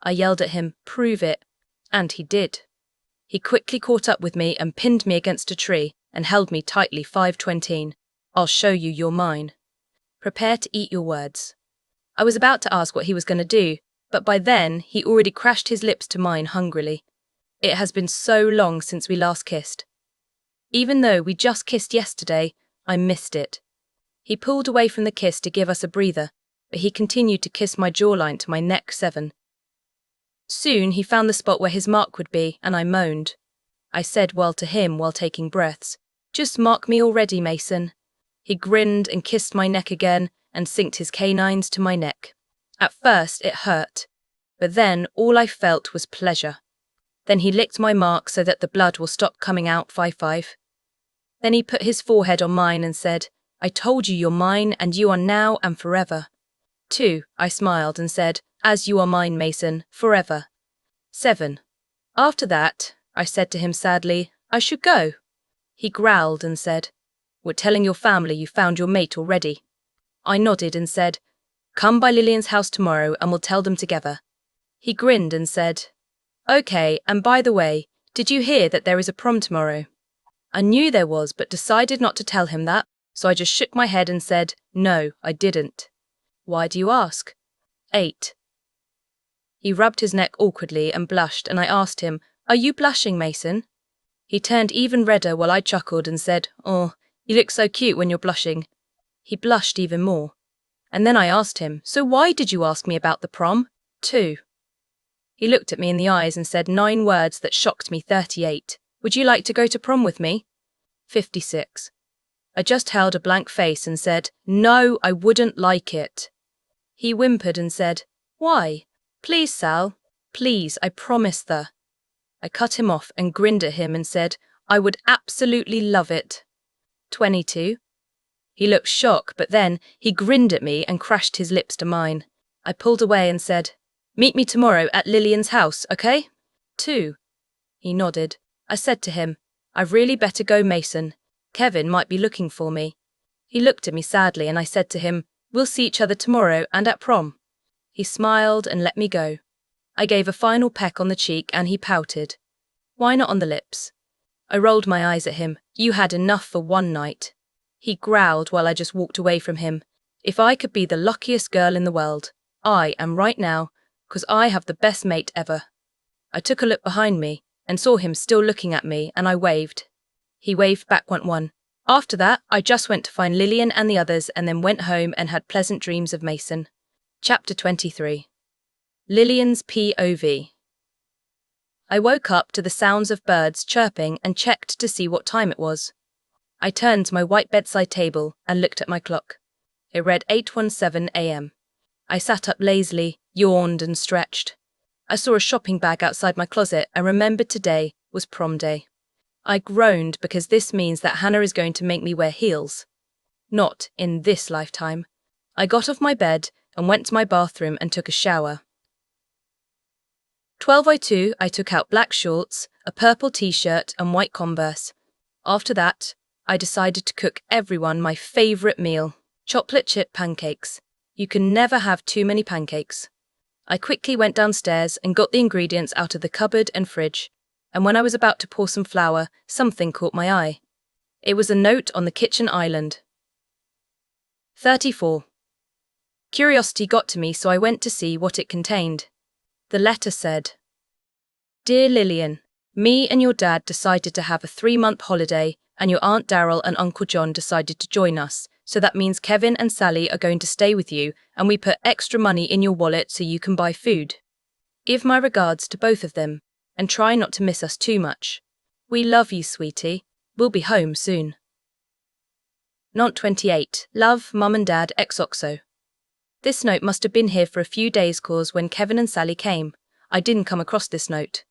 I yelled at him, "Prove it." And he did. He quickly caught up with me and pinned me against a tree and held me tightly 5:20. "I'll show you you're mine. Prepare to eat your words." I was about to ask what he was going to do, but by then he already crashed his lips to mine hungrily. It has been so long since we last kissed. Even though we just kissed yesterday, I missed it. He pulled away from the kiss to give us a breather, but he continued to kiss my jawline to my neck 7. Soon he found the spot where his mark would be, and I moaned. I said to him while taking breaths, "Just mark me already, Mason." He grinned and kissed my neck again and synced his canines to my neck. At first it hurt, but then all I felt was pleasure. Then he licked my mark so that the blood will stop coming out 5. Then he put his forehead on mine and said, "I told you you're mine and you are now and forever." 2. I smiled and said, "As you are mine, Mason, forever." 7. After that, I said to him sadly, "I should go." He growled and said, "We're telling your family you found your mate already." I nodded and said, "Come by Lillian's house tomorrow and we'll tell them together." He grinned and said, "Okay, and by the way, did you hear that there is a prom tomorrow?" I knew there was, but decided not to tell him that, so I just shook my head and said, "No, I didn't." "Why do you ask?" 8. He rubbed his neck awkwardly and blushed, and I asked him, "Are you blushing, Mason?" He turned even redder while I chuckled and said, "Oh, you look so cute when you're blushing." He blushed even more. And then I asked him, "So why did you ask me about the prom?" 2. He looked at me in the eyes and said 9 words that shocked me 38. "Would you like to go to prom with me?" 56. I just held a blank face and said, "No, I wouldn't like it." He whimpered and said, "Why? Please, Sal. Please, I promise the..." I cut him off and grinned at him and said, "I would absolutely love it." 22. He looked shocked, but then he grinned at me and crashed his lips to mine. I pulled away and said, "Meet me tomorrow at Lillian's house, okay?" 2. He nodded. I said to him, "I've really better go, Mason. Kevin might be looking for me." He looked at me sadly and I said to him, "We'll see each other tomorrow and at prom." He smiled and let me go. I gave a final peck on the cheek and he pouted. Why not on the lips? I rolled my eyes at him. You had enough for one night. He growled while I just walked away from him. If I could be the luckiest girl in the world, I am right now, 'cause I have the best mate ever. I took a look behind me and saw him still looking at me, and I waved. He waved back one. After that, I just went to find Lillian and the others and then went home and had pleasant dreams of Mason. Chapter 23. Lillian's POV. I woke up to the sounds of birds chirping and checked to see what time it was. I turned to my white bedside table and looked at my clock. It read 8:17 a.m. I sat up lazily, yawned and stretched. I saw a shopping bag outside my closet and remembered today was prom day. I groaned because this means that Hannah is going to make me wear heels. Not in this lifetime. I got off my bed and went to my bathroom and took a shower. 12:02, I took out black shorts, a purple t-shirt and white Converse. After that, I decided to cook everyone my favourite meal, chocolate chip pancakes. You can never have too many pancakes. I quickly went downstairs and got the ingredients out of the cupboard and fridge, and when I was about to pour some flour, something caught my eye. It was a note on the kitchen island. 34. Curiosity got to me, so I went to see what it contained. The letter said, Dear Lillian, me and your dad decided to have a 3-month holiday, and your Aunt Daryl and Uncle John decided to join us, so that means Kevin and Sally are going to stay with you, and we put extra money in your wallet so you can buy food. Give my regards to both of them, and try not to miss us too much. We love you, sweetie. We'll be home soon. Not 28. Love, Mum and Dad, XOXO. This note must have been here for a few days, cause when Kevin and Sally came, I didn't come across this note.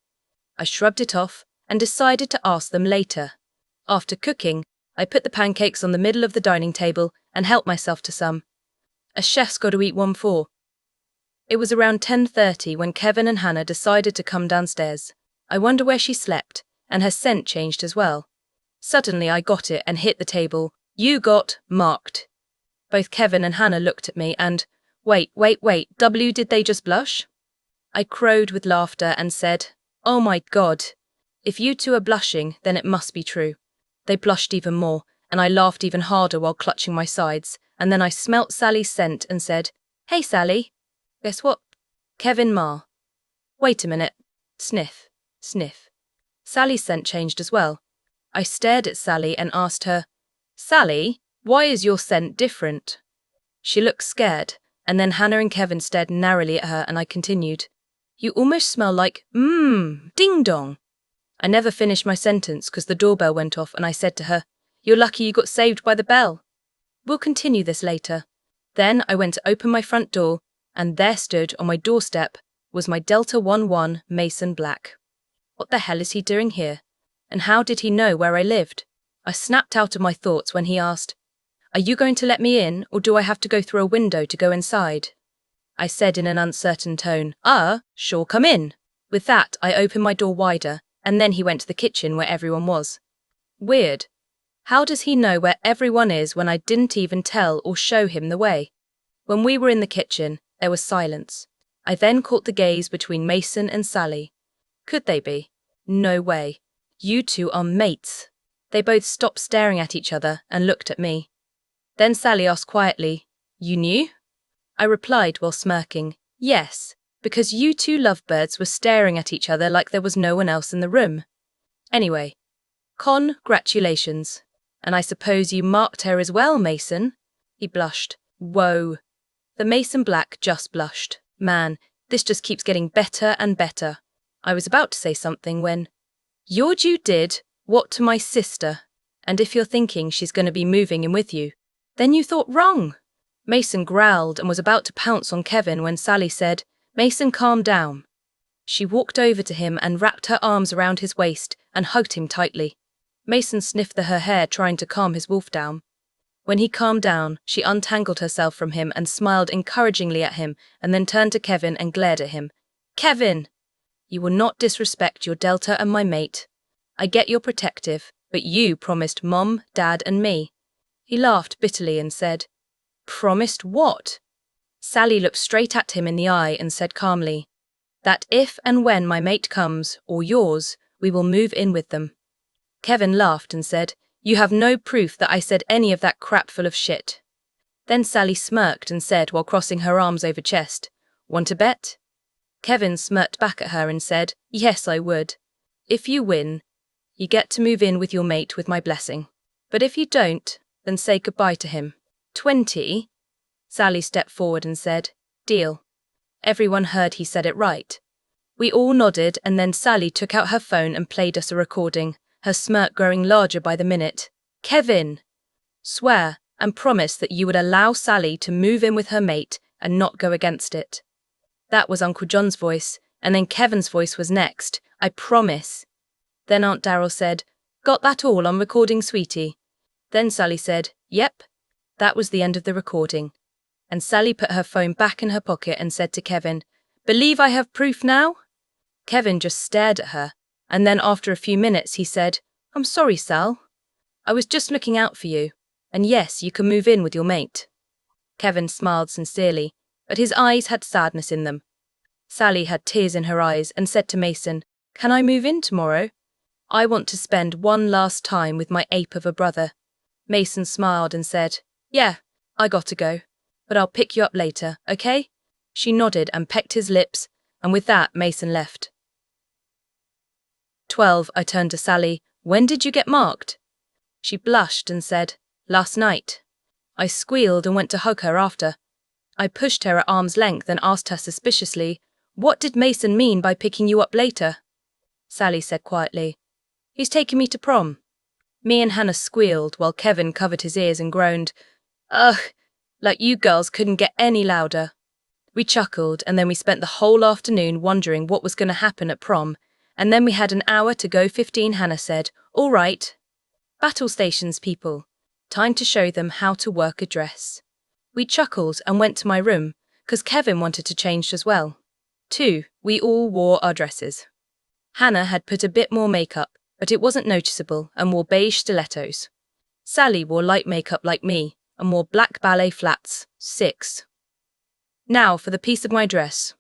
I shrugged it off and decided to ask them later. After cooking, I put the pancakes on the middle of the dining table and helped myself to some. A chef's got to eat one for. It was around 10:30 when Kevin and Hannah decided to come downstairs. I wonder where she slept, and her scent changed as well. Suddenly I got it and hit the table. You got marked. Both Kevin and Hannah looked at me and, wait, did they just blush? I crowed with laughter and said, Oh my God. If you two are blushing, then it must be true. They blushed even more, and I laughed even harder while clutching my sides, and then I smelt Sally's scent and said, Hey Sally. Guess what? Kevin Ma. Wait a minute. Sniff. Sally's scent changed as well. I stared at Sally and asked her, Sally, why is your scent different? She looked scared, and then Hannah and Kevin stared narrowly at her and I continued, You almost smell like, ding dong. I never finished my sentence because the doorbell went off and I said to her, You're lucky you got saved by the bell. We'll continue this later. Then I went to open my front door, and there stood on my doorstep was my Delta 11 Mason Black. What the hell is he doing here? And how did he know where I lived? I snapped out of my thoughts when he asked, Are you going to let me in, or do I have to go through a window to go inside? I said in an uncertain tone, Sure, come in. With that, I opened my door wider, and then he went to the kitchen where everyone was. Weird. How does he know where everyone is when I didn't even tell or show him the way? When we were in the kitchen, there was silence. I then caught the gaze between Mason and Sally. Could they be? No way. You two are mates. They both stopped staring at each other and looked at me. Then Sally asked quietly, You knew? I replied while smirking, Yes, because you two lovebirds were staring at each other like there was no one else in the room. Anyway, congratulations. And I suppose you marked her as well, Mason? He blushed. Whoa. The Mason Black just blushed. Man, this just keeps getting better and better. I was about to say something when, You did what to my sister? And if you're thinking she's going to be moving in with you, then you thought wrong. Mason growled and was about to pounce on Kevin when Sally said, Mason, calm down. She walked over to him and wrapped her arms around his waist and hugged him tightly. Mason sniffed her hair, trying to calm his wolf down. When he calmed down, she untangled herself from him and smiled encouragingly at him and then turned to Kevin and glared at him. Kevin! You will not disrespect your Delta and my mate. I get you're protective, but you promised Mom, Dad and me. He laughed bitterly and said, Promised what? Sally looked straight at him in the eye and said calmly, "That if and when my mate comes, or yours, we will move in with them." Kevin laughed and said, "You have no proof that I said any of that crap full of shit." Then Sally smirked and said while crossing her arms over chest, "Want to bet?" Kevin smirked back at her and said, "Yes, I would. If you win, you get to move in with your mate with my blessing. But if you don't, then say goodbye to him." 20? Sally stepped forward and said, "Deal." Everyone heard he said it right. We all nodded, and then Sally took out her phone and played us a recording, her smirk growing larger by the minute. "Kevin, swear and promise that you would allow Sally to move in with her mate and not go against it." That was Uncle John's voice, and then Kevin's voice was next. "I promise." Then Aunt Darryl said, "Got that all on recording, sweetie?" Then Sally said, "Yep." That was the end of the recording. And Sally put her phone back in her pocket and said to Kevin, "Believe I have proof now?" Kevin just stared at her, and then after a few minutes he said, "I'm sorry, Sal. I was just looking out for you. And yes, you can move in with your mate." Kevin smiled sincerely, but his eyes had sadness in them. Sally had tears in her eyes and said to Mason, "Can I move in tomorrow? I want to spend one last time with my ape of a brother." Mason smiled and said, "Yeah, I gotta go, but I'll pick you up later, okay?" She nodded and pecked his lips, and with that Mason left. 12. I turned to Sally. "When did you get marked?" She blushed and said, "Last night." I squealed and went to hug her after. I pushed her at arm's length and asked her suspiciously, "What did Mason mean by picking you up later?" Sally said quietly, "He's taking me to prom." Me and Hannah squealed while Kevin covered his ears and groaned, "Ugh, like you girls couldn't get any louder." We chuckled, and then we spent the whole afternoon wondering what was going to happen at prom, and then we had an hour to go. 15. Hannah said, "All right. Battle stations, people. Time to show them how to work a dress." We chuckled and went to my room, because Kevin wanted to change as well. 2. We all wore our dresses. Hannah had put a bit more makeup, but it wasn't noticeable, and wore beige stilettos. Sally wore light makeup like me, and wore black ballet flats. 6. Now for the piece of my dress.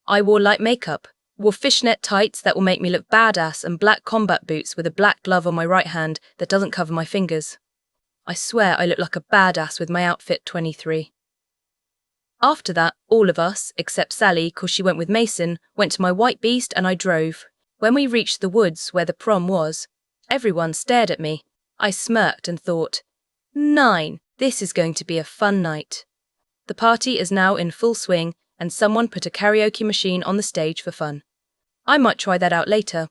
I wore light makeup, wore fishnet tights that will make me look badass, and black combat boots with a black glove on my right hand that doesn't cover my fingers. I swear I look like a badass with my outfit. 23. After that, all of us, except Sally, cause she went with Mason, went to my white beast and I drove. When we reached the woods where the prom was, everyone stared at me. I smirked and thought, 9, this is going to be a fun night. The party is now in full swing, and someone put a karaoke machine on the stage for fun. I might try that out later.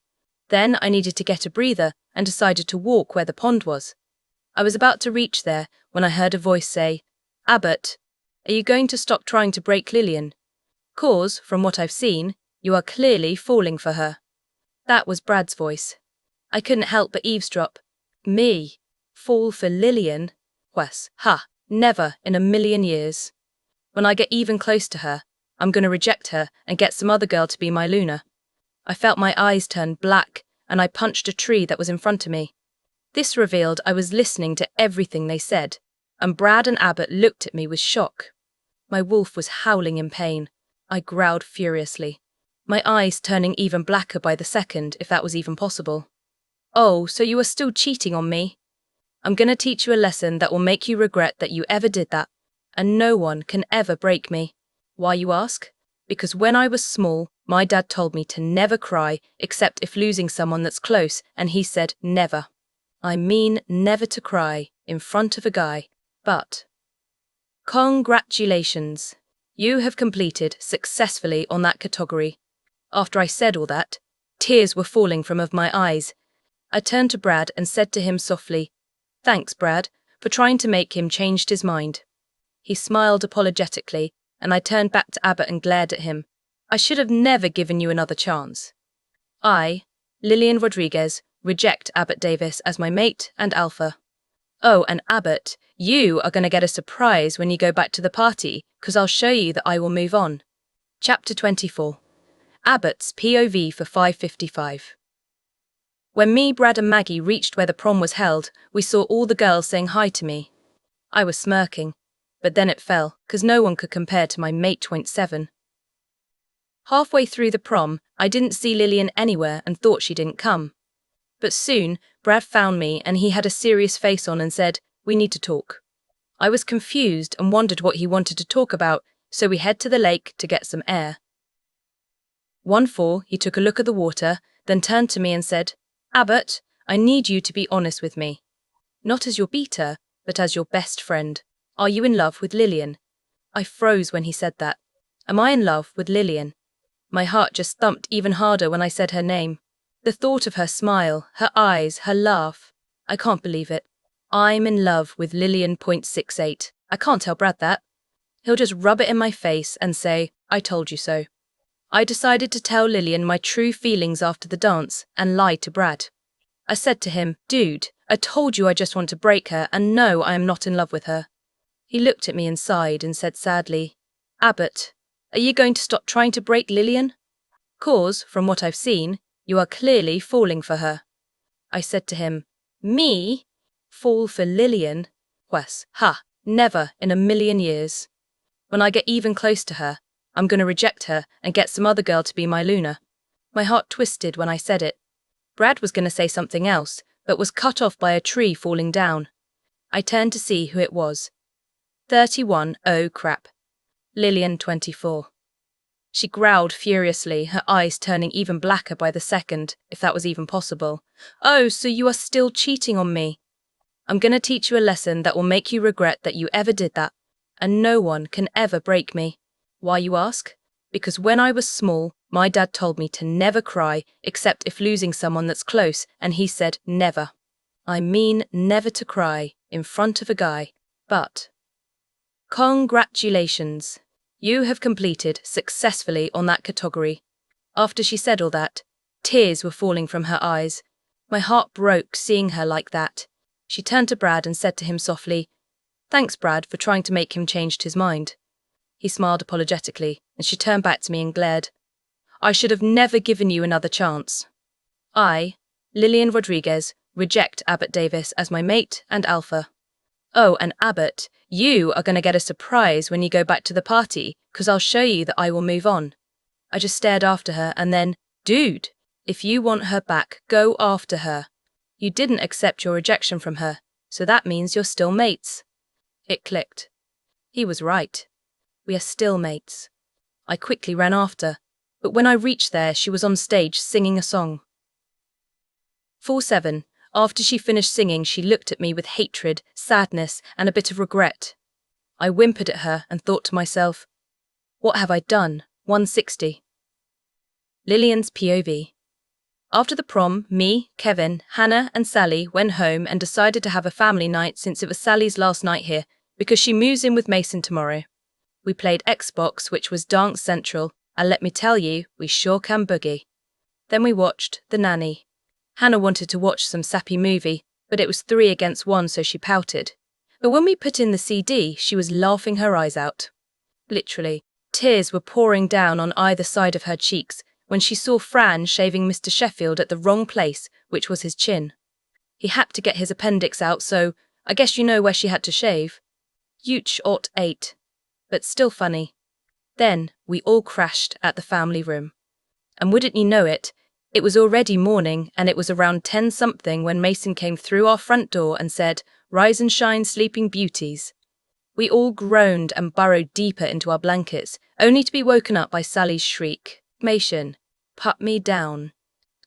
Then I needed to get a breather and decided to walk where the pond was. I was about to reach there when I heard a voice say, "Abbott, are you going to stop trying to break Lillian? 'Cause, from what I've seen, you are clearly falling for her." That was Brad's voice. I couldn't help but eavesdrop. Me? Fall for Lillian? Wes, never in a million years. When I get even close to her, I'm going to reject her and get some other girl to be my Luna. I felt my eyes turn black, and I punched a tree that was in front of me. This revealed I was listening to everything they said, and Brad and Abbott looked at me with shock. My wolf was howling in pain. I growled furiously, my eyes turning even blacker by the second, if that was even possible. "Oh, so you are still cheating on me? I'm going to teach you a lesson that will make you regret that you ever did that, and no one can ever break me." Why, you ask? Because when I was small, my dad told me to never cry except if losing someone that's close, and he said never. I mean never to cry in front of a guy. But congratulations, you have completed successfully on that category. After I said all that, tears were falling from my eyes. I turned to Brad and said to him softly, "Thanks, Brad, for trying to make him change his mind." He smiled apologetically, and I turned back to Abbott and glared at him. "I should have never given you another chance. I, Lillian Rodriguez, reject Abbott Davis as my mate and alpha. Oh, and Abbott, you are going to get a surprise when you go back to the party, 'cause I'll show you that I will move on." Chapter 24. Abbott's POV for 5:55. When me, Brad and Maggie reached where the prom was held, we saw all the girls saying hi to me. I was smirking. but then it fell, 'cause no one could compare to my mate 7. Halfway through the prom, I didn't see Lillian anywhere and thought she didn't come. But soon, Brad found me and he had a serious face on and said, "We need to talk." I was confused and wondered what he wanted to talk about, so we head to the lake to get some air. 1-4, he took a look at the water, then turned to me and said, "Abbott, I need you to be honest with me. Not as your beater, but as your best friend. Are you in love with Lillian?" I froze when he said that. Am I in love with Lillian? My heart just thumped even harder when I said her name. The thought of her smile, her eyes, her laugh. I can't believe it. I'm in love with Lillian.68. I can't tell Brad that. He'll just rub it in my face and say, "I told you so." I decided to tell Lillian my true feelings after the dance and lie to Brad. I said to him, "Dude, I told you I just want to break her, and no, I am not in love with her." He looked at me and sighed and said sadly, "Abbott, are you going to stop trying to break Lillian? 'Cause, from what I've seen, you are clearly falling for her." I said to him, "Me? Fall for Lillian? Wes, never in a million years. When I get even close to her, I'm going to reject her and get some other girl to be my Luna." My heart twisted when I said it. Brad was going to say something else, but was cut off by a tree falling down. I turned to see who it was. 31, oh crap. Lillian, 24. She growled furiously, her eyes turning even blacker by the second, if that was even possible. "Oh, so you are still cheating on me? I'm going to teach you a lesson that will make you regret that you ever did that, and no one can ever break me." Why, you ask? Because when I was small, my dad told me to never cry except if losing someone that's close, and he said never. I mean never to cry in front of a guy. But congratulations, you have completed successfully on that category. After she said all that, tears were falling from her eyes. My heart broke seeing her like that. She turned to Brad and said to him softly, "Thanks, Brad, for trying to make him change his mind." He smiled apologetically, and she turned back to me and glared. "I should have never given you another chance. I, Lillian Rodriguez, reject Abbott Davis as my mate and alpha. Oh, and Abbott, you are going to get a surprise when you go back to the party, 'cause I'll show you that I will move on." I just stared after her and then, "Dude, if you want her back, go after her. You didn't accept your rejection from her, so that means you're still mates." It clicked. He was right. We are still mates. I quickly ran after, but when I reached there, she was on stage singing a song. 4-7. After she finished singing, she looked at me with hatred, sadness, and a bit of regret. I whimpered at her and thought to myself, what have I done? 160. Lillian's POV. After the prom, me, Kevin, Hannah, and Sally went home and decided to have a family night since it was Sally's last night here, because she moves in with Mason tomorrow. We played Xbox, which was dance central, and let me tell you, we sure can boogie. Then we watched The Nanny. Hannah wanted to watch some sappy movie, but it was 3 against 1, so she pouted. But when we put in the CD, she was laughing her eyes out. Literally, tears were pouring down on either side of her cheeks when she saw Fran shaving Mr. Sheffield at the wrong place, which was his chin. He had to get his appendix out, so I guess you know where she had to shave. Huge 8. But still funny. Then we all crashed at the family room. And wouldn't you know it, it was already morning and it was around 10-something when Mason came through our front door and said, "Rise and shine, sleeping beauties." We all groaned and burrowed deeper into our blankets, only to be woken up by Sally's shriek, "Mason, put me down.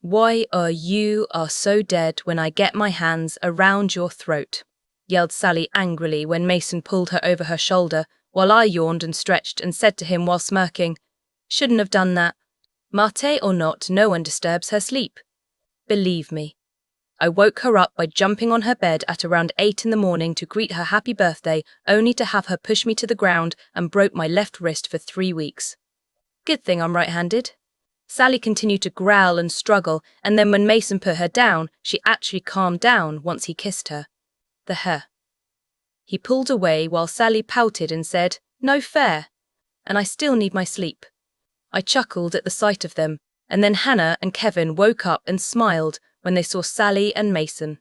Why you are so dead when I get my hands around your throat," yelled Sally angrily when Mason pulled her over her shoulder, while I yawned and stretched and said to him while smirking, "Shouldn't have done that. Mate or not, no one disturbs her sleep." Believe me. I woke her up by jumping on her bed at around 8 in the morning to greet her happy birthday, only to have her push me to the ground and broke my left wrist for 3 weeks. Good thing I'm right-handed. Sally continued to growl and struggle, and then when Mason put her down, she actually calmed down once he kissed her. The her. He pulled away while Sally pouted and said, "No fair," and I still need my sleep. I chuckled at the sight of them, and then Hannah and Kevin woke up and smiled when they saw Sally and Mason.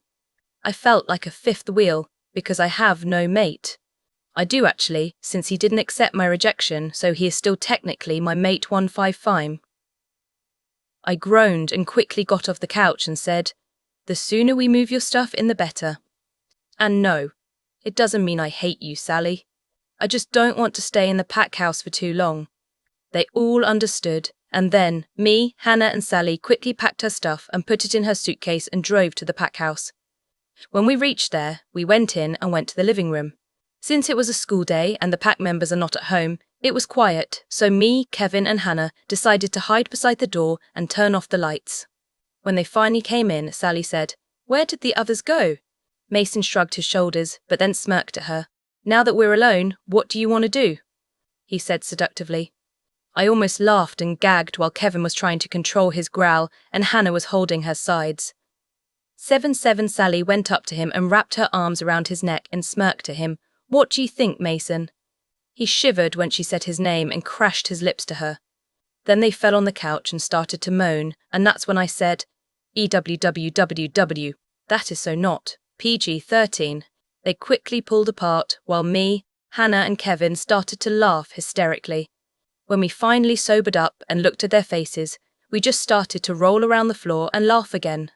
I felt like a fifth wheel because I have no mate. I do actually, since he didn't accept my rejection, so he is still technically my mate 155. I groaned and quickly got off the couch and said, "The sooner we move your stuff in the better. And no, it doesn't mean I hate you, Sally. I just don't want to stay in the pack house for too long." They all understood, and then me, Hannah and Sally quickly packed her stuff and put it in her suitcase and drove to the pack house. When we reached there, we went in and went to the living room. Since it was a school day and the pack members are not at home, it was quiet, so me, Kevin and Hannah decided to hide beside the door and turn off the lights. When they finally came in, Sally said, "Where did the others go?" Mason shrugged his shoulders, but then smirked at her. "Now that we're alone, what do you want to do?" he said seductively. I almost laughed and gagged while Kevin was trying to control his growl and Hannah was holding her sides. 7-7 Sally went up to him and wrapped her arms around his neck and smirked at him. "What do you think, Mason?" He shivered when she said his name and crashed his lips to her. Then they fell on the couch and started to moan, and that's when I said, "EWWWW, that is so not, PG-13. They quickly pulled apart while me, Hannah and Kevin started to laugh hysterically. When we finally sobered up and looked at their faces, we just started to roll around the floor and laugh again.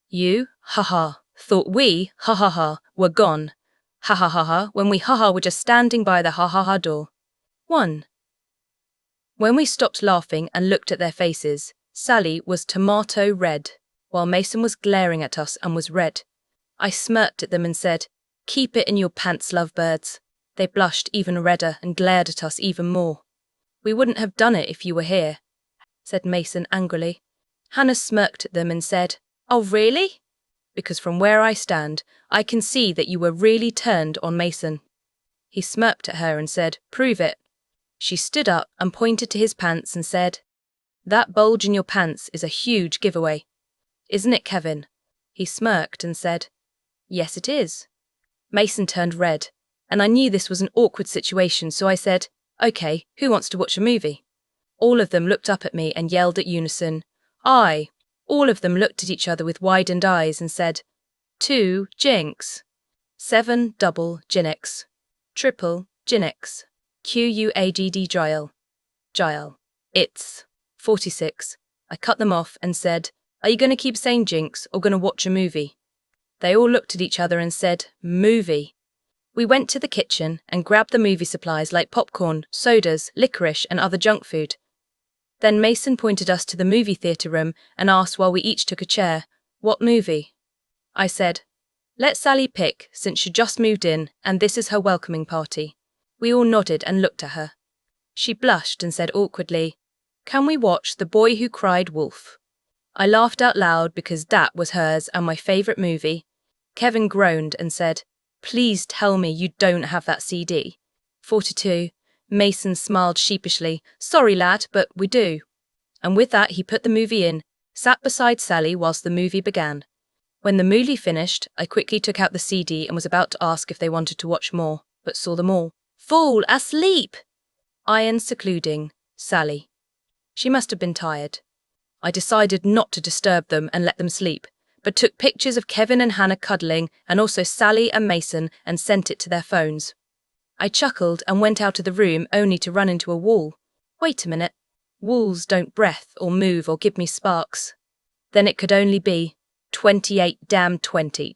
You, ha-ha, thought we, ha-ha-ha, were gone. Ha-ha-ha-ha, when we ha-ha were just standing by the ha-ha-ha door. 1. When we stopped laughing and looked at their faces, Sally was tomato red, while Mason was glaring at us and was red. I smirked at them and said, "Keep it in your pants, lovebirds." They blushed even redder and glared at us even more. "We wouldn't have done it if you were here," said Mason angrily. Hannah smirked at them and said, "Oh, really?" Because from where I stand, I can see that you were really turned on Mason. He smirked at her and said, "Prove it." She stood up and pointed to his pants and said, "That bulge in your pants is a huge giveaway. Isn't it, Kevin?" He smirked and said, "Yes, it is." Mason turned red, and I knew this was an awkward situation, so I said, "Okay, who wants to watch a movie?" All of them looked up at me and yelled at unison, "I." All of them looked at each other with widened eyes and said, 2 Jinx, 7 double Jinx, triple Jinx, QUADD Gile. It's 46. I cut them off and said, "Are you going to keep saying Jinx or going to watch a movie?" They all looked at each other and said, "Movie." We went to the kitchen and grabbed the movie supplies like popcorn, sodas, licorice and other junk food. Then Mason pointed us to the movie theatre room and asked while we each took a chair, "What movie?" I said, "Let Sally pick since she just moved in and this is her welcoming party." We all nodded and looked at her. She blushed and said awkwardly, "Can we watch The Boy Who Cried Wolf?" I laughed out loud because that was hers and my favourite movie. Kevin groaned and said, "Please tell me you don't have that CD. 42. Mason smiled sheepishly. "Sorry, lad, but we do." And with that, he put the movie in, sat beside Sally whilst the movie began. When the movie finished, I quickly took out the CD and was about to ask if they wanted to watch more, but saw them all fall asleep. Iron secluding Sally. She must have been tired. I decided not to disturb them and let them sleep, but took pictures of Kevin and Hannah cuddling and also Sally and Mason and sent it to their phones. I chuckled and went out of the room only to run into a wall. Wait a minute. Walls don't breath or move or give me sparks. Then it could only be 28 damn 20.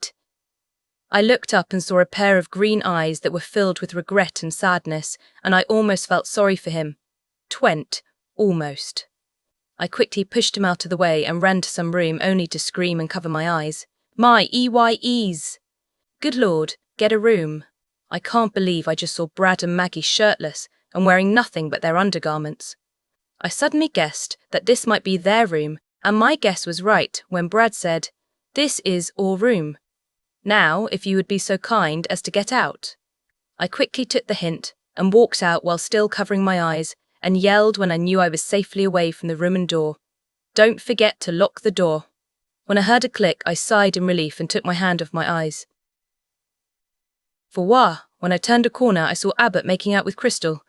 I looked up and saw a pair of green eyes that were filled with regret and sadness, and I almost felt sorry for him. Almost. I quickly pushed him out of the way and ran to some room only to scream and cover my eyes. My EYEs! Good Lord, get a room. I can't believe I just saw Brad and Maggie shirtless and wearing nothing but their undergarments. I suddenly guessed that this might be their room, and my guess was right when Brad said, "This is our room. Now, if you would be so kind as to get out." I quickly took the hint and walked out while still covering my eyes and yelled when I knew I was safely away from the room and door, "Don't forget to lock the door." When I heard a click, I sighed in relief and took my hand off my eyes. When I turned a corner, I saw Abbott making out with Crystal,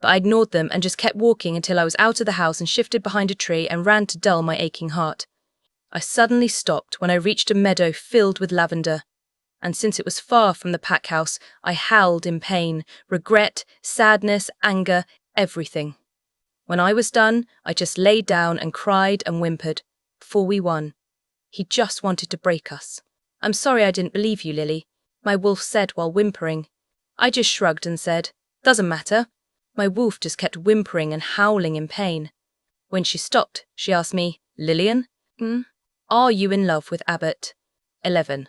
but I ignored them and just kept walking until I was out of the house and shifted behind a tree and ran to dull my aching heart. I suddenly stopped when I reached a meadow filled with lavender. and since it was far from the pack house, I howled in pain, regret, sadness, anger, everything. When I was done, I just laid down and cried and whimpered, for we won. He just wanted to break us. I'm sorry I didn't believe you, Lily, my wolf said while whimpering. I just shrugged and said, doesn't matter. My wolf just kept whimpering and howling in pain. When she stopped, she asked me, Lillian, are you in love with Abbott? 11.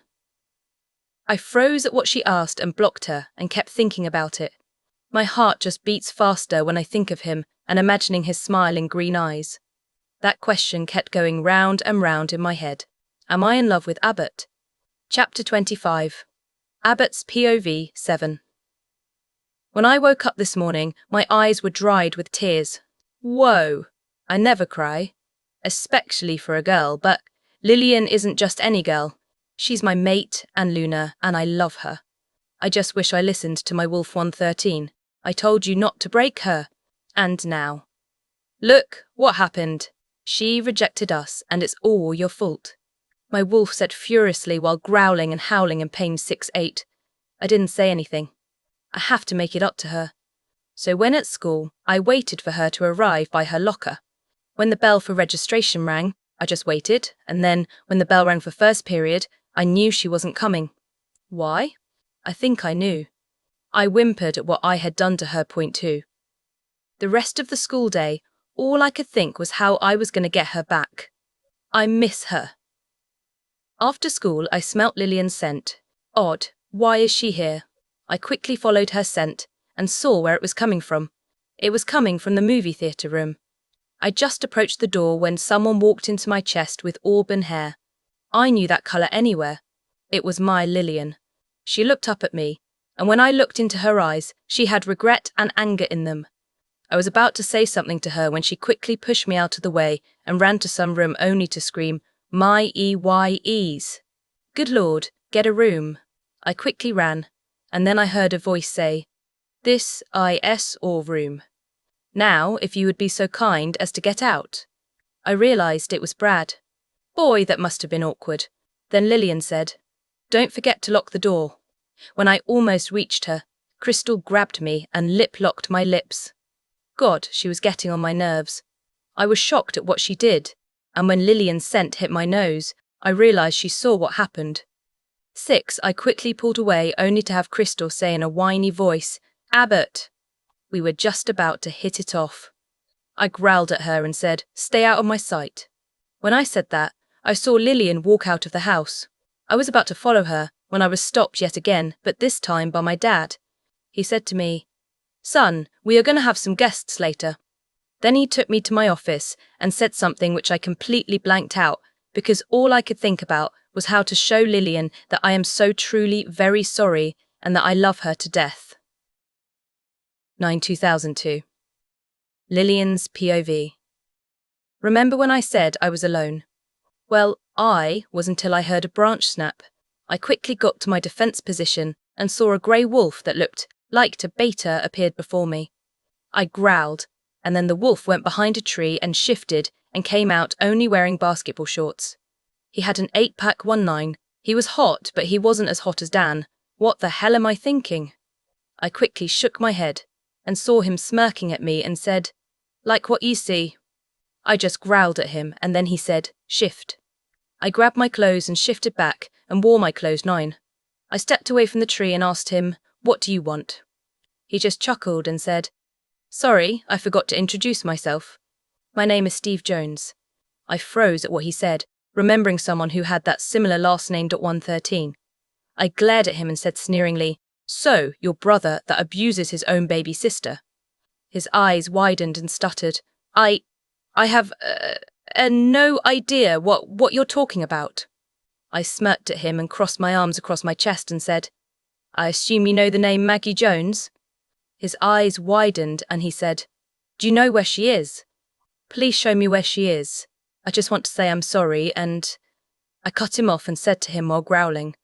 I froze at what she asked and blocked her and kept thinking about it. My heart just beats faster when I think of him and imagining his smiling green eyes. That question kept going round and round in my head. Am I in love with Abbott? Chapter 25. Abbott's POV 7. When I woke up this morning, my eyes were dried with tears. Whoa! I never cry, especially for a girl, but Lillian isn't just any girl. She's my mate and Luna, and I love her. I just wish I listened to my Wolf 113. I told you not to break her. And now. Look, what happened? She rejected us, and it's all your fault. My wolf said furiously while growling and howling in pain 6-8. I didn't say anything. I have to make it up to her. So when at school, I waited for her to arrive by her locker. When the bell for registration rang, I just waited, and then, when the bell rang for first period, I knew she wasn't coming. Why? I think I knew. I whimpered at what I had done to her. Point 2. The rest of the school day, all I could think was how I was going to get her back. I miss her. After school, I smelt Lillian's scent. Odd, why is she here? I quickly followed her scent and saw where it was coming from. It was coming from the movie theatre room. I just approached the door when someone walked into my chest with auburn hair. I knew that colour anywhere. It was my Lillian. She looked up at me, and when I looked into her eyes, she had regret and anger in them. I was about to say something to her when she quickly pushed me out of the way and ran to some room only to scream, my EYEs. Good Lord, get a room. I quickly ran, and then I heard a voice say, this is or room. Now, if you would be so kind as to get out. I realised it was Brad. Boy, that must have been awkward. Then Lillian said, don't forget to lock the door. When I almost reached her, Crystal grabbed me and lip-locked my lips. God, she was getting on my nerves. I was shocked at what she did, and when Lillian's scent hit my nose, I realised she saw what happened. 6. I quickly pulled away only to have Crystal say in a whiny voice, Abbott. We were just about to hit it off. I growled at her and said, stay out of my sight. When I said that, I saw Lillian walk out of the house. I was about to follow her when I was stopped yet again, but this time by my dad. He said to me, son, we are going to have some guests later. Then he took me to my office and said something which I completely blanked out because all I could think about was how to show Lillian that I am so truly very sorry and that I love her to death. 9/2002. Lillian's POV. Remember when I said I was alone? Well, I was until I heard a branch snap. I quickly got to my defence position and saw a grey wolf that looked like a beta appeared before me. I growled, and then the wolf went behind a tree and shifted and came out only wearing basketball shorts. He had an 8-pack 19. He was hot, but he wasn't as hot as Dan. What the hell am I thinking? I quickly shook my head and saw him smirking at me and said, like what you see. I just growled at him and then he said, shift. I grabbed my clothes and shifted back and wore my clothes 9. I stepped away from the tree and asked him, what do you want? He just chuckled and said, sorry, I forgot to introduce myself. My name is Steve Jones. I froze at what he said, remembering someone who had that similar last name. 113. I glared at him and said sneeringly, so, your brother that abuses his own baby sister. His eyes widened and stuttered, I have no idea what you're talking about. I smirked at him and crossed my arms across my chest and said, I assume you know the name Maggie Jones? His eyes widened and he said, do you know where she is? Please show me where she is. I just want to say I'm sorry and... I cut him off and said to him while growling,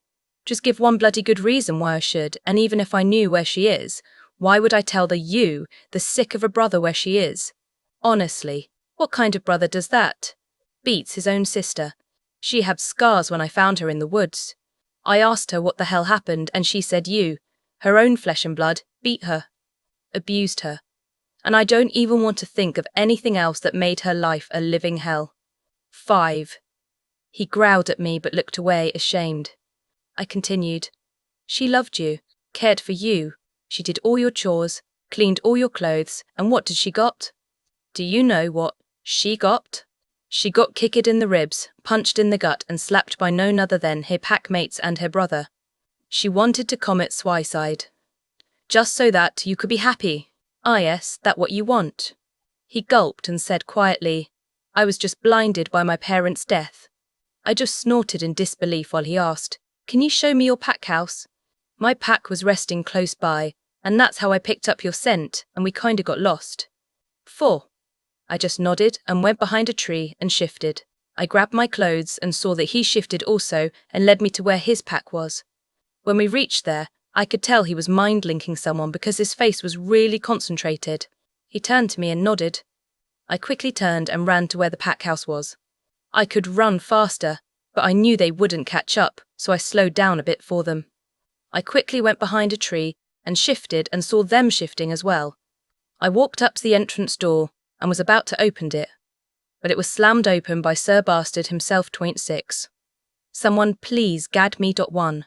just give one bloody good reason why I should, and even if I knew where she is, why would I tell the sick of a brother where she is? Honestly, what kind of brother does that? Beats his own sister. She had scars when I found her in the woods. I asked her what the hell happened and she said you, her own flesh and blood, beat her, abused her. And I don't even want to think of anything else that made her life a living hell. 5. He growled at me but looked away, ashamed. I continued. She loved you, cared for you, she did all your chores, cleaned all your clothes, and what did she got? Do you know what she got? She got kicked in the ribs, punched in the gut, and slapped by none other than her packmates and her brother. She wanted to commit suicide. Just so that you could be happy. Ah yes, that what you want. He gulped and said quietly, I was just blinded by my parents' death. I just snorted in disbelief while he asked, can you show me your pack house? My pack was resting close by, and that's how I picked up your scent, and we kinda got lost. 4. I just nodded and went behind a tree and shifted. I grabbed my clothes and saw that he shifted also and led me to where his pack was. When we reached there, I could tell he was mind-linking someone because his face was really concentrated. He turned to me and nodded. I quickly turned and ran to where the pack house was. I could run faster, but I knew they wouldn't catch up, so I slowed down a bit for them. I quickly went behind a tree and shifted and saw them shifting as well. I walked up to the entrance door and was about to open it, but it was slammed open by Sir Bastard himself. 6. Someone please gad me.1.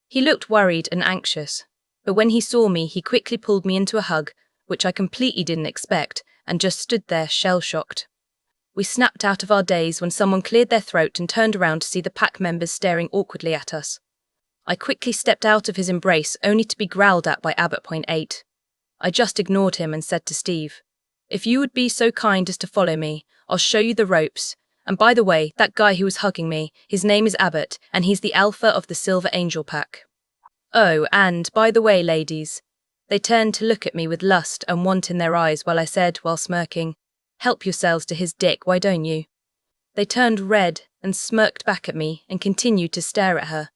He looked worried and anxious, but when he saw me he quickly pulled me into a hug, which I completely didn't expect, and just stood there shell-shocked. We snapped out of our daze when someone cleared their throat and turned around to see the pack members staring awkwardly at us. I quickly stepped out of his embrace only to be growled at by Abbott. 8. I just ignored him and said to Steve, if you would be so kind as to follow me, I'll show you the ropes. And by the way, that guy who was hugging me, his name is Abbott, and he's the alpha of the Silver Angel Pack. Oh, and by the way, ladies. They turned to look at me with lust and want in their eyes while I said, while smirking, help yourselves to his dick, why don't you? They turned red and smirked back at me and continued to stare at her.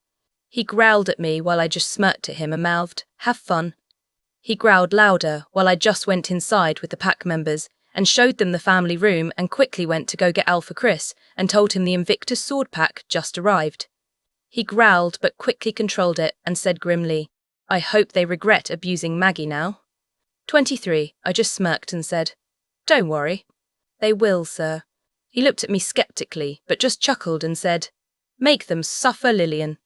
He growled at me while I just smirked at him and mouthed, have fun. He growled louder while I just went inside with the pack members and showed them the family room and quickly went to go get Alpha Chris and told him the Invictus sword pack just arrived. He growled but quickly controlled it and said grimly, I hope they regret abusing Maggie now. 23. I just smirked and said, don't worry. They will, sir. He looked at me skeptically but just chuckled and said, make them suffer, Lillian.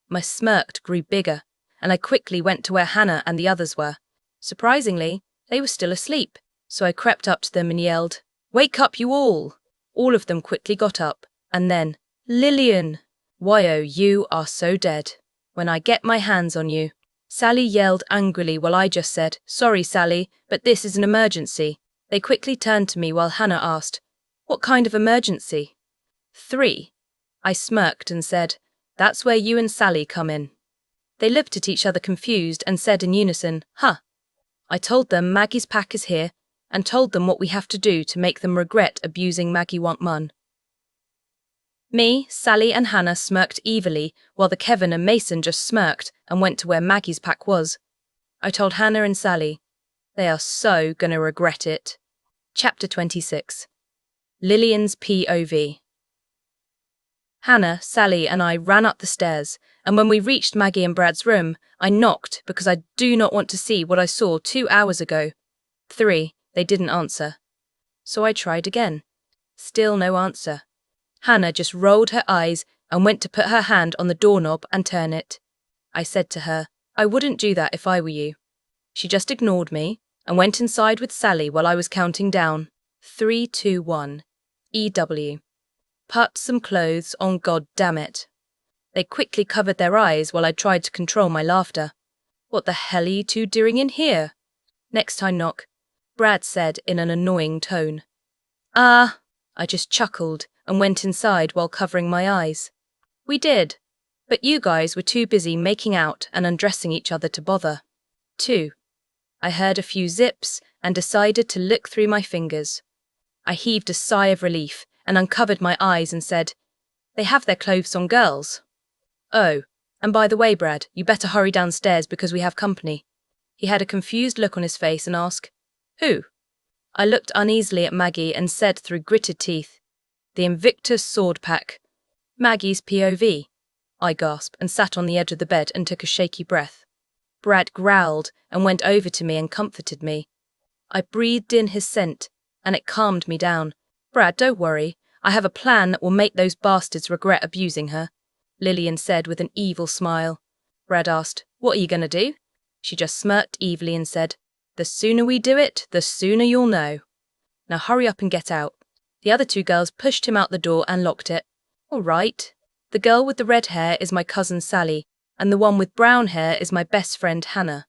My smirk grew bigger and I quickly went to where Hannah and the others were. Surprisingly, they were still asleep, so I crept up to them and yelled, wake up you all! All of them quickly got up, and then, Lillian! Why, you are so dead. When I get my hands on you. Sally yelled angrily while I just said, sorry Sally, but this is an emergency. They quickly turned to me while Hannah asked, what kind of emergency? 3. I smirked and said, that's where you and Sally come in. They looked at each other confused and said in unison, huh. I told them Maggie's pack is here and told them what we have to do to make them regret abusing Maggie want mun. Me, Sally and Hannah smirked evilly while the Kevin and Mason just smirked and went to where Maggie's pack was. I told Hannah and Sally, they are so gonna regret it. Chapter 26. Lillian's POV. Hannah, Sally and I ran up the stairs, and when we reached Maggie and Brad's room, I knocked because I do not want to see what I saw 2 hours ago. 3. They didn't answer. So I tried again. Still no answer. Hannah just rolled her eyes and went to put her hand on the doorknob and turn it. I said to her, I wouldn't do that if I were you. She just ignored me and went inside with Sally while I was counting down. 3, 2, 1. EW. Put some clothes on, god damn it. They quickly covered their eyes while I tried to control my laughter. What the hell are you two doing in here? Next time knock, Brad said in an annoying tone. Ah, I just chuckled and went inside while covering my eyes. We did, but you guys were too busy making out and undressing each other to bother. 2. I heard a few zips and decided to look through my fingers. I heaved a sigh of relief and uncovered my eyes and said, they have their clothes on, girls. Oh, and by the way, Brad, you better hurry downstairs because we have company. He had a confused look on his face and asked, who? I looked uneasily at Maggie and said through gritted teeth, the Invictus sword pack. Maggie's POV. I gasped and sat on the edge of the bed and took a shaky breath. Brad growled and went over to me and comforted me. I breathed in his scent, and it calmed me down. Brad, don't worry. I have a plan that will make those bastards regret abusing her, Lillian said with an evil smile. Brad asked, what are you going to do? She just smirked evilly and said, the sooner we do it, the sooner you'll know. Now hurry up and get out. The other two girls pushed him out the door and locked it. All right. The girl with the red hair is my cousin Sally, and the one with brown hair is my best friend Hannah.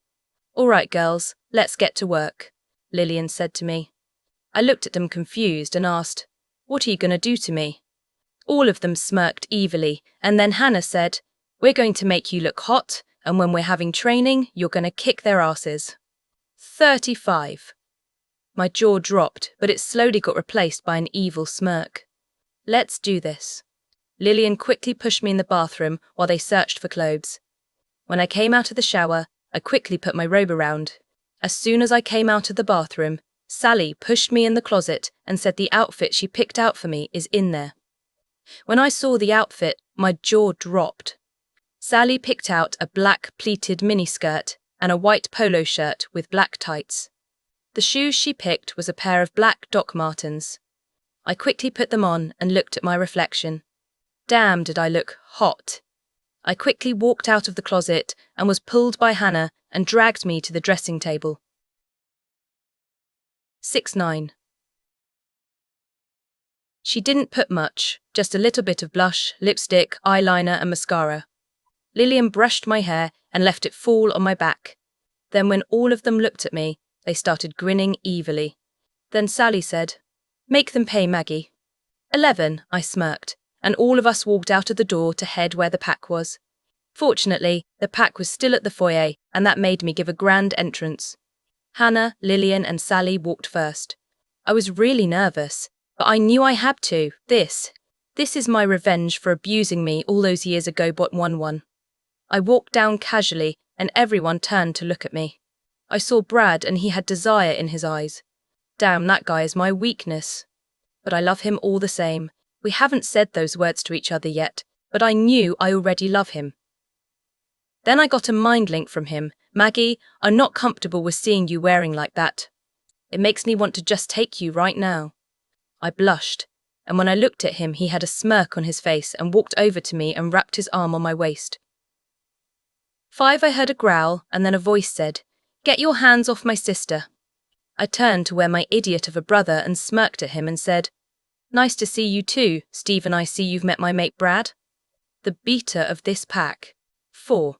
All right, girls, let's get to work, Lillian said to me. I looked at them confused and asked, what are you going to do to me? All of them smirked evilly, and then Hannah said, we're going to make you look hot, and when we're having training, you're going to kick their asses. 35. My jaw dropped, but it slowly got replaced by an evil smirk. Let's do this. Lillian quickly pushed me in the bathroom while they searched for clothes. When I came out of the shower, I quickly put my robe around. As soon as I came out of the bathroom, Sally pushed me in the closet and said the outfit she picked out for me is in there. When I saw the outfit, my jaw dropped. Sally picked out a black pleated miniskirt and a white polo shirt with black tights. The shoes she picked was a pair of black Doc Martens. I quickly put them on and looked at my reflection. Damn, did I look hot. I quickly walked out of the closet and was pulled by Hannah and dragged me to the dressing table. 6-9. She didn't put much, just a little bit of blush, lipstick, eyeliner and mascara. Lillian brushed my hair and left it fall on my back. Then when all of them looked at me, they started grinning evilly. Then Sally said, make them pay, Maggie. 11, I smirked, and all of us walked out of the door to head where the pack was. Fortunately, the pack was still at the foyer, and that made me give a grand entrance. Hannah, Lillian and Sally walked first. I was really nervous, but I knew I had to. This is my revenge for abusing me all those years ago, bot 1-1. I walked down casually, and everyone turned to look at me. I saw Brad and he had desire in his eyes. Damn, that guy is my weakness. But I love him all the same. We haven't said those words to each other yet, but I knew I already love him. Then I got a mind link from him. Maggie, I'm not comfortable with seeing you wearing like that. It makes me want to just take you right now. I blushed, and when I looked at him, he had a smirk on his face and walked over to me and wrapped his arm on my waist. 5, I heard a growl, and then a voice said, get your hands off my sister. I turned to where my idiot of a brother and smirked at him and said, nice to see you too, Steve, and I see you've met my mate Brad. The beater of this pack. 4.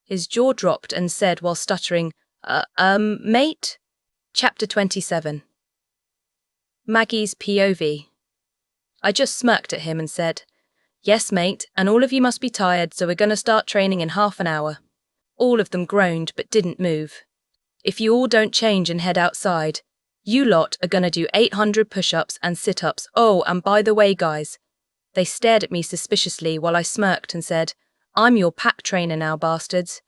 His jaw dropped and said while stuttering, mate? Chapter 27. Maggie's POV. I just smirked at him and said, yes, mate, and all of you must be tired, so we're going to start training in half an hour. All of them groaned but didn't move. If you all don't change and head outside, you lot are going to do 800 push-ups and sit-ups. Oh, and by the way, guys. They stared at me suspiciously while I smirked and said, I'm your pack trainer now, bastards.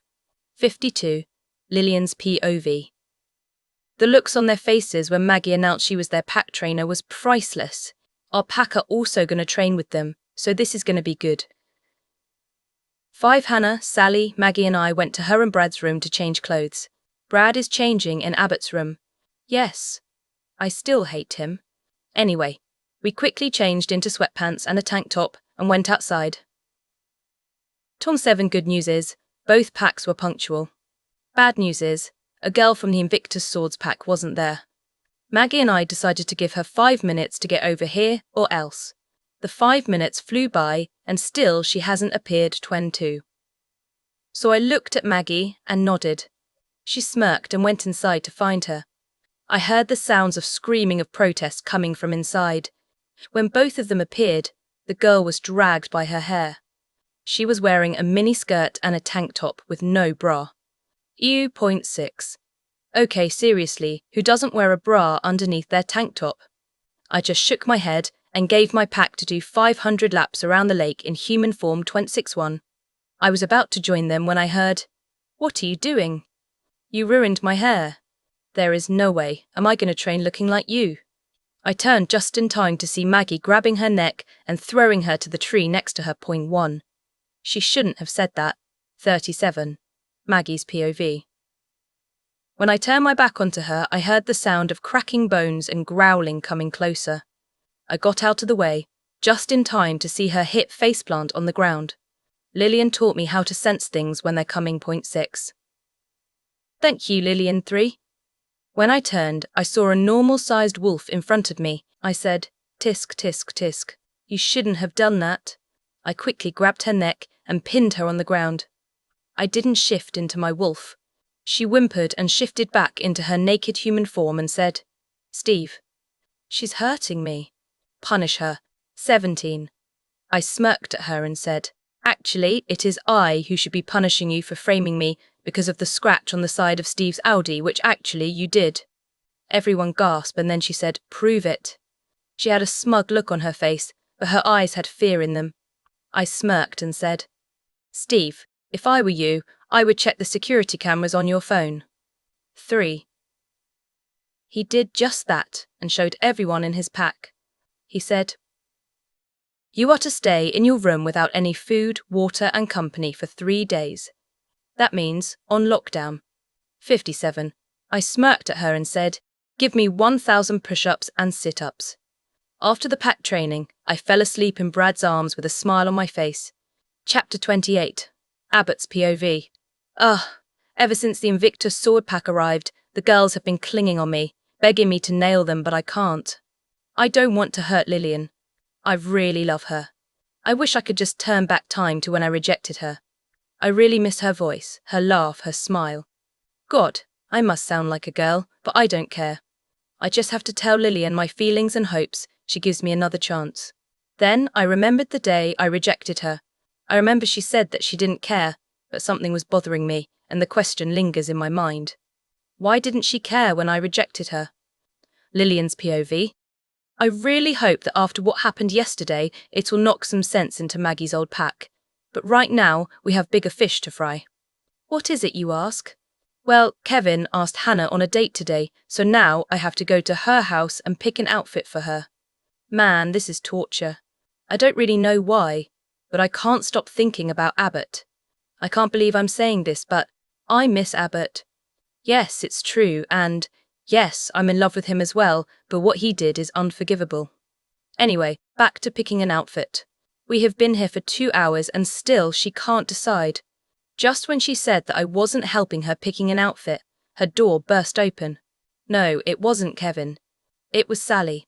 52. Lillian's POV. The looks on their faces when Maggie announced she was their pack trainer was priceless. Our pack are also going to train with them, so this is going to be good. 5. Hannah, Sally, Maggie and I went to her and Brad's room to change clothes. Brad is changing in Abbott's room. Yes. I still hate him. Anyway, we quickly changed into sweatpants and a tank top and went outside. Tom 7. Good news is, both packs were punctual. Bad news is, a girl from the Invictus Swords pack wasn't there. Maggie and I decided to give her 5 minutes to get over here or else. The 5 minutes flew by and still she hasn't appeared 22. So I looked at Maggie and nodded. She smirked and went inside to find her. I heard the sounds of screaming of protest coming from inside. When both of them appeared, the girl was dragged by her hair. She was wearing a mini skirt and a tank top with no bra. EU.6. Okay, seriously, who doesn't wear a bra underneath their tank top? I just shook my head and gave my pack to do 500 laps around the lake in human form 26-1. I was about to join them when I heard, "What are you doing? You ruined my hair. There is no way, am I going to train looking like you?" I turned just in time to see Maggie grabbing her neck and throwing her to the tree next to her. 1. She shouldn't have said that. 37. Maggie's POV. When I turned my back onto her, I heard the sound of cracking bones and growling coming closer. I got out of the way, just in time to see her hip faceplant on the ground. Lillian taught me how to sense things when they're coming. Point 6. Thank you, Lillian 3. When I turned, I saw a normal-sized wolf in front of me. I said, "Tisk, tisk, tisk. You shouldn't have done that." I quickly grabbed her neck and pinned her on the ground. I didn't shift into my wolf. She whimpered and shifted back into her naked human form and said, "Steve, she's hurting me. Punish her." 17. I smirked at her and said, "Actually, it is I who should be punishing you for framing me because of the scratch on the side of Steve's Audi, which actually you did." Everyone gasped, and then she said, "Prove it." She had a smug look on her face, but her eyes had fear in them. I smirked and said, "Steve, if I were you, I would check the security cameras on your phone." 3. He did just that and showed everyone in his pack. He said, "You are to stay in your room without any food, water and company for 3 days. That means on lockdown." 57. I smirked at her and said, "Give me 1,000 push-ups and sit-ups." After the pack training, I fell asleep in Brad's arms with a smile on my face. Chapter 28. Abbott's POV. Ever since the Invictus sword pack arrived, the girls have been clinging on me, begging me to nail them, but I can't. I don't want to hurt Lillian. I really love her. I wish I could just turn back time to when I rejected her. I really miss her voice, her laugh, her smile. God, I must sound like a girl, but I don't care. I just have to tell Lillian my feelings and hopes she gives me another chance. Then I remembered the day I rejected her. I remember she said that she didn't care, but something was bothering me, and the question lingers in my mind. Why didn't she care when I rejected her? Lillian's POV. I really hope that after what happened yesterday, it will knock some sense into Maggie's old pack. But right now, we have bigger fish to fry. What is it, you ask? Well, Kevin asked Hannah on a date today, so now I have to go to her house and pick an outfit for her. Man, this is torture. I don't really know why, but I can't stop thinking about Abbott. I can't believe I'm saying this, but I miss Abbott. Yes, it's true, and yes, I'm in love with him as well, but what he did is unforgivable. Anyway, back to picking an outfit. We have been here for 2 hours and still she can't decide. Just when she said that I wasn't helping her picking an outfit, her door burst open. No, it wasn't Kevin. It was Sally.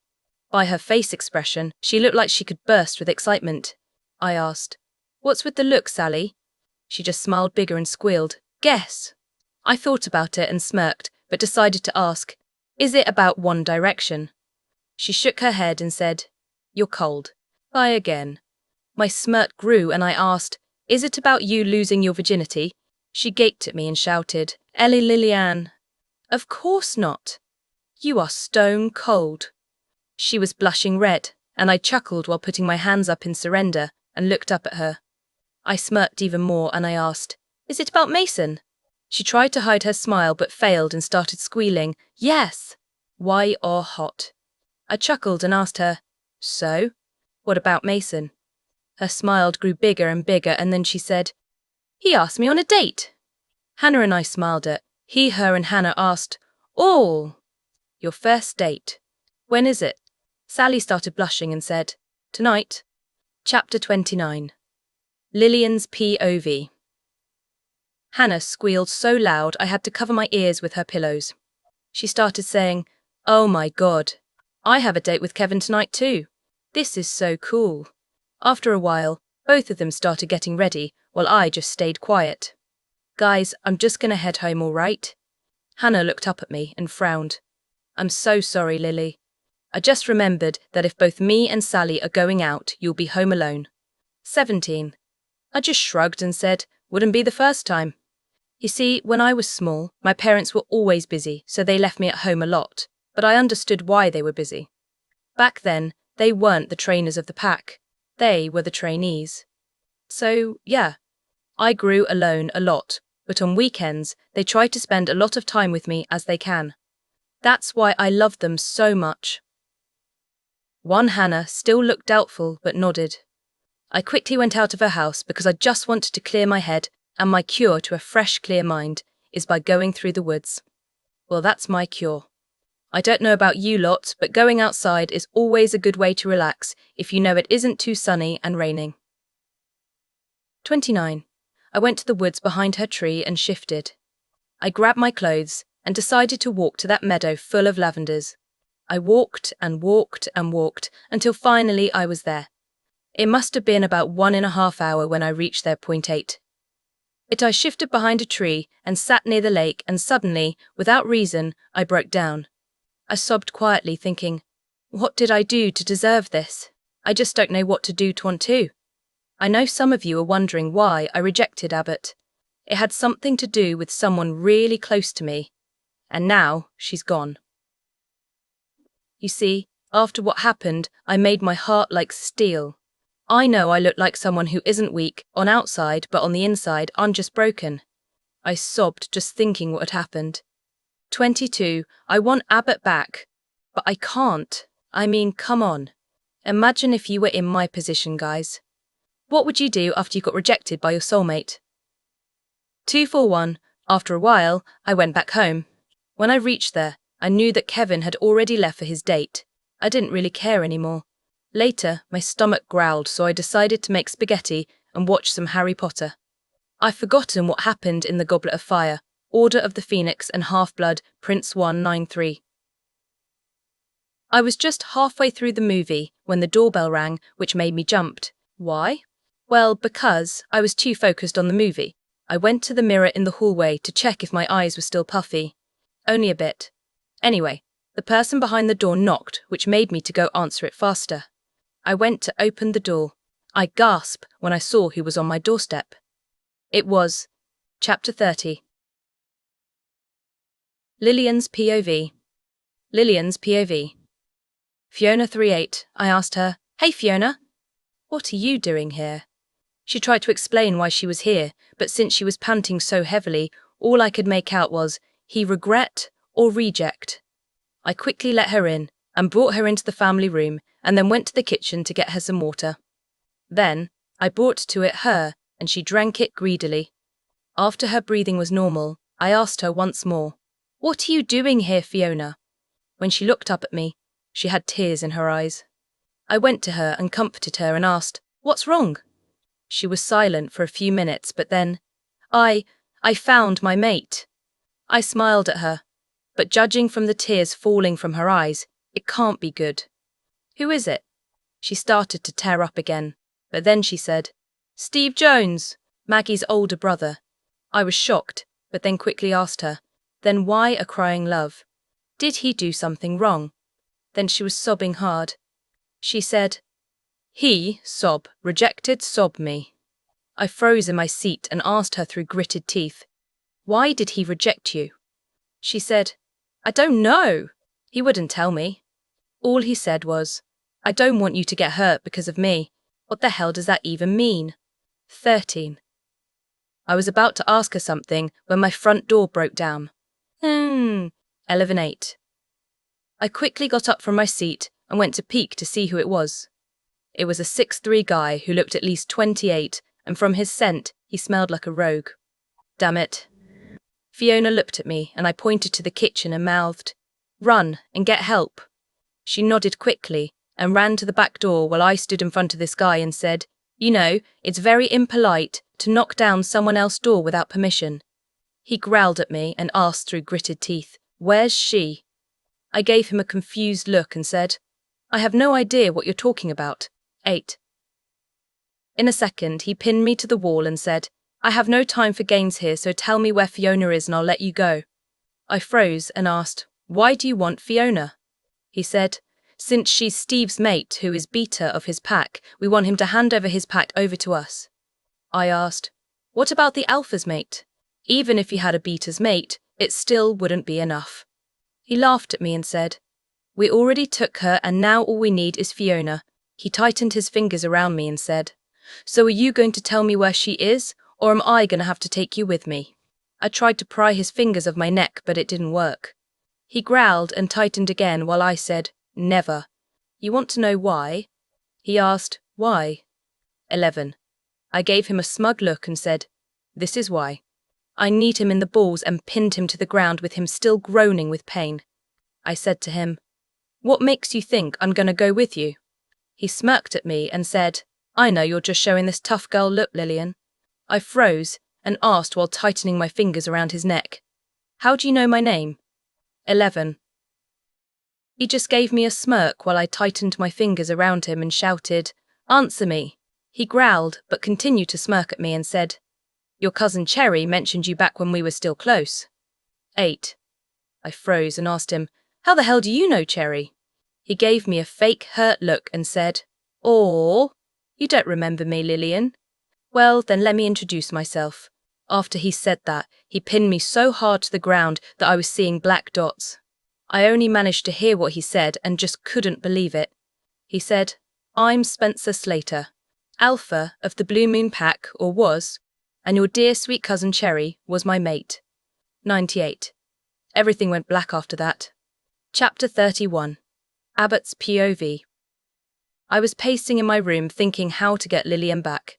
By her face expression, she looked like she could burst with excitement. I asked, "What's with the look, Sally?" She just smiled bigger and squealed, "Guess." I thought about it and smirked, but decided to ask, "Is it about One Direction?" She shook her head and said, "You're cold." Bye again. My smirk grew and I asked, "Is it about you losing your virginity?" She gaped at me and shouted, "Ellie Lillian." "Of course not. You are stone cold." She was blushing red, and I chuckled while putting my hands up in surrender and looked up at her. I smirked even more and I asked, "Is it about Mason?" She tried to hide her smile but failed and started squealing, "Yes." Why or hot? I chuckled and asked her, "So? What about Mason?" Her smile grew bigger and bigger and then she said, "He asked me on a date." Hannah and I smiled at he, her and Hannah asked, "Oh, your first date. When is it?" Sally started blushing and said, "Tonight." Chapter 29. Lillian's POV. Hannah squealed so loud I had to cover my ears with her pillows. She started saying, "Oh my God, I have a date with Kevin tonight too. This is so cool." After a while, both of them started getting ready while I just stayed quiet. "Guys, I'm just gonna head home, all right?" Hannah looked up at me and frowned. "I'm so sorry, Lily. I just remembered that if both me and Sally are going out, you'll be home alone." 17. I just shrugged and said, "Wouldn't be the first time." You see, when I was small, my parents were always busy, so they left me at home a lot, but I understood why they were busy. Back then, they weren't the trainers of the pack. They were the trainees. So, yeah, I grew alone a lot, but on weekends, they try to spend a lot of time with me as they can. That's why I love them so much. One Hannah still looked doubtful but nodded. I quickly went out of her house because I just wanted to clear my head, and my cure to a fresh, clear mind is by going through the woods. Well, that's my cure. I don't know about you lot, but going outside is always a good way to relax if you know it isn't too sunny and raining. 29. I went to the woods behind her tree and shifted. I grabbed my clothes and decided to walk to that meadow full of lavenders. I walked and walked and walked until finally I was there. It must have been about 1.5 hours when I reached their point 8. I shifted behind a tree and sat near the lake, and suddenly, without reason, I broke down. I sobbed quietly, thinking, what did I do to deserve this? I just don't know what to do to want to. I know some of you are wondering why I rejected Abbott. It had something to do with someone really close to me, and now she's gone. You see, after what happened, I made my heart like steel. I know I look like someone who isn't weak on outside, but on the inside, I'm just broken. I sobbed just thinking what had happened. 22, I want Abbott back, but I can't. I mean, come on. Imagine if you were in my position, guys. What would you do after you got rejected by your soulmate? 241, after a while, I went back home. When I reached there, I knew that Kevin had already left for his date. I didn't really care anymore. Later, my stomach growled, so I decided to make spaghetti and watch some Harry Potter. I've forgotten what happened in the Goblet of Fire, Order of the Phoenix and Half-Blood, Prince 193. I was just halfway through the movie when the doorbell rang, which made me jumped. Why? Well, because I was too focused on the movie. I went to the mirror in the hallway to check if my eyes were still puffy. Only a bit. Anyway, the person behind the door knocked, which made me to go answer it faster. I went to open the door. I gasped when I saw who was on my doorstep. It was Chapter 30. Lillian's POV. Lillian's POV. Fiona 38, I asked her, "Hey Fiona, what are you doing here?" She tried to explain why she was here, but since she was panting so heavily, all I could make out was, he regret or reject. I quickly let her in and brought her into the family room and then went to the kitchen to get her some water. Then, I brought to it her and she drank it greedily. After her breathing was normal, I asked her once more, "What are you doing here, Fiona?" When she looked up at me, she had tears in her eyes. I went to her and comforted her and asked, "What's wrong?" She was silent for a few minutes, but then, I found my mate. I smiled at her, but judging from the tears falling from her eyes, it can't be good. "Who is it?" She started to tear up again, but then she said, "Steve Jones, Maggie's older brother." I was shocked, but then quickly asked her, "Then why a crying love? Did he do something wrong?" Then she was sobbing hard. She said, "He, rejected me." I froze in my seat and asked her through gritted teeth, "Why did he reject you?" She said, "I don't know. He wouldn't tell me. All he said was, 'I don't want you to get hurt because of me.' What the hell does that even mean?" 13. I was about to ask her something when my front door broke down. 11:8. I quickly got up from my seat and went to peek to see who it was. It was a 6'3" guy who looked at least 28, and from his scent, he smelled like a rogue. Damn it. Fiona looked at me and I pointed to the kitchen and mouthed, "Run and get help." She nodded quickly and ran to the back door while I stood in front of this guy and said, "You know, it's very impolite to knock down someone else's door without permission." He growled at me and asked through gritted teeth, "Where's she?" I gave him a confused look and said, "I have no idea what you're talking about." 8. In a second, he pinned me to the wall and said, "I have no time for games here, so tell me where Fiona is and I'll let you go." I froze and asked, "Why do you want Fiona?" He said, "Since she's Steve's mate, who is beta of his pack, we want him to hand over his pack over to us." I asked, "What about the alpha's mate?" Even if he had a beta's mate, it still wouldn't be enough. He laughed at me and said, "We already took her and now all we need is Fiona." He tightened his fingers around me and said, "So are you going to tell me where she is, or am I going to have to take you with me?" I tried to pry his fingers of my neck, but it didn't work. He growled and tightened again while I said, "Never." "You want to know why?" He asked, "Why?" 11. I gave him a smug look and said, "This is why." I kneed him in the balls and pinned him to the ground with him still groaning with pain. I said to him, "What makes you think I'm going to go with you?" He smirked at me and said, "I know you're just showing this tough girl look, Lillian." I froze and asked while tightening my fingers around his neck, "How do you know my name?" 11. He just gave me a smirk while I tightened my fingers around him and shouted, "Answer me." He growled but continued to smirk at me and said, "Your cousin Cherry mentioned you back when we were still close." 8. I froze and asked him, "How the hell do you know Cherry?" He gave me a fake hurt look and said, "Oh, you don't remember me, Lillian? Well, then let me introduce myself." After he said that, he pinned me so hard to the ground that I was seeing black dots. I only managed to hear what he said and just couldn't believe it. He said, "I'm Spencer Slater, Alpha of the Blue Moon Pack, or was, and your dear sweet cousin Cherry was my mate." 98. Everything went black after that. Chapter 31. Abbott's POV. I was pacing in my room thinking how to get Lillian back.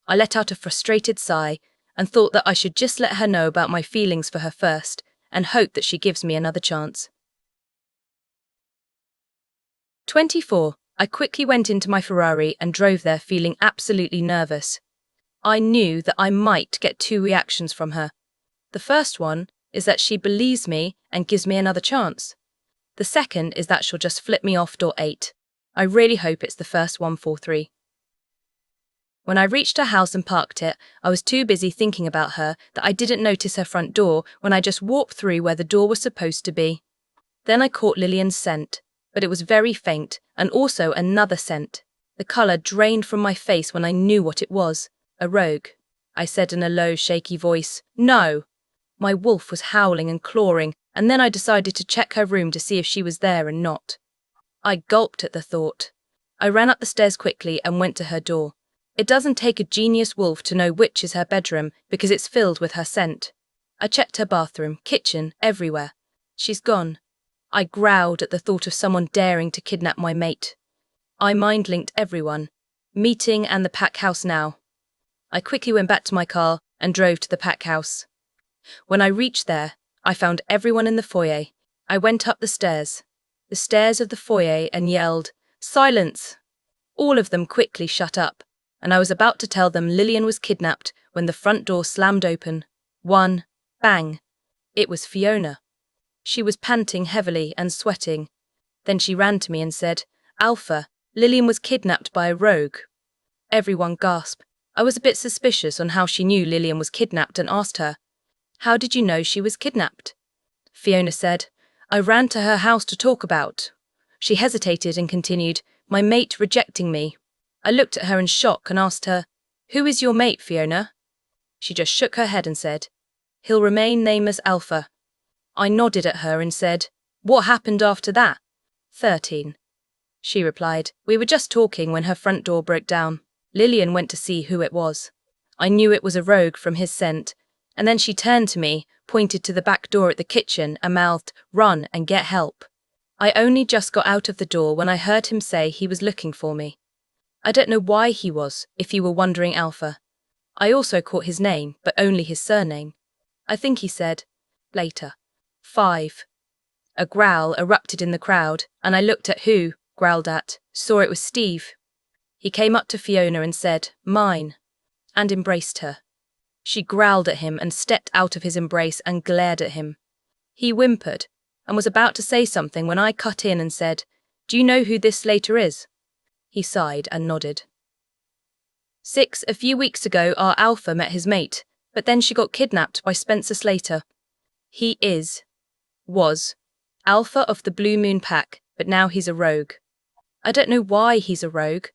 I let out a frustrated sigh and thought that I should just let her know about my feelings for her first and hope that she gives me another chance. 24. I quickly went into my Ferrari and drove there feeling absolutely nervous. I knew that I might get two reactions from her. The first one is that she believes me and gives me another chance. The second is that she'll just flip me off door 8. I really hope it's the first 143. When I reached her house and parked it, I was too busy thinking about her that I didn't notice her front door when I just walked through where the door was supposed to be. Then I caught Lillian's scent, but it was very faint, and also another scent. The colour drained from my face when I knew what it was. A rogue. I said in a low, shaky voice, "No." My wolf was howling and clawing, and then I decided to check her room to see if she was there and not. I gulped at the thought. I ran up the stairs quickly and went to her door. It doesn't take a genius wolf to know which is her bedroom because it's filled with her scent. I checked her bathroom, kitchen, everywhere. She's gone. I growled at the thought of someone daring to kidnap my mate. I mind-linked everyone. Meeting and the pack house now. I quickly went back to my car and drove to the pack house. When I reached there, I found everyone in the foyer. I went up the stairs of the foyer and yelled, "Silence!" All of them quickly shut up, and I was about to tell them Lillian was kidnapped when the front door slammed open. One bang. It was Fiona. She was panting heavily and sweating. Then she ran to me and said, "Alpha, Lillian was kidnapped by a rogue." Everyone gasped. I was a bit suspicious on how she knew Lillian was kidnapped and asked her, "How did you know she was kidnapped?" Fiona said, "I ran to her house to talk about." She hesitated and continued, "My mate rejecting me." I looked at her in shock and asked her, "Who is your mate, Fiona?" She just shook her head and said, "He'll remain nameless, Alpha." I nodded at her and said, "What happened after that?" 13. She replied, "We were just talking when her front door broke down. Lillian went to see who it was. I knew it was a rogue from his scent, and then she turned to me, pointed to the back door at the kitchen and mouthed, 'Run and get help.' I only just got out of the door when I heard him say he was looking for me. I don't know why he was, if you were wondering, Alpha. I also caught his name, but only his surname. I think he said, later. 5. A growl erupted in the crowd, and I looked at who growled at, saw it was Steve. He came up to Fiona and said, "Mine," and embraced her. She growled at him and stepped out of his embrace and glared at him. He whimpered and was about to say something when I cut in and said, "Do you know who this Slater is?" He sighed and nodded. 6. A few weeks ago, our Alpha met his mate, but then she got kidnapped by Spencer Slater. He was, Alpha of the Blue Moon Pack, but now he's a rogue. I don't know why he's a rogue.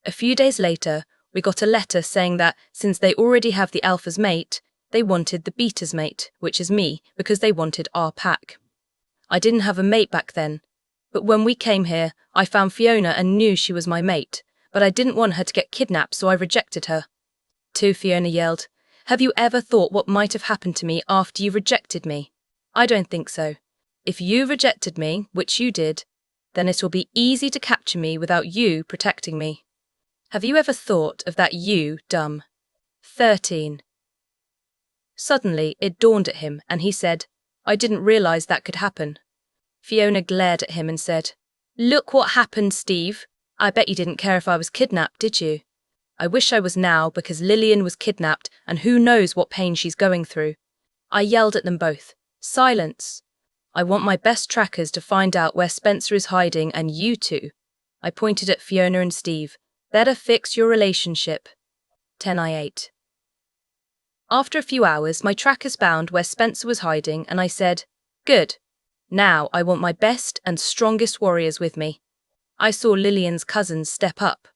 A few days later, we got a letter saying that, since they already have the Alpha's mate, they wanted the Beta's mate, which is me, because they wanted our pack. I didn't have a mate back then, but when we came here, I found Fiona and knew she was my mate, but I didn't want her to get kidnapped, so I rejected her. 2. Fiona yelled, "Have you ever thought what might have happened to me after you rejected me? I don't think so. If you rejected me, which you did, then it will be easy to capture me without you protecting me." Have you ever thought of that, you dumb? 13. Suddenly, it dawned at him, and he said, I didn't realize that could happen. Fiona glared at him and said, Look what happened, Steve. I bet you didn't care if I was kidnapped, did you? I wish I was now, because Lillian was kidnapped, and who knows what pain she's going through. I yelled at them both. Silence. I want my best trackers to find out where Spencer is hiding, and you two. I pointed at Fiona and Steve. Better fix your relationship. 10:08. After a few hours, my trackers found where Spencer was hiding, and I said, Good. Now I want my best and strongest warriors with me. I saw Lillian's cousins step up.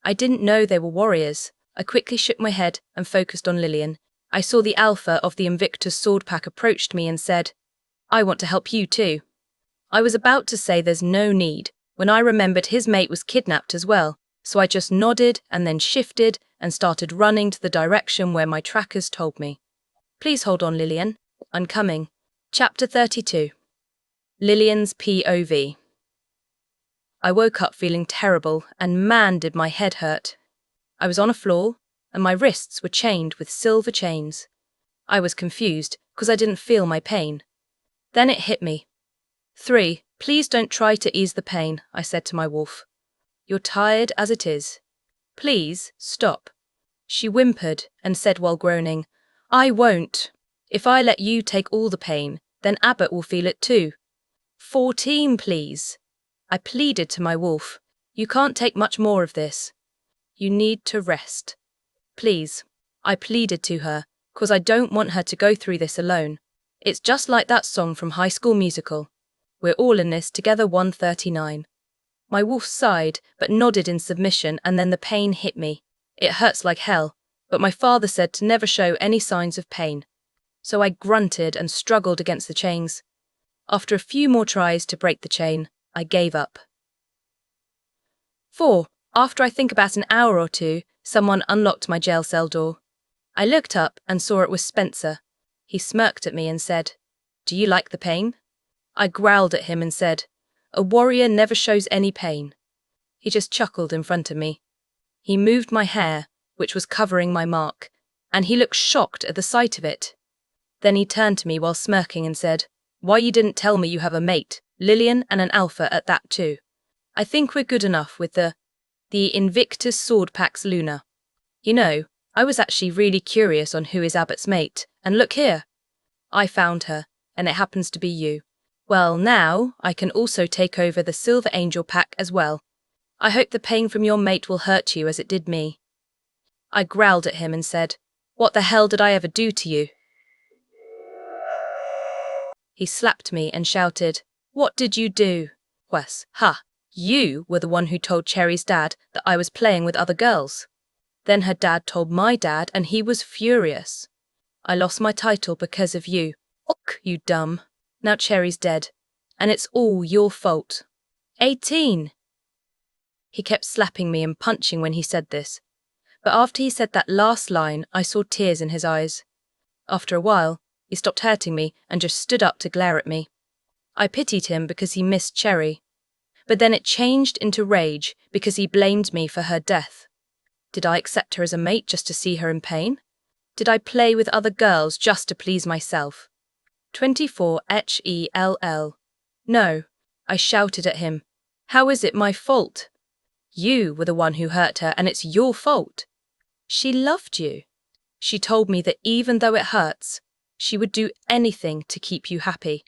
I didn't know they were warriors. I quickly shook my head and focused on Lillian. I saw the alpha of the Invictus sword pack approached me and said, I want to help you too. I was about to say there's no need, when I remembered his mate was kidnapped as well, so I just nodded and then shifted and started running to the direction where my trackers told me. Please hold on, Lillian. I'm coming. Chapter 32. Lillian's POV. I woke up feeling terrible, and man did my head hurt. I was on a floor, and my wrists were chained with silver chains. I was confused, because I didn't feel my pain. Then it hit me. 3. Please don't try to ease the pain, I said to my wolf. You're tired as it is. Please, stop. She whimpered and said while groaning, I won't. If I let you take all the pain, then Abbott will feel it too. 14, please. I pleaded to my wolf. You can't take much more of this. You need to rest. Please. I pleaded to her, 'cause I don't want her to go through this alone. It's just like that song from High School Musical. We're all in this together. 139. My wolf sighed, but nodded in submission, and then the pain hit me. It hurts like hell, but my father said to never show any signs of pain. So I grunted and struggled against the chains. After a few more tries to break the chain, I gave up. 4. After I think about an hour or two, someone unlocked my jail cell door. I looked up and saw it was Spencer. He smirked at me and said, Do you like the pain? I growled at him and said, A warrior never shows any pain. He just chuckled in front of me. He moved my hair, which was covering my mark, and he looked shocked at the sight of it. Then he turned to me while smirking and said, Why you didn't tell me you have a mate, Lillian, and an alpha at that too. I think we're good enough with the Invictus Sword Pack's Luna. You know, I was actually really curious on who is Abbott's mate, and look here. I found her, and it happens to be you. Well, now I can also take over the Silver Angel Pack as well. I hope the pain from your mate will hurt you as it did me. I growled at him and said, What the hell did I ever do to you? He slapped me and shouted, What did you do? Wes, ha, you were the one who told Cherry's dad that I was playing with other girls. Then her dad told my dad and he was furious. I lost my title because of you. Och, you dumb. Now Cherry's dead, and it's all your fault. 18. He kept slapping me and punching when he said this. But after he said that last line, I saw tears in his eyes. After a while, he stopped hurting me and just stood up to glare at me. I pitied him because he missed Cherry. But then it changed into rage because he blamed me for her death. Did I accept her as a mate just to see her in pain? Did I play with other girls just to please myself? 24 HELL. No, I shouted at him. How is it my fault? You were the one who hurt her, and it's your fault. She loved you. She told me that even though it hurts, she would do anything to keep you happy.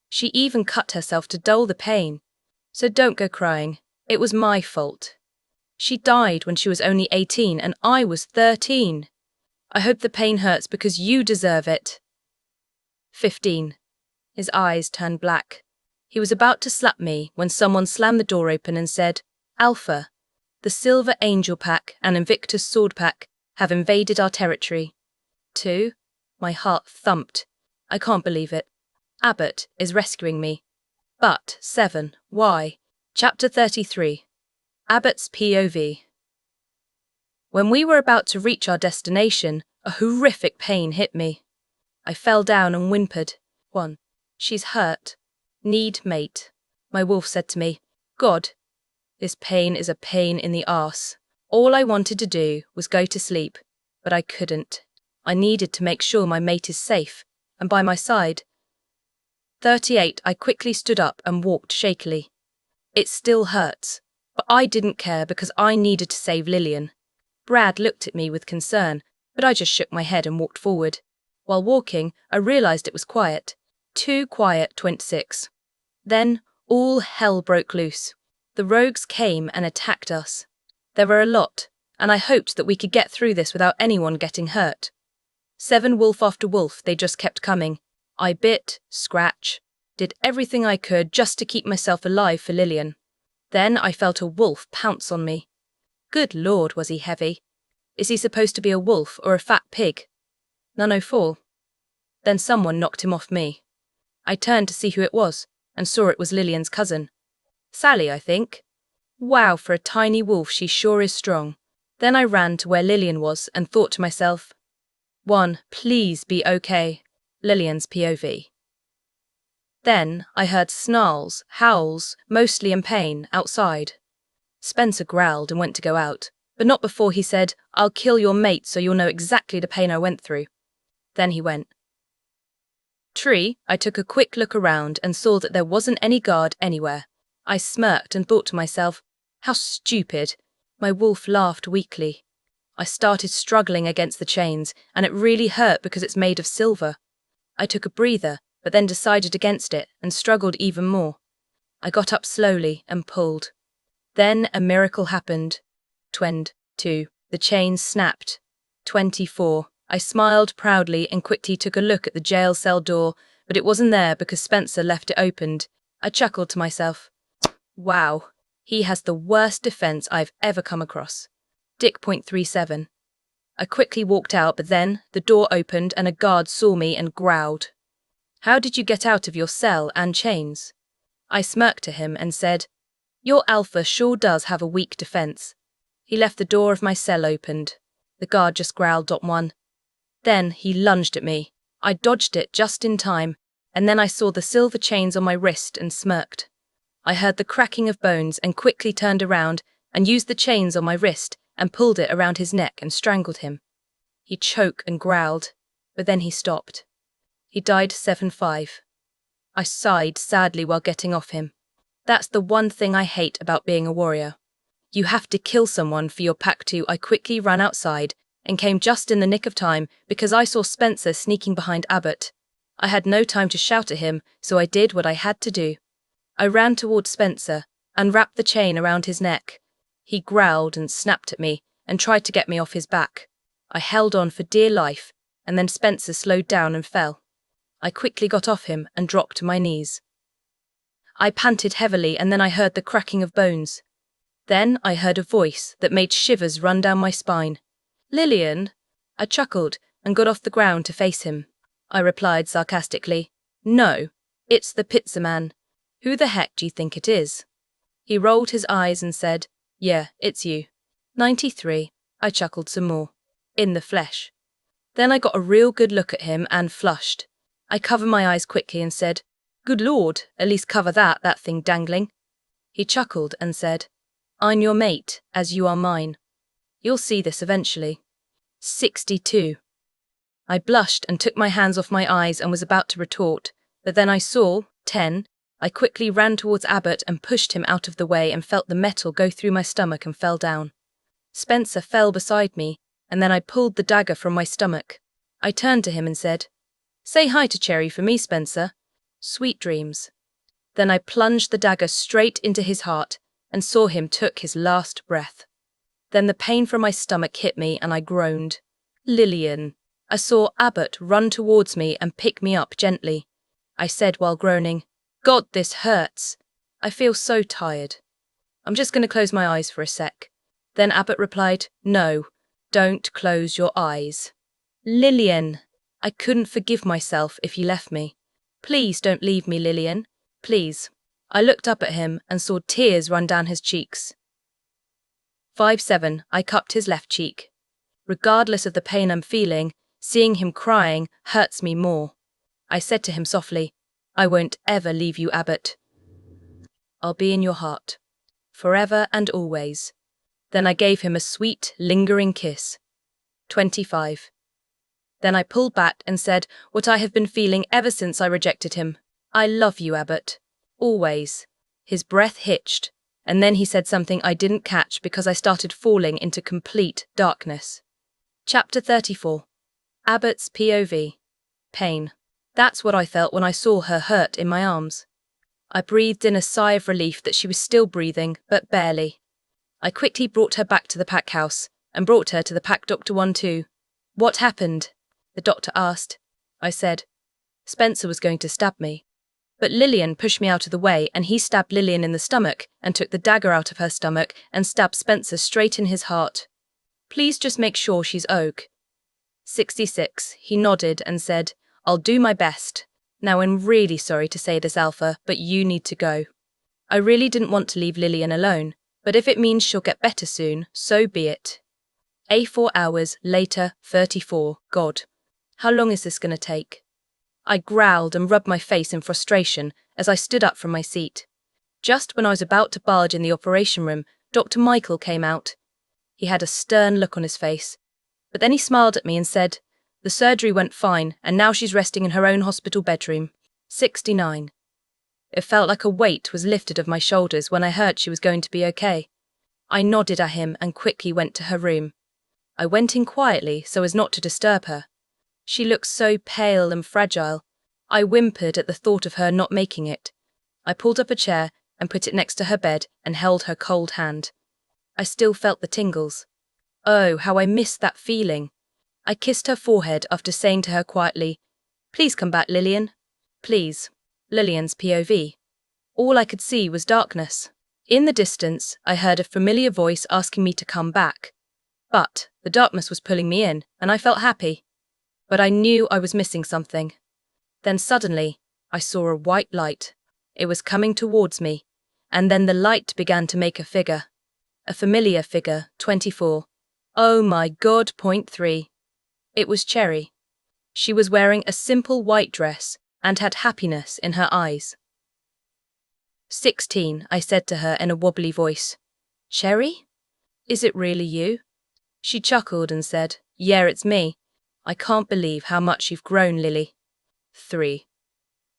She even cut herself to dull the pain. So don't go crying. It was my fault. She died when she was only 18 and I was 13. I hope the pain hurts because you deserve it. 15. His eyes turned black. He was about to slap me when someone slammed the door open and said, Alpha, the Silver Angel Pack and Invictus Sword Pack have invaded our territory. 2. My heart thumped. I can't believe it. Abbott is rescuing me. But 7. Why? Chapter 33. Abbott's POV. When we were about to reach our destination, a horrific pain hit me. I fell down and whimpered. 1. She's hurt. Need mate. My wolf said to me, God, this pain is a pain in the arse. All I wanted to do was go to sleep, but I couldn't. I needed to make sure my mate is safe, and by my side. 38. I quickly stood up and walked shakily. It still hurts, but I didn't care because I needed to save Lillian. Brad looked at me with concern, but I just shook my head and walked forward. While walking, I realized it was quiet. Too quiet. 26. Then, all hell broke loose. The rogues came and attacked us. There were a lot, and I hoped that we could get through this without anyone getting hurt. 7. Wolf after wolf, they just kept coming. I bit, scratched, did everything I could just to keep myself alive for Lillian. Then I felt a wolf pounce on me. Good Lord, was he heavy? Is he supposed to be a wolf or a fat pig? 904. Then someone knocked him off me. I turned to see who it was, and saw it was Lillian's cousin. Sally, I think. Wow, for a tiny wolf she sure is strong. Then I ran to where Lillian was and thought to myself, 1, please be okay. Lillian's POV. Then I heard snarls, howls, mostly in pain, outside. Spencer growled and went to go out, but not before he said, I'll kill your mate so you'll know exactly the pain I went through. Then he went. Tree, I took a quick look around and saw that there wasn't any guard anywhere. I smirked and thought to myself, how stupid. My wolf laughed weakly. I started struggling against the chains, and it really hurt because it's made of silver. I took a breather, but then decided against it and struggled even more. I got up slowly and pulled. Then a miracle happened. 22. The chains snapped. 24. I smiled proudly and quickly took a look at the jail cell door, but it wasn't there because Spencer left it opened. I chuckled to myself. Wow, he has the worst defense I've ever come across. Dick.37. I quickly walked out, but then the door opened and a guard saw me and growled. How did you get out of your cell and chains? I smirked to him and said, your alpha sure does have a weak defense. He left the door of my cell opened. The guard just growled. 1. Then he lunged at me. I dodged it just in time, and then I saw the silver chains on my wrist and smirked. I heard the cracking of bones and quickly turned around and used the chains on my wrist and pulled it around his neck and strangled him. He choked and growled, but then he stopped. He died 7-5. I sighed sadly while getting off him. That's the one thing I hate about being a warrior. You have to kill someone for your pack to. I quickly ran outside and came just in the nick of time because I saw Spencer sneaking behind Abbott. I had no time to shout at him, so I did what I had to do. I ran towards Spencer and wrapped the chain around his neck. He growled and snapped at me and tried to get me off his back. I held on for dear life, and then Spencer slowed down and fell. I quickly got off him and dropped to my knees. I panted heavily and then I heard the cracking of bones. Then I heard a voice that made shivers run down my spine. Lillian? I chuckled and got off the ground to face him. I replied sarcastically, no, it's the pizza man. Who the heck do you think it is? He rolled his eyes and said, yeah, it's you. 93. I chuckled some more. In the flesh. Then I got a real good look at him and flushed. I covered my eyes quickly and said, good Lord, at least cover that thing dangling. He chuckled and said, I'm your mate, as you are mine. You'll see this eventually. 62. I blushed and took my hands off my eyes and was about to retort, but then I saw, 10, I quickly ran towards Abbott and pushed him out of the way and felt the metal go through my stomach and fell down. Spencer fell beside me, and then I pulled the dagger from my stomach. I turned to him and said, say hi to Cherry for me, Spencer. Sweet dreams. Then I plunged the dagger straight into his heart and saw him took his last breath. Then the pain from my stomach hit me and I groaned. Lillian. I saw Abbott run towards me and pick me up gently. I said while groaning, God, this hurts. I feel so tired. I'm just going to close my eyes for a sec. Then Abbott replied, no, don't close your eyes. Lillian. I couldn't forgive myself if he left me. Please don't leave me, Lillian. Please. I looked up at him and saw tears run down his cheeks. 5-7. I cupped his left cheek. Regardless of the pain I'm feeling, seeing him crying hurts me more. I said to him softly, I won't ever leave you, Abbott. I'll be in your heart. Forever and always. Then I gave him a sweet, lingering kiss. 25. Then I pulled back and said what I have been feeling ever since I rejected him. I love you, Abbott. Always. His breath hitched, and then he said something I didn't catch because I started falling into complete darkness. Chapter 34. Abbott's POV. Pain. That's what I felt when I saw her hurt in my arms. I breathed in a sigh of relief that she was still breathing, but barely. I quickly brought her back to the pack house, and brought her to the pack doctor one too. What happened? The doctor asked. I said. Spencer was going to stab me. But Lillian pushed me out of the way, and he stabbed Lillian in the stomach and took the dagger out of her stomach and stabbed Spencer straight in his heart. Please just make sure she's okay. 66. He nodded and said, I'll do my best. Now I'm really sorry to say this, Alpha, but you need to go. I really didn't want to leave Lillian alone, but if it means she'll get better soon, so be it. A4 hours later, 34. God. How long is this going to take? I growled and rubbed my face in frustration as I stood up from my seat. Just when I was about to barge in the operation room, Dr. Michael came out. He had a stern look on his face, but then he smiled at me and said, the surgery went fine and now she's resting in her own hospital bedroom. 69. It felt like a weight was lifted off my shoulders when I heard she was going to be okay. I nodded at him and quickly went to her room. I went in quietly so as not to disturb her. She looked so pale and fragile. I whimpered at the thought of her not making it. I pulled up a chair and put it next to her bed and held her cold hand. I still felt the tingles. Oh, how I missed that feeling. I kissed her forehead after saying to her quietly, Please come back, Lillian. Please. Lillian's POV. All I could see was darkness. In the distance, I heard a familiar voice asking me to come back. But the darkness was pulling me in, and I felt happy. But I knew I was missing something. Then suddenly, I saw a white light. It was coming towards me, and then the light began to make a figure. A familiar figure, 24. Oh my God, point 3. It was Cherry. She was wearing a simple white dress and had happiness in her eyes. 16, I said to her in a wobbly voice. Cherry? Is it really you? She chuckled and said, Yeah, it's me. I can't believe how much you've grown, Lily. 3.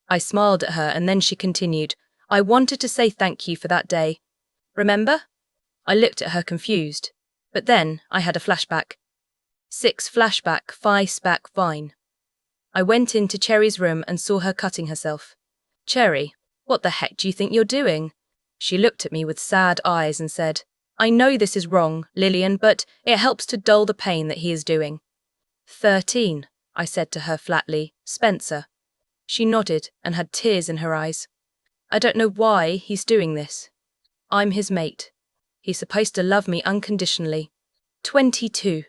I smiled at her and then she continued, I wanted to say thank you for that day. Remember? I looked at her confused, but then I had a flashback. 6 flashback, 5 spack, fine. I went into Cherry's room and saw her cutting herself. Cherry, what the heck do you think you're doing? She looked at me with sad eyes and said, I know this is wrong, Lillian, but it helps to dull the pain that he is doing. 13, I said to her flatly, Spencer. She nodded and had tears in her eyes. I don't know why he's doing this. I'm his mate. He's supposed to love me unconditionally. 22.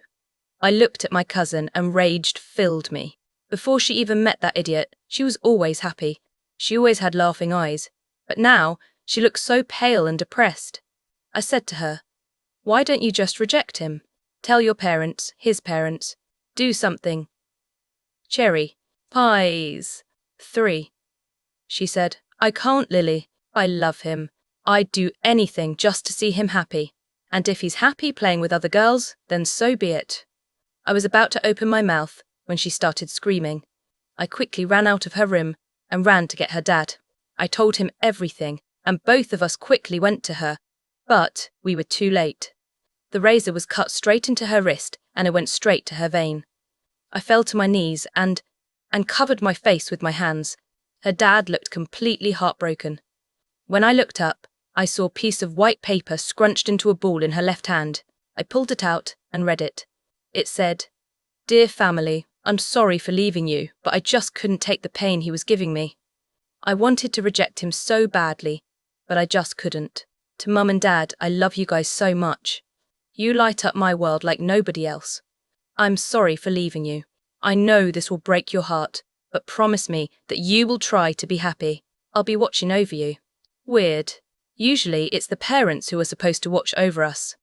I looked at my cousin and rage filled me. Before she even met that idiot, she was always happy. She always had laughing eyes. But now, she looked so pale and depressed. I said to her, Why don't you just reject him? Tell your parents, his parents. Do something. Cherry. Pies. 3. She said, I can't, Lily. I love him. I'd do anything just to see him happy. And if he's happy playing with other girls, then so be it. I was about to open my mouth when she started screaming. I quickly ran out of her room and ran to get her dad. I told him everything, and both of us quickly went to her. But we were too late. The razor was cut straight into her wrist, and it went straight to her vein. I fell to my knees and covered my face with my hands. Her dad looked completely heartbroken. When I looked up, I saw a piece of white paper scrunched into a ball in her left hand. I pulled it out and read it. It said, Dear family, I'm sorry for leaving you, but I just couldn't take the pain he was giving me. I wanted to reject him so badly, but I just couldn't. To Mum and Dad, I love you guys so much. You light up my world like nobody else. I'm sorry for leaving you. I know this will break your heart, but promise me that you will try to be happy. I'll be watching over you. Weird. Usually it's the parents who are supposed to watch over us.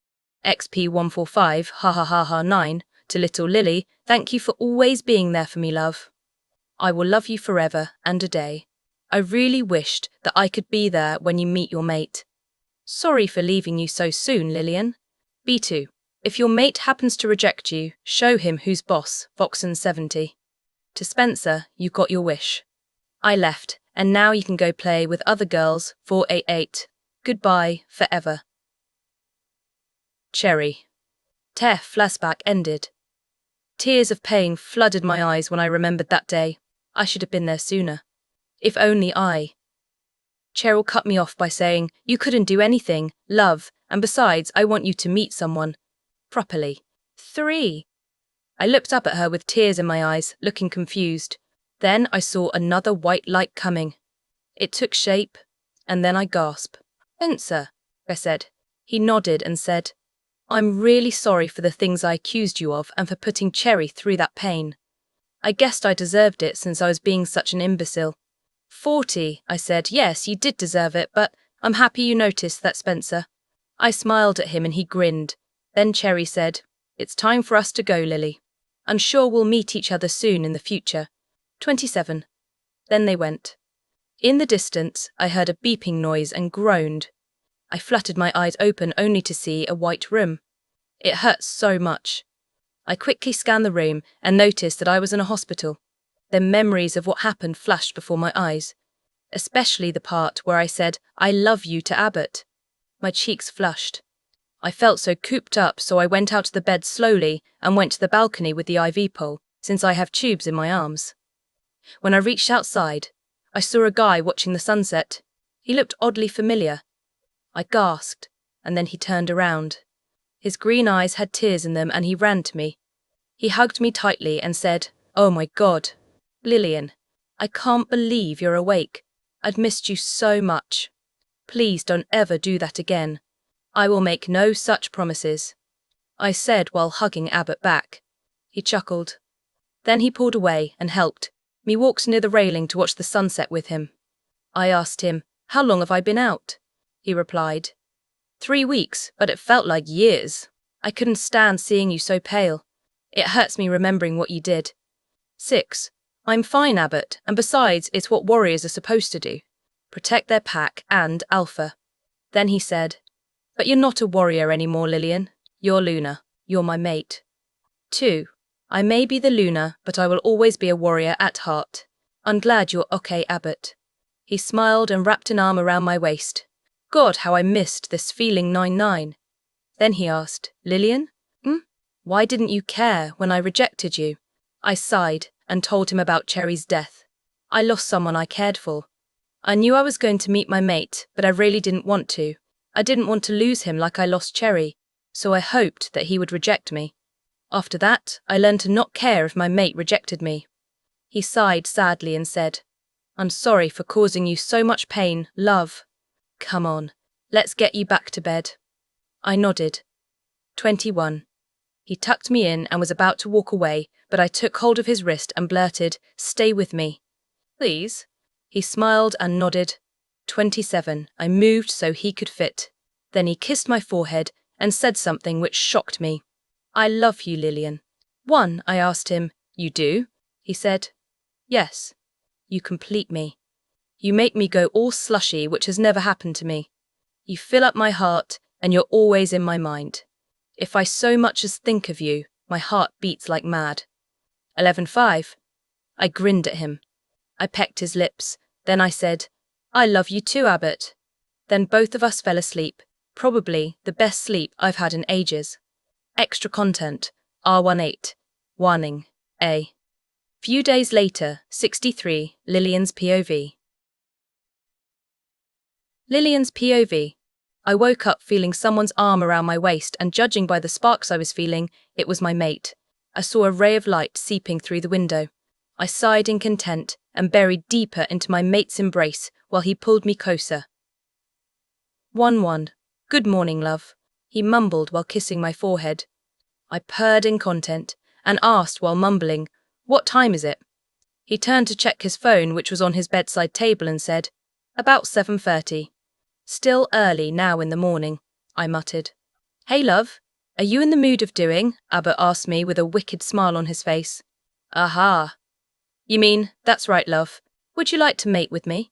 XP145, ha ha ha ha 9, to little Lily, thank you for always being there for me, love. I will love you forever and a day. I really wished that I could be there when you meet your mate. Sorry for leaving you so soon, Lillian. B2. If your mate happens to reject you, show him who's boss, Voxen 70. To Spencer, you got your wish. I left, and now you can go play with other girls, 488. Goodbye, forever. Cherry. Tef flashback ended. Tears of pain flooded my eyes when I remembered that day. I should have been there sooner. If only I. Cheryl cut me off by saying, you couldn't do anything, love, and besides, I want you to meet someone. Properly. 3. I looked up at her with tears in my eyes, looking confused. Then I saw another white light coming. It took shape, and then I gasped. Spencer, I said. He nodded and said, I'm really sorry for the things I accused you of and for putting Cherry through that pain. I guessed I deserved it since I was being such an imbecile. 40, I said, yes, you did deserve it, but I'm happy you noticed that, Spencer. I smiled at him and he grinned. Then Cherry said, it's time for us to go, Lily. I'm sure we'll meet each other soon in the future. 27. Then they went. In the distance, I heard a beeping noise and groaned. I fluttered my eyes open only to see a white room. It hurt so much. I quickly scanned the room and noticed that I was in a hospital. Then memories of what happened flashed before my eyes, especially the part where I said, I love you to Abbott. My cheeks flushed. I felt so cooped up, so I went out to the bed slowly and went to the balcony with the IV pole, since I have tubes in my arms. When I reached outside, I saw a guy watching the sunset. He looked oddly familiar. I gasped, and then he turned around. His green eyes had tears in them and he ran to me. He hugged me tightly and said, oh my God, Lillian, I can't believe you're awake. I'd missed you so much. Please don't ever do that again. I will make no such promises. I said while hugging Abbott back. He chuckled. Then he pulled away and helped me walk near the railing to watch the sunset with him. I asked him, how long have I been out? He replied, 3 weeks, but it felt like years. I couldn't stand seeing you so pale. It hurts me remembering what you did. 6. I'm fine, Abbott, and besides, it's what warriors are supposed to do. Protect their pack and alpha. Then he said, but you're not a warrior anymore, Lillian. You're Luna. You're my mate. 2. I may be the Luna, but I will always be a warrior at heart. I'm glad you're okay, Abbott. He smiled and wrapped an arm around my waist. God, how I missed this feeling 99. Then he asked, Lillian? Why didn't you care when I rejected you? I sighed and told him about Cherry's death. I lost someone I cared for. I knew I was going to meet my mate, but I really didn't want to. I didn't want to lose him like I lost Cherry, so I hoped that he would reject me. After that, I learned to not care if my mate rejected me. He sighed sadly and said, I'm sorry for causing you so much pain, love. Come on, let's get you back to bed. I nodded. 21. He tucked me in and was about to walk away, but I took hold of his wrist and blurted, stay with me. Please? He smiled and nodded. 27. I moved so he could fit. Then he kissed my forehead and said something which shocked me. I love you, Lillian. 1. I asked him, you do? He said, yes. You complete me. You make me go all slushy, which has never happened to me. You fill up my heart, and you're always in my mind. If I so much as think of you, my heart beats like mad. 11.5. I grinned at him. I pecked his lips. Then I said, I love you too, Abbott. Then both of us fell asleep, probably the best sleep I've had in ages. Extra content, R18. Warning, A. Few days later, 63, Lillian's POV. Lillian's POV. I woke up feeling someone's arm around my waist and judging by the sparks I was feeling, it was my mate. I saw a ray of light seeping through the window. I sighed in content and buried deeper into my mate's embrace while he pulled me closer. 1-1. Good morning, love. He mumbled while kissing my forehead. I purred in content and asked while mumbling, what time is it? He turned to check his phone, which was on his bedside table, and said, about 7:30. Still early now in the morning, I muttered. Hey, love, are you in the mood of doing? Abbott asked me with a wicked smile on his face. Aha. You mean, that's right, love. Would you like to mate with me?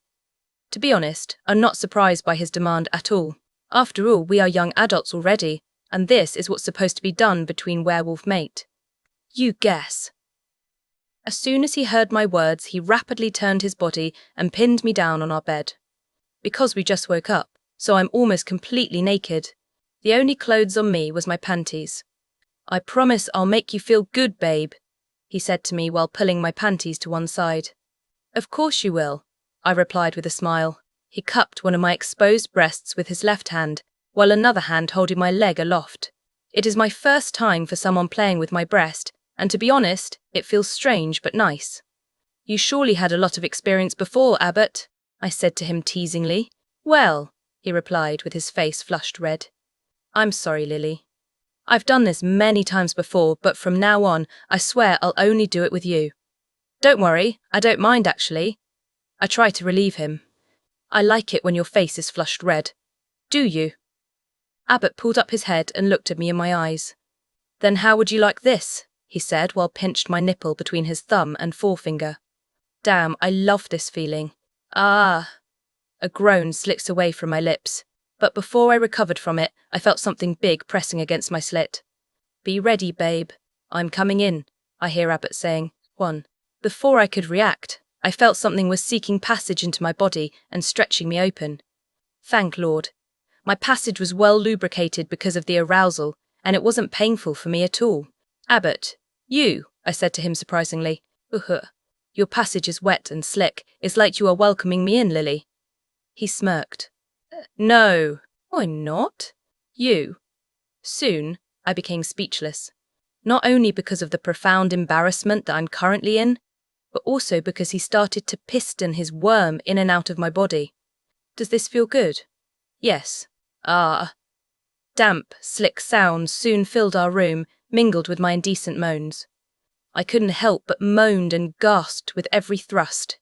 To be honest, I'm not surprised by his demand at all. After all, we are young adults already. And this is what's supposed to be done between werewolf mate. You guess. As soon as he heard my words, he rapidly turned his body and pinned me down on our bed. Because we just woke up, so I'm almost completely naked. The only clothes on me was my panties. I promise I'll make you feel good, babe, he said to me while pulling my panties to one side. Of course you will, I replied with a smile. He cupped one of my exposed breasts with his left hand, while another hand holding my leg aloft. It is my first time for someone playing with my breast, and to be honest, it feels strange but nice. You surely had a lot of experience before, Abbott, I said to him teasingly. Well, he replied with his face flushed red. I'm sorry, Lily. I've done this many times before, but from now on, I swear I'll only do it with you. Don't worry, I don't mind actually. I try to relieve him. I like it when your face is flushed red. Do you? Abbott pulled up his head and looked at me in my eyes. Then how would you like this? He said while pinched my nipple between his thumb and forefinger. Damn, I love this feeling. Ah! A groan slipped away from my lips, but before I recovered from it, I felt something big pressing against my slit. Be ready, babe. I'm coming in, I hear Abbott saying. One. Before I could react, I felt something was seeking passage into my body and stretching me open. Thank Lord. My passage was well lubricated because of the arousal, and it wasn't painful for me at all. Abbott, I said to him surprisingly. Your passage is wet and slick. It's like you are welcoming me in, Lily. He smirked. No, I'm not. You. Soon, I became speechless. Not only because of the profound embarrassment that I'm currently in, but also because he started to piston his worm in and out of my body. Does this feel good? Yes. Ah. Damp, slick sounds soon filled our room, mingled with my indecent moans. I couldn't help but moaned and gasped with every thrust.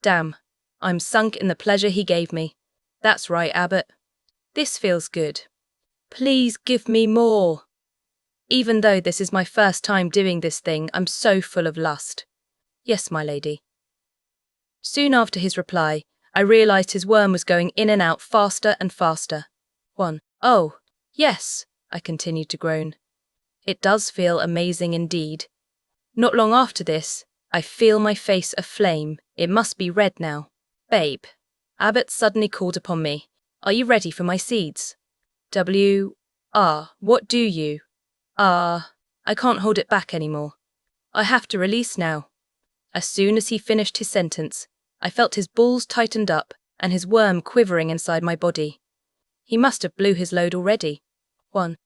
Damn, I'm sunk in the pleasure he gave me. That's right, Abbott. This feels good. Please give me more. Even though this is my first time doing this thing, I'm so full of lust. Yes, my lady. Soon after his reply, I realized his worm was going in and out faster and faster. One. Oh, yes, I continued to groan. It does feel amazing indeed. Not long after this, I feel my face aflame. It must be red now. Babe, Abbott suddenly called upon me. Are you ready for my seeds? What do you? I can't hold it back anymore. I have to release now. As soon as he finished his sentence, I felt his balls tightened up and his worm quivering inside my body. He must have blew his load already. One.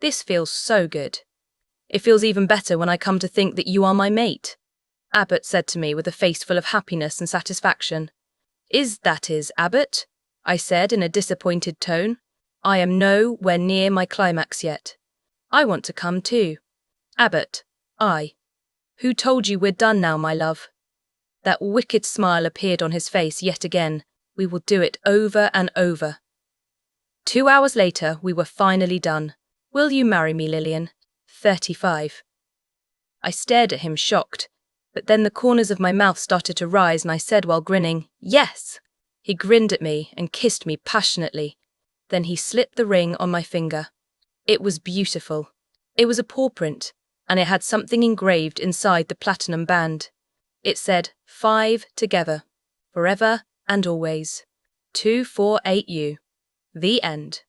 This feels so good. It feels even better when I come to think that you are my mate, Abbott said to me with a face full of happiness and satisfaction. Is, Abbott? I said in a disappointed tone. I am nowhere near my climax yet. I want to come too. Abbott, Who told you we're done now, my love? That wicked smile appeared on his face yet again. We will do it over and over. 2 hours later, we were finally done. Will you marry me, Lillian? 35. I stared at him shocked, but then the corners of my mouth started to rise and I said while grinning, yes. He grinned at me and kissed me passionately. Then he slipped the ring on my finger. It was beautiful. It was a paw print, and it had something engraved inside the platinum band. It said, 5 together, forever and always. 248U. The end.